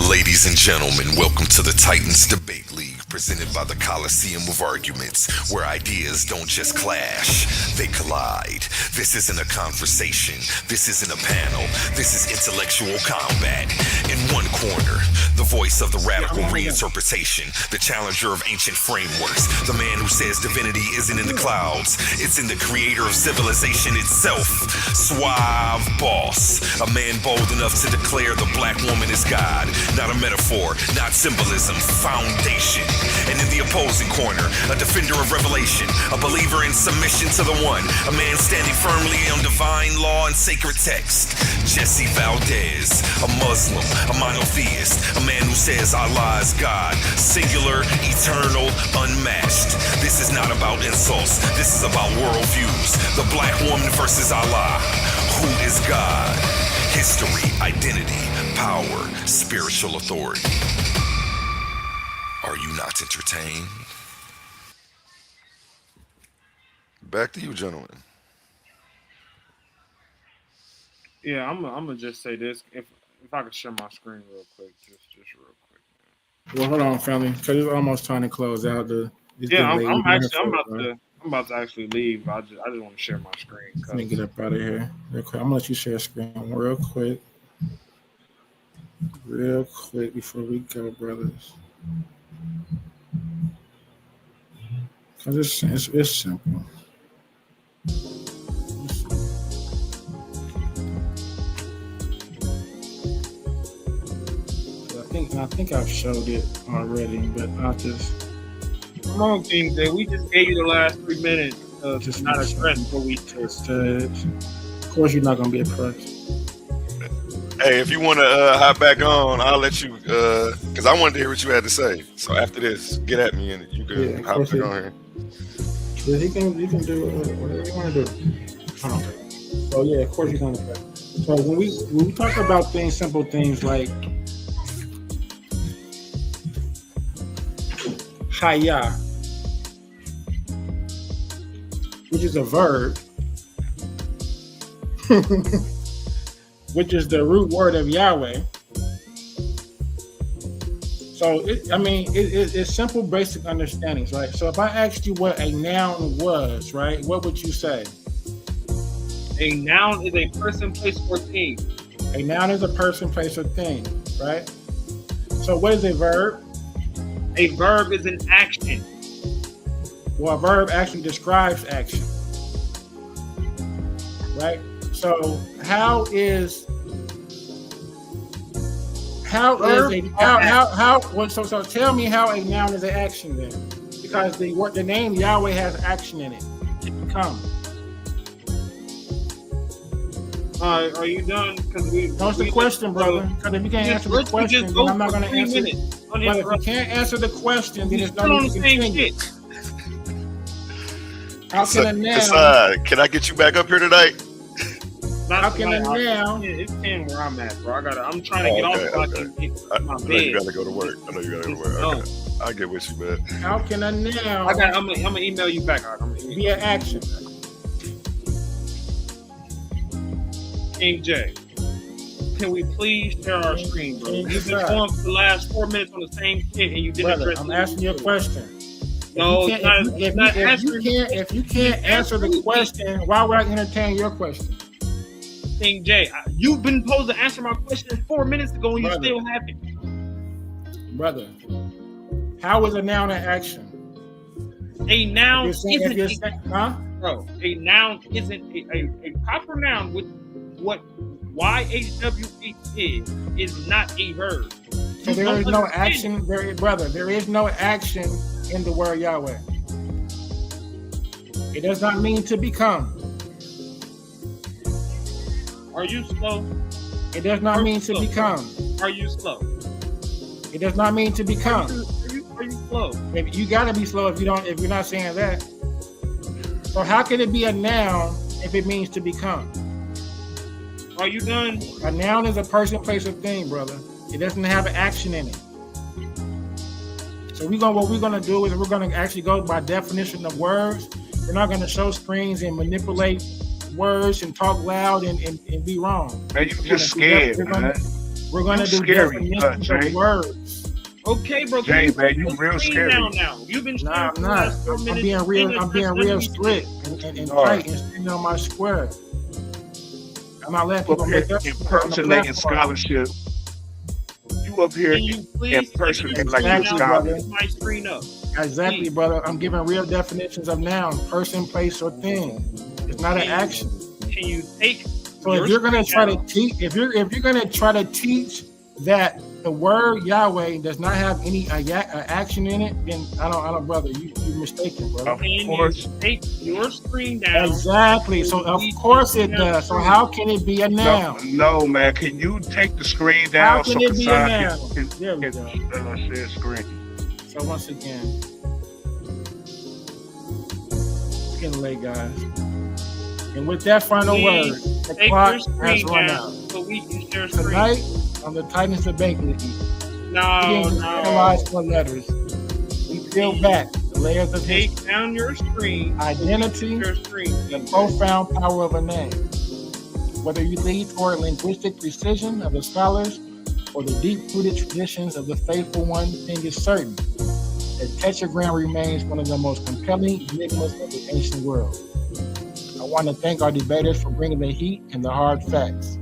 Ladies and gentlemen, welcome to the Titans Debate League, presented by the Coliseum of Arguments, where ideas don't just clash, they collide. This isn't a conversation, this isn't a panel, this is intellectual combat. In one corner, the voice of the radical reinterpretation, the challenger of ancient frameworks, the man who says divinity isn't in the clouds, it's in the creator of civilization itself. Suave boss, a man bold enough to declare the black woman is God. Not a metaphor, not symbolism, foundation. And in the opposing corner, a defender of revelation, a believer in submission to the one, a man standing firmly on divine law and sacred text. Jesse Valdez, a Muslim, a monotheist, a man who says Allah is God, singular, eternal, unmatched. This is not about insults, this is about worldviews. The black woman versus Allah. Who is God? History, identity, power, spiritual authority. Are you not entertained? Back to you, gentlemen. Yeah, I'm gonna just say this. If I could share my screen real quick, just real quick. Well, hold on, family, because it's almost time to close out the. I'm about to actually leave. I just want to share my screen. Let me get up out of here real quick. I'm gonna let you share screen real quick before we go, brothers. Because it's simple. I think I've showed it already, but I'll just. Come on, King J. We just gave you the last 3 minutes of just not impressed, but we just. Of course, you're not gonna be impressed. Hey, if you want to hop back on, I'll let you, because I wanted to hear what you had to say. So after this, get at me and you can hop back on here. Yeah, you can do whatever you want to do. Hold on. So yeah, of course you're gonna play. So when we talk about things, simple things like HYH, which is a verb, which is the root word of Yahweh. So, it's simple, basic understandings, right? So if I asked you what a noun was, right, what would you say? A noun is a person, place, or thing. A noun is a person, place, or thing, right? So what is a verb? A verb is an action. Well, a verb actually describes action, right? So so tell me how a noun is an action then, because the name Yahweh has action in it. To become. Are you done? That's the question, brother. Because if you can't answer the question, then I'm not going to answer it. But if you can't answer the question, then there's no need to continue. How can a noun? Can I get you back up here tonight? How can a noun? It's 10 where I'm at, bro. I'm trying to get off so I can get my bed. I know you gotta go to work. Okay. I'll get with you, man. How can a noun? I'm gonna email you back. Be an action. King J, can we please share our screen, bro? You've been going for the last 4 minutes on the same shit, and you didn't address. I'm asking you a question. No, if you can't answer the question, why would I entertain your question? King J, you've been supposed to answer my question 4 minutes ago, and you still haven't. Brother, how is a noun an action? A noun isn't a noun isn't a proper noun with what YHWH is not a verb. So there is no action, there is no action in the word Yahweh. It does not mean to become. Are you slow? It does not mean to become. Are you slow? It does not mean to become. Are you slow? You gotta be slow if you're not saying that. So how can it be a noun if it means to become? Are you done? A noun is a person, place, or thing, brother. It doesn't have an action in it. So what we're gonna do is we're gonna actually go by definition of words. We're not gonna show screens and manipulate words and talk loud and be wrong. Man, you just scared, man. We're gonna do definitions of words. Okay, bro. Jay, man, you real scary. Now. You've been I'm not. I'm being real strict and tight and standing on my square. I'm not letting people make up impersonating scholarship. You up here impersonating like a scholar. My screen up. Exactly, brother. I'm giving real definitions of noun, person, place, or thing. It's not an action. Can you take? So if you're gonna try to teach, if you're gonna try to teach that the word Yahweh does not have any action in it, then I don't, brother. You're mistaken, brother. Of course. You take your screen down. Exactly. So of course it does. So how can it be a noun? No, man. Can you take the screen down? How can it be a noun? There we go. Share screen. So once again, it's getting late, guys. And with that final word, the clock has run out. So we can share screen. Tonight, on the Titans Debate League, no. Analyze for letters. We peel back the layers of history. Take down your screen. Identity, the profound power of a name. Whether you lead toward linguistic precision of the scholars or the deep-rooted traditions of the faithful, one thing is certain: that tetragram remains one of the most compelling enigmas of the ancient world. I want to thank our debaters for bringing the heat and the hard facts.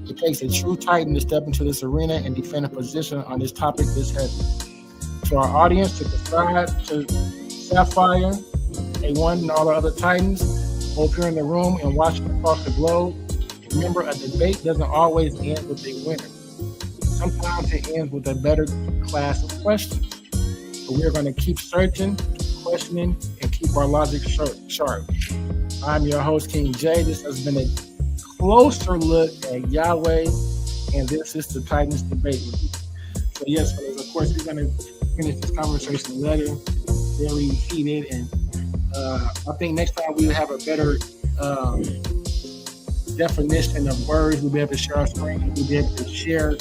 It takes a true titan to step into this arena and defend a position on this topic this heavy. To our audience, to subscribe to Sapphire, A1, and all the other titans, both here in the room and watching across the globe, remember, a debate doesn't always end with a winner. Sometimes it ends with a better class of questions. So we're going to keep searching, questioning, and keep our logic sharp. I'm your host, King J. This has been a closer look at Yahweh, and this is the Titans Debate League. So yes, fellas, of course, we're going to finish this conversation later, very heated, and I think next time we'll have a better definition of words. We'll be able to share our screen. We'll be able to share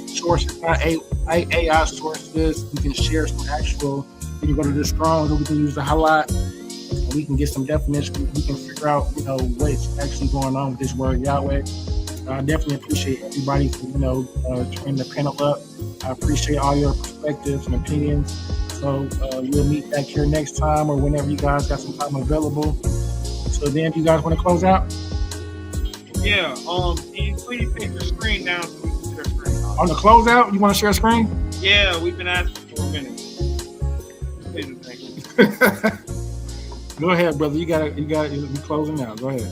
sources, not AI sources. We can share some actual, we can go to the Strong's, or we can use the highlight, and we can get some definition. We can figure out, what's actually going on with this word Yahweh. I definitely appreciate everybody for, turning the panel up. I appreciate all your perspectives and opinions. So we'll meet back here next time or whenever you guys got some time available. So then, do you guys want to close out? Yeah. Can you please take your screen down so we can share screen? On the closeout, you want to share a screen? Yeah, we've been asking for a minute. Please, thank you. Go ahead, brother. You got to be closing out. Go ahead.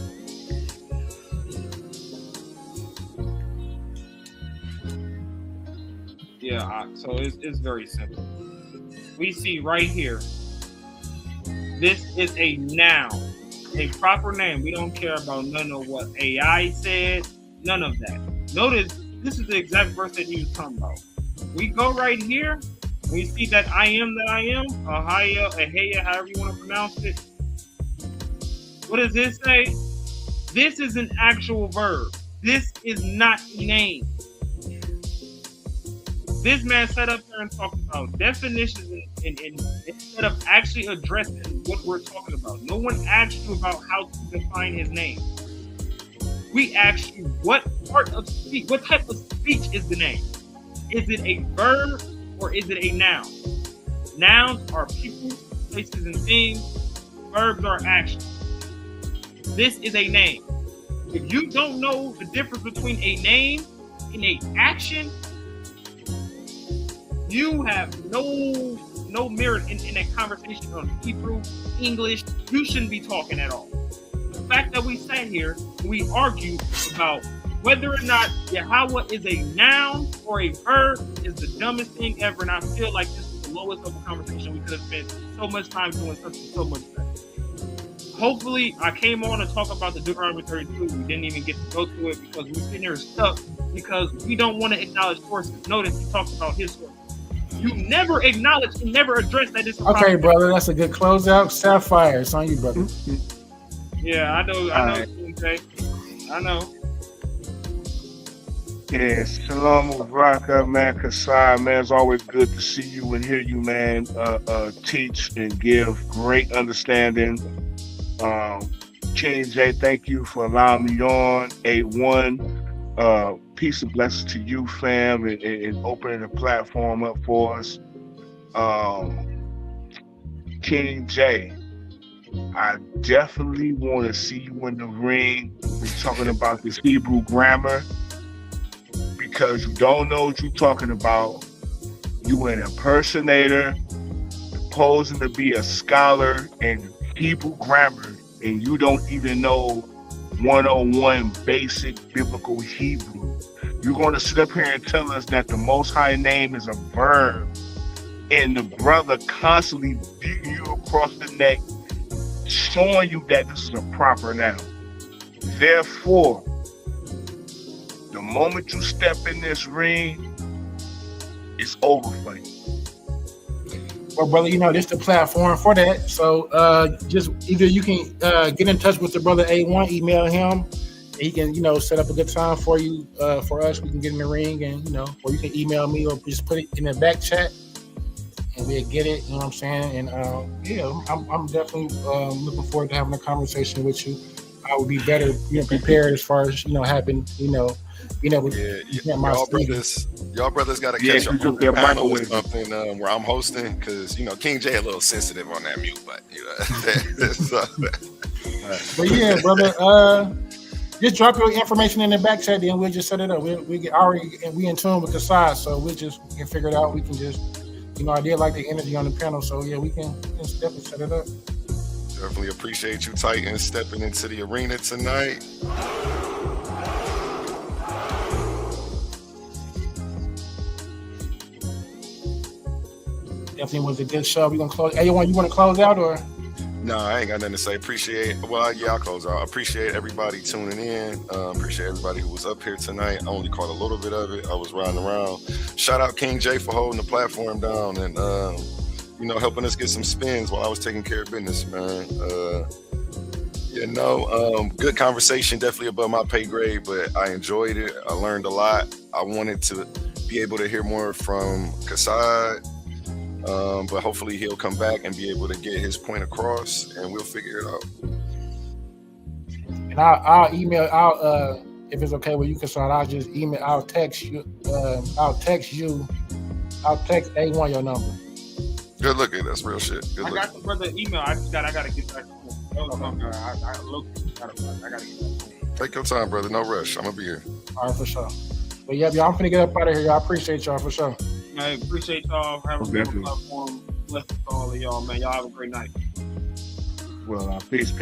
Yeah, so it's very simple. We see right here, this is a noun, a proper name. We don't care about none of what AI said, none of that. Notice, this is the exact verse that he was talking about. We go right here, we see that I am that I am, HYH, however you want to pronounce it. What does this say? This is an actual verb. This is not a name. This man sat up there and talked about definitions and instead of actually addressing what we're talking about. No one asked you about how to define his name. We asked you what type of speech is the name? Is it a verb or is it a noun? Nouns are people, places, and things. Verbs are actions. This is a name. If you don't know the difference between a name and an action, you have no merit in a conversation on Hebrew, English. You shouldn't be talking at all. The fact that we sat here and we argued about whether or not Yahweh is a noun or a verb is the dumbest thing ever, and I feel like this is the lowest level conversation we could have spent so much time doing something so much better. hopefully I came on to talk about the Deuteronomy 32. We didn't even get to go to it because we're sitting here stuck because we don't want to acknowledge sources. Notice he talks about his sources. You never acknowledge and never address that it's a Okay, problem. brother, that's a good closeout. Sapphire, it's on you, brother. Yeah, I know, right. Okay. I know. Yeah, Shalom Raka, man, Kasai, man. It's always good to see you and hear you, man, teach and give great understanding. King J, thank you for allowing me on. 8-1, peace and blessings to you, fam, and opening the platform up for us. King J, I definitely want to see you in the ring. We're talking about this Hebrew grammar. Because you don't know what you're talking about. You an impersonator, posing to be a scholar in Hebrew grammar, and you don't even know 101 basic biblical Hebrew. You're going to sit up here and tell us that the Most High name is a verb, and the brother constantly beating you across the neck, showing you that this is a proper noun. Therefore, the moment you step in this ring, it's over for you. Well, brother, this is the platform for that. So just either you can get in touch with the brother A1, email him. He can, set up a good time for you, for us. We can get in the ring and, or you can email me or just put it in the back chat and we'll get it, you know what I'm saying? And I'm definitely looking forward to having a conversation with you. I would be better, prepared as far as, having, y'all brothers got to catch up on the panel with something where I'm hosting because King J a little sensitive on that mute button. But yeah, brother, just drop your information in the back chat, then we'll just set it up. We get already we in tune with the side, so we can figure it out. We can just I did like the energy on the panel, so yeah, we can definitely set it up. Definitely appreciate you, Titan, stepping into the arena tonight. Definitely was a good show. We gonna close. Hey, you want to close out or? No, I ain't got nothing to say. I'll close out. I appreciate everybody tuning in. Appreciate everybody who was up here tonight. I only caught a little bit of it. I was riding around. Shout out King J for holding the platform down and helping us get some spins while I was taking care of business, man. Good conversation, definitely above my pay grade, but I enjoyed it. I learned a lot. I wanted to be able to hear more from Kasai. But hopefully he'll come back and be able to get his point across, and we'll figure it out. And I'll email. If it's okay with you, Kassan, I'll just email. I'll text you. I'll text A1 your number. Good looking. That's real shit. Good I got the brother email. I gotta get back to him. I gotta get back. Take your time, brother. No rush. I'm gonna be here. All right, for sure. But yeah, y'all, I'm finna get up out of here. I appreciate y'all for sure. I appreciate y'all having a good platform. Blessings to all of y'all, man. Y'all have a great night. Well, peace.